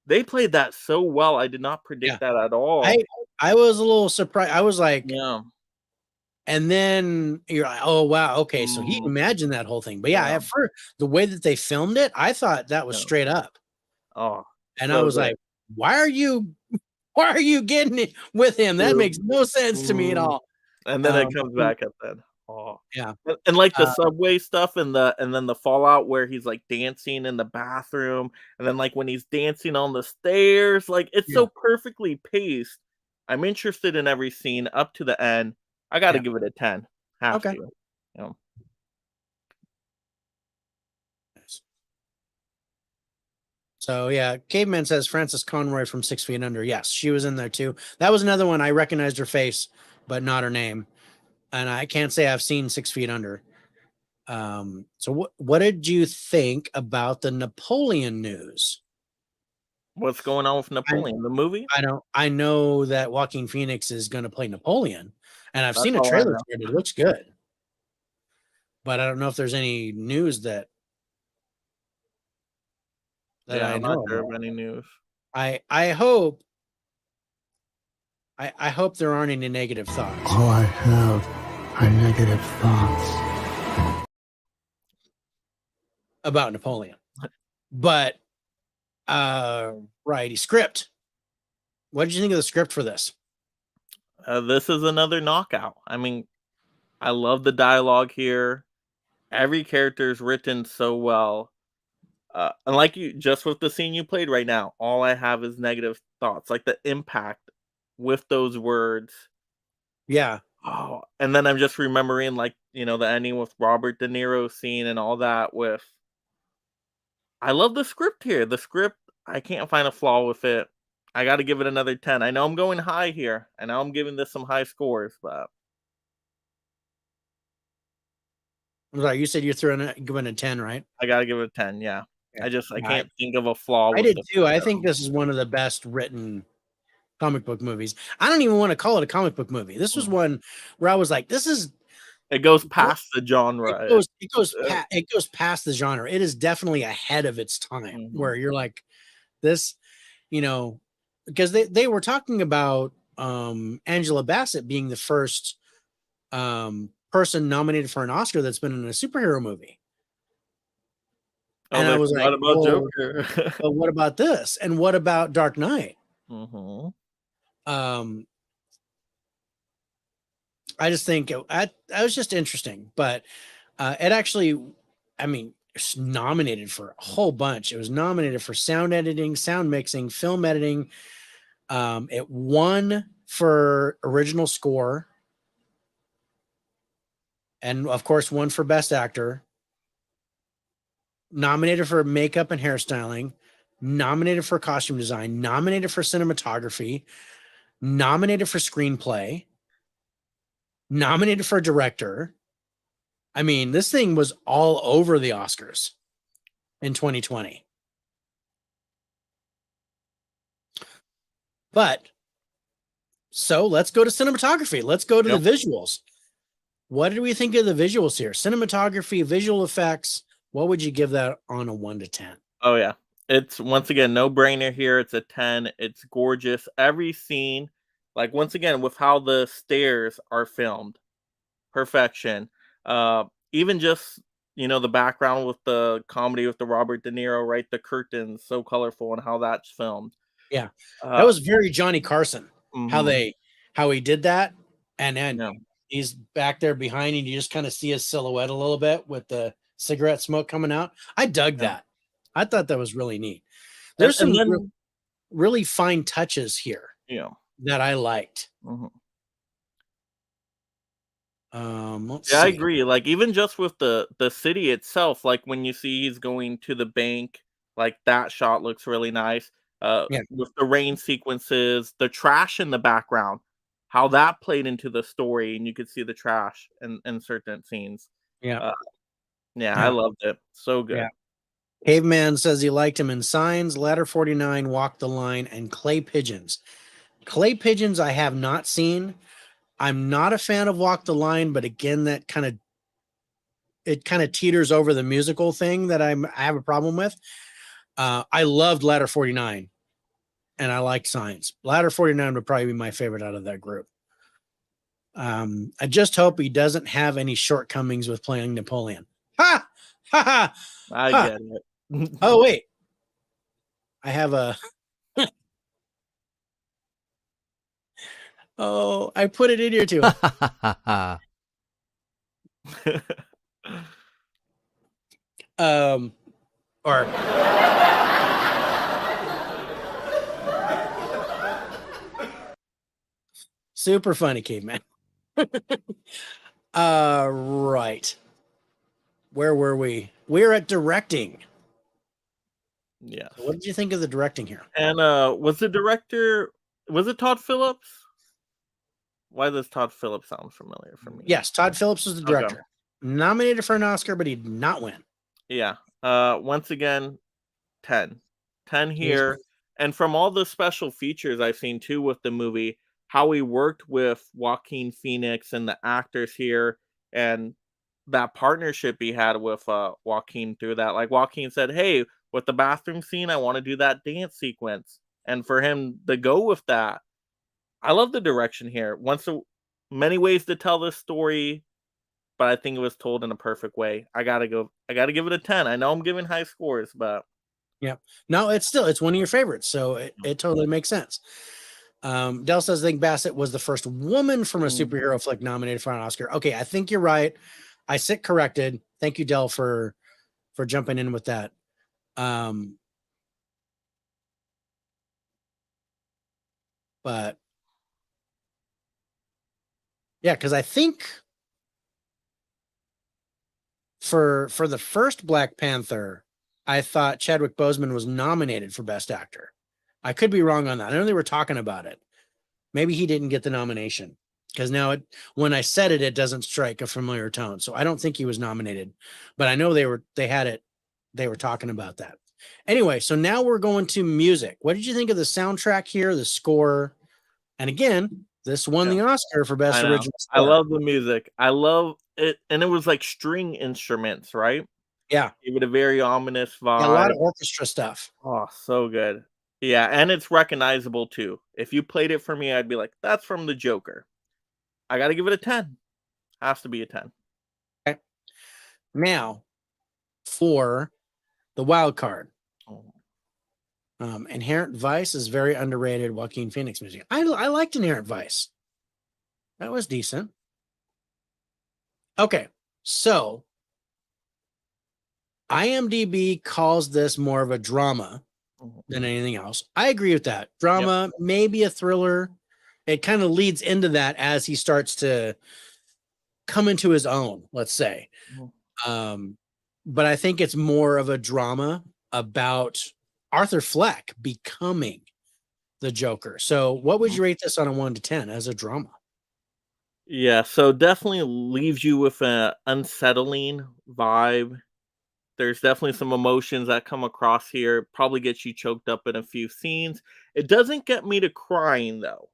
They played that so well. I did not predict that at all. I was a little surprised. I was like, yeah. And then you're like, oh wow, okay, so he imagined that whole thing. But yeah, at first, the way that they filmed it, I thought that was straight up. Oh, and I was like, why are you getting it with him? That makes no sense to me at all. And then it comes back at that. Oh yeah, and like the subway stuff and then the fallout where he's like dancing in the bathroom, and then like when he's dancing on the stairs, like it's so perfectly paced. I'm interested in every scene up to the end. I got to give it a 10. Have to. Yeah. So yeah, Caveman says Frances Conroy from 6 Feet Under. Yes, she was in there too. That was another one I recognized her face, but not her name. And I can't say I've seen 6 Feet Under. So what did you think about the Napoleon news? What's going on with Napoleon? The movie? I know that Joaquin Phoenix is going to play Napoleon, and I've seen a trailer for it. It looks good, but I don't know if there's any news that I I'm know. not sure of any news. I hope there aren't any negative thoughts. All I have are negative thoughts about Napoleon. But righty, script. What did you think of the script for this? This is another knockout. I mean, I love the dialogue here. Every character is written so well. And like you, just with the scene you played right now, all I have is negative thoughts, like the impact with those words. Yeah. Oh, and then I'm just remembering, like, the ending with Robert De Niro scene and all that with. I love the script here. The script, I can't find a flaw with it. I got to give it another 10. I know I'm going high here. I know I'm giving this some high scores, but. I'm sorry, you said you're giving a 10, right? I got to give it a 10, yeah. I can't think of a flaw. I did too. I think this is one of the best written comic book movies. I don't even want to call it a comic book movie. This was one where I was like, it goes past the genre. It goes past the genre. It is definitely ahead of its time, where you're like, this, because they were talking about Angela Bassett being the first person nominated for an Oscar that's been in a superhero movie. And I was like, about Joker. But what about this? And what about Dark Knight? I just think that was just interesting, but it actually, it's nominated for a whole bunch. It was nominated for sound editing, sound mixing, film editing. It won for original score, and of course, won for best actor. Nominated for makeup and hairstyling, nominated for costume design, nominated for cinematography, nominated for screenplay. nominated for director. I mean, this thing was all over the Oscars in 2020. But so let's go to cinematography. Let's go to the visuals. What did we think of the visuals here? Cinematography, visual effects. What would you give that on a 1 to 10? Oh yeah. It's once again no brainer here. It's a 10. It's gorgeous. Every scene, like once again, with how the stairs are filmed. Perfection. Even just the background with the comedy with the Robert De Niro, right? The curtains so colorful and how that's filmed. Yeah. That Uh, was very Johnny Carson. mhm, How he did that. And then yeah. he's back there behind and you just kind of see his silhouette a little bit with the cigarette smoke coming out. I dug Yeah. that. I thought that was really neat. And, There's and some then really fine touches here yeah. that I liked. Mhm. Let's Yeah, I see. agree. Like even just with the city itself, like when you see he's going to the bank, like that shot looks really nice. Yeah. With the rain sequences, the trash in the background, how that played into the story, and you could see the trash in certain scenes. Yeah. Uh, yeah, I Yeah. loved it. So Yeah. good. Caveman says he liked him in Signs, Ladder 49, Walk the Line, and Clay Pigeons. Clay Pigeons I have not seen. I'm not a fan of Walk the Line, but again, that kind of teeters over the musical thing that I have a problem with. I loved Ladder 49 and I liked Signs. Ladder 49 would probably be my favorite out of that group. I just hope he doesn't have any shortcomings with playing Napoleon. Ha! Ha ha! I Ha! get it. Oh, wait. I have a. Oh, I put it in here too. Or super funny, caveman. Right. Where were we? We're at directing. Yes. So what did you think of the directing here? And was it Todd Phillips? Why does Todd Phillips sound familiar for me? Yes, Todd Phillips was the Okay. director. Nominated for an Oscar, but he did not win. Yeah. Once again, 10. 10 He was here. And from all the special features I've seen too with the movie, how he worked with Joaquin Phoenix and the actors here and that partnership he had with Joaquin through that. Like Joaquin said, hey, with the bathroom scene, I want to do that dance sequence. And for him to go with that, I love the direction here. Many ways to tell this story, but I think it was told in a perfect way. I gotta give it a 10. I know I'm giving high scores, but Yeah. No, it's one of your favorites, so it totally makes sense. Dell says I think Bassett was the first woman from a superhero flick nominated for an Oscar. Okay, I think you're right. I sit corrected. Thank you, Dell, for jumping in with that. But yeah, because I think for the first Black Panther, I thought Chadwick Boseman was nominated for Best Actor. I could be wrong on that. I know they were talking about it. Maybe he didn't get the nomination because now when I said it, it doesn't strike a familiar tone. So I don't think he was nominated, but I know they were talking about that. Anyway, so now we're going to music. What did you think of the soundtrack here, the score? And again, this won the Oscar for Best I know. Original I Score. love the music. I love it, and it was like string instruments, right? Yeah. Give it a very ominous vibe. Yeah, a lot of orchestra stuff. Oh, so good. Yeah, and it's recognizable too. If you played it for me, I'd be like, that's from the Joker. I got to give it a 10. Has to be a 10. Okay. Now, for the wild card, Oh. Inherent Vice is very underrated Joaquin Phoenix music. I liked Inherent Vice. That was decent. Okay, so IMDb calls this more of a drama than anything else. I agree with that. Drama, maybe a thriller. It kind of leads into that as he starts to come into his own, let's say. But I think it's more of a drama about Arthur Fleck becoming the Joker. So what would you rate this on a 1 to 10 as a drama? Yeah, so definitely leaves you with an unsettling vibe. There's definitely some emotions that come across here. Probably gets you choked up in a few scenes. It doesn't get me to crying though.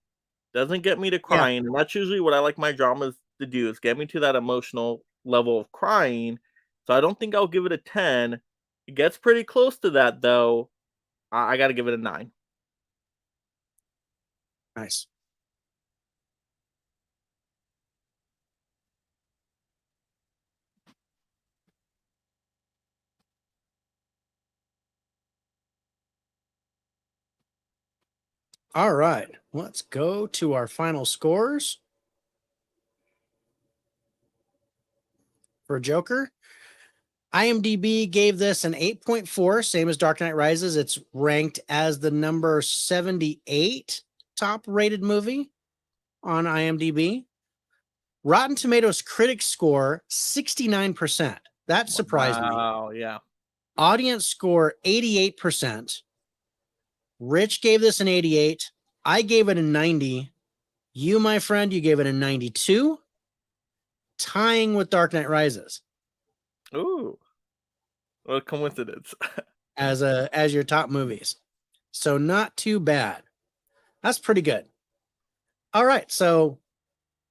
Doesn't get me to Yeah, crying, and that's usually what I like my dramas to do is get me to that emotional level of crying. So I don't think I'll give it a 10. It gets pretty close to that though. I got to give it a 9. nice. All right, let's go to our final scores for Joker. IMDb gave this an 8.4, same as Dark Knight Rises. It's ranked as the number 78 top rated movie on IMDb. Rotten Tomatoes critic score 69%. That surprised me. Wow, yeah. Audience score 88%. Rich gave this an 88. I gave it a 90. You, my friend, you gave it a 92, tying with Dark Knight Rises Ooh, what a coincidence. as your top movies. So not too bad. That's pretty good. All right. So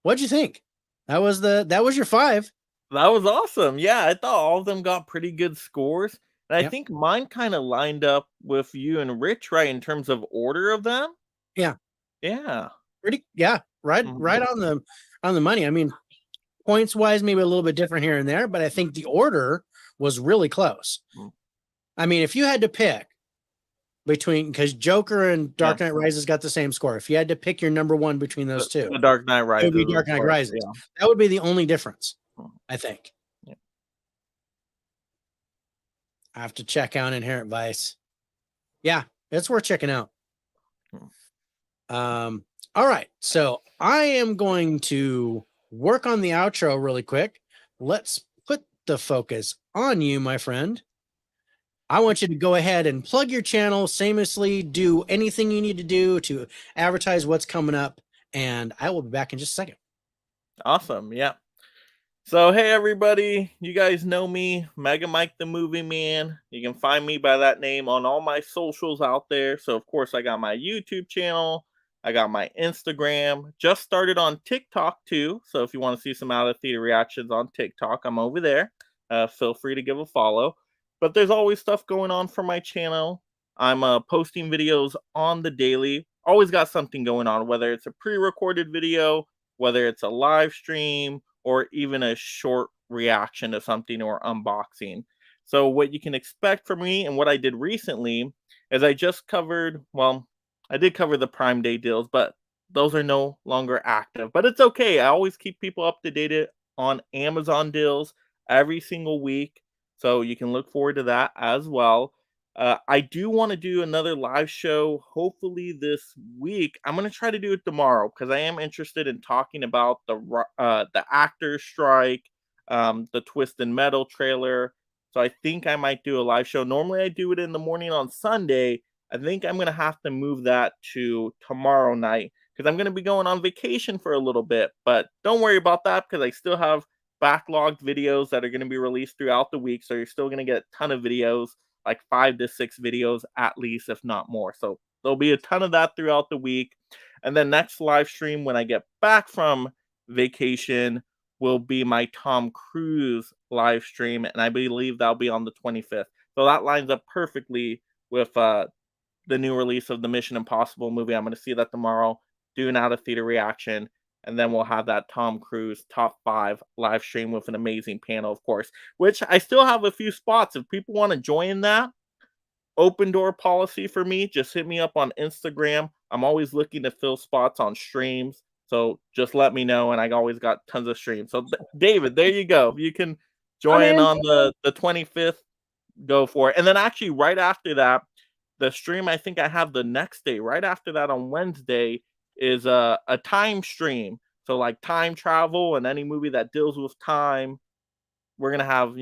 what'd you think? That was your 5. That was awesome. Yeah, I thought all of them got pretty good scores. And I Yep. think mine kind of lined up with you and Rich, right, in terms of order of them. Yeah. Yeah. Right Mhm. on the money. I mean, points wise, maybe a little bit different here and there, but I think the order was really close. Mm. I mean, if you had to pick between, because Joker and Yeah. Dark Knight Rises got the same score. If you had to pick your number one between those two, The Dark Knight it would Rises, be of Dark Knight course. Rises. Yeah. That would be the only difference, Mm. I think. Yeah. I have to check out Inherent Vice. Yeah, it's worth checking out. Mm. All right. So I am going to work on the outro really quick. Let's put the focus on you, my friend. I want you to go ahead and plug your channel, shamelessly do anything you need to do to advertise what's coming up, and I will be back in just a second. Awesome. Yeah. So, hey, everybody. You guys know me, Mega Mike the Movie Man. You can find me by that name on all my socials out there. So, of course, I got my YouTube channel. I got my Instagram. Just started on TikTok, too. So, if you want to see some out of theater reactions on TikTok, I'm over there. Feel free to give a follow. But there's always stuff going on for my channel. I'm posting videos on the daily. Always got something going on, whether it's a pre recorded video, whether it's a live stream, or even a short reaction to something or unboxing. So, what you can expect from me and what I did recently is I just covered, well, I did cover the Prime Day deals, but those are no longer active. But it's okay. I always keep people up to date on Amazon deals every single week. So, you can look forward to that as well. I do want to do another live show, hopefully this week. I'm going to try to do it tomorrow because I am interested in talking about the actors strike, the Twist and Metal trailer. So I think I might do a live show. Normally I do it in the morning on Sunday. I think I'm going to have to move that to tomorrow night because I'm going to be going on vacation for a little bit. But don't worry about that because I still have backlogged videos that are going to be released throughout the week. So you're still going to get a ton of videos, like 5 to 6 videos at least, if not more. So there'll be a ton of that throughout the week. And then next live stream when I get back from vacation will be my Tom Cruise live stream. And I believe that'll be on the 25th. So that lines up perfectly with the new release of the Mission Impossible movie. I'm going to see that tomorrow, do an out of theater reaction, and then we'll have that Tom Cruise top 5 live stream with an amazing panel, of course, which I still have a few spots. If people want to join that, open door policy for me, just hit me up on Instagram. I'm always looking to fill spots on streams. So just let me know, and I always got tons of streams. So David, there you go. You can join on the 25th. Go for it. And then actually right after that, the stream I think I have the next day, right after that on Wednesday, is a time stream. So like time travel and any movie that deals with time, we're gonna have,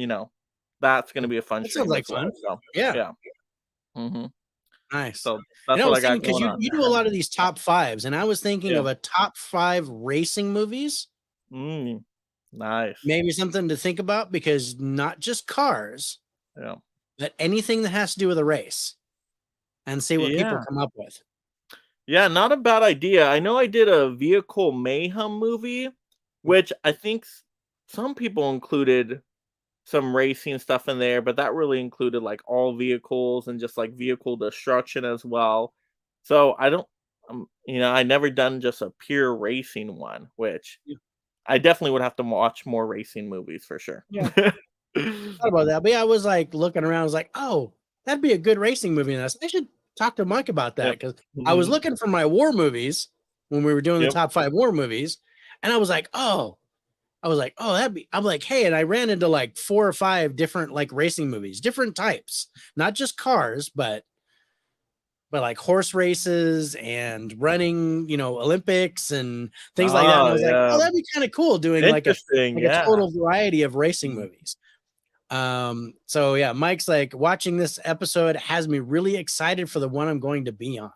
that's gonna be a fun That sounds stream as like well. fun. So Yeah. yeah. hmm Nice. So And that's I what was I got thinking because going you on. you do a lot of these top fives, and I was thinking Yeah. of a top 5 racing movies Nice. Maybe something to think about, because not just cars, Yeah. but anything that has to do with a race, and see what people Yeah. come up with. Yeah, not a bad idea. I know I did a vehicle mayhem movie, which I think some people included some racing stuff in there, but that really included like all vehicles and just like vehicle destruction as well. So I don't, I never done just a pure racing one, which Yeah. I definitely would have to watch more racing movies for sure. Yeah. Thought about that, but yeah, I was like looking around. I was like, "Oh, that'd be a good racing movie." And I should talk to Mike about that, Yep. because I was looking for my war movies when we were doing the Yep. top 5 war movies, and I was like, that'd be. I'm like, hey, and I ran into like 4 or 5 different like racing movies, different types, not just cars, but like horse races and running, Olympics and things like that. And I Oh, was like, oh, yeah. that'd be kind of cool doing like a Interesting. Yeah. total variety of racing Mhm. movies. So yeah, Mike's like, watching this episode has me really excited for the one I'm going to be on.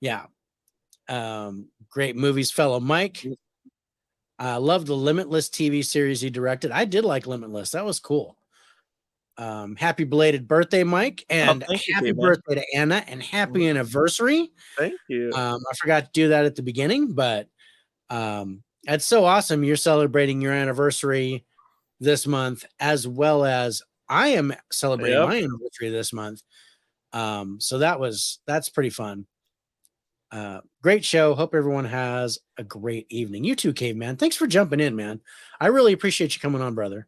Yeah. Great movies, fellow Mike. I love the Limitless TV series he directed. I did like Limitless. That was cool. Happy belated birthday, Mike, and thank you, happy David. birthday to Anna, and happy anniversary. Thank you. I forgot to do that at the beginning, but it's so awesome. You're celebrating your anniversary this month, as well as I am celebrating Yep. my anniversary this month. So that's pretty fun. Great show. Hope everyone has a great evening. You too, Caveman. Thanks for jumping in, man. I really appreciate you coming on, brother.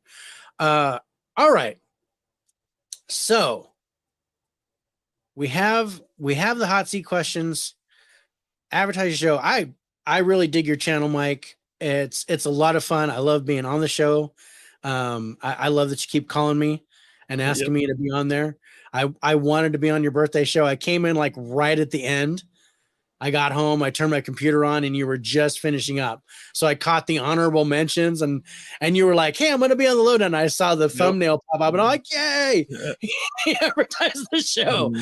All right. So we have the hot seat questions. Advertise your show. I really dig your channel, Mike. It's a lot of fun. I love being on the show. I love that you keep calling me and asking me to be on there. I wanted to be on your birthday show. I came in like right at the end. I got home, I turned my computer on, and you were just finishing up. So I caught the honorable mentions, and you were like, "Hey, I'm going to be on the lowdown." And I saw the thumbnail pop up, and I'm like, "Yay!" He advertised the show.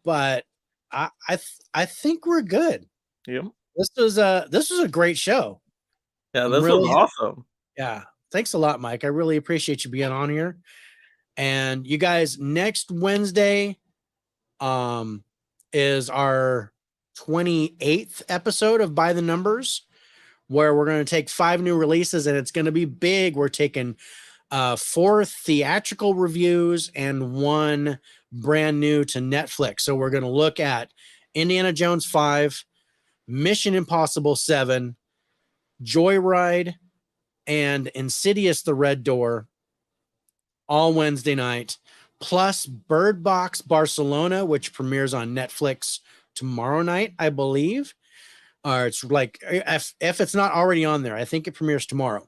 But I think we're good. Yep. This was a great show. Yeah, this was awesome. Yeah, thanks a lot, Mike. I really appreciate you being on here. And you guys, next Wednesday, is our 28th episode of By the Numbers, where we're going to take 5 new releases, and it's going to be big. We're taking 4 theatrical reviews and 1 brand new to Netflix. So we're going to look at Indiana Jones 5, Mission Impossible 7, Joyride, and Insidious: The Red Door, all Wednesday night, plus Bird Box Barcelona, which premieres on Netflix tomorrow night, I believe. Or it's like, if it's not already on there, I think it premieres tomorrow.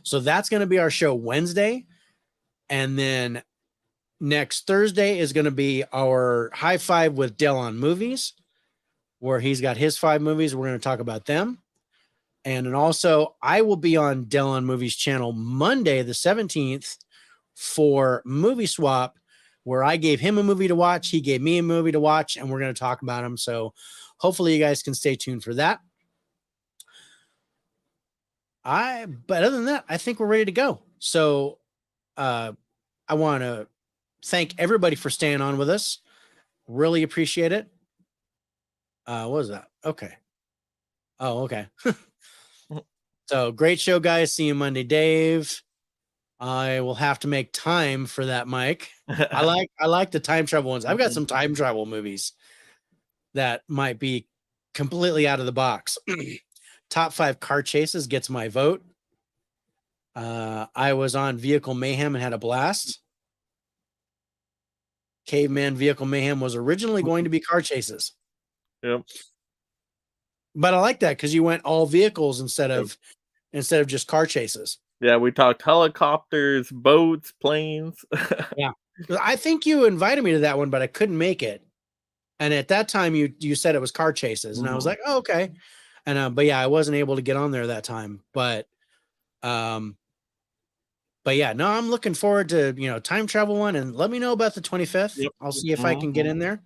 So that's going to be our show Wednesday. And then next Thursday is going to be our Hi-5 with Dell on movies, where he's got his 5 movies. We're going to talk about them. And then also, I will be on Dell on Movies channel Monday, the 17th, for Movie Swap, where I gave him a movie to watch, he gave me a movie to watch, and we're going to talk about them. So hopefully you guys can stay tuned for that. But other than that, I think we're ready to go. So I want to thank everybody for staying on with us. Really appreciate it. What was that? Okay. Oh, okay. So great show, guys. See you Monday, Dave. I will have to make time for that, Mike. I like the time travel ones. I've got some time travel movies that might be completely out of the box. Top 5 car chases gets my vote. I was on Vehicle Mayhem and had a blast. Caveman Vehicle Mayhem was originally going to be car chases. Yep. But I like that because you went all vehicles instead of just car chases. Yeah, we talked helicopters, boats, planes. Yeah. I think you invited me to that one, but I couldn't make it. And at that time you said it was car chases, and I was like, "Oh, okay." And but yeah, I wasn't able to get on there that time. But yeah, no, I'm looking forward to, time travel one, and let me know about the 25th. Yep. I'll see if I can get in there.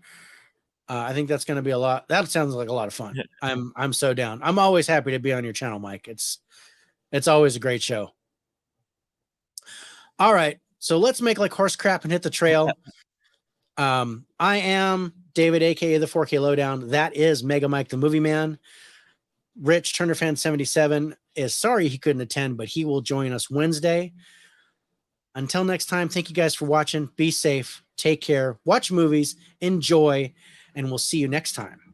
I think that's going to be a lot. That sounds like a lot of fun. I'm so down. I'm always happy to be on your channel, Mike. It's always a great show. All right, so let's make like horse crap and hit the trail. I am David, aka the 4K Lowdown. That is Mega Mike, the Movie Man. Rich Turner Fan 77 is sorry he couldn't attend, but he will join us Wednesday. Until next time, thank you guys for watching. Be safe, take care, watch movies, enjoy, and we'll see you next time.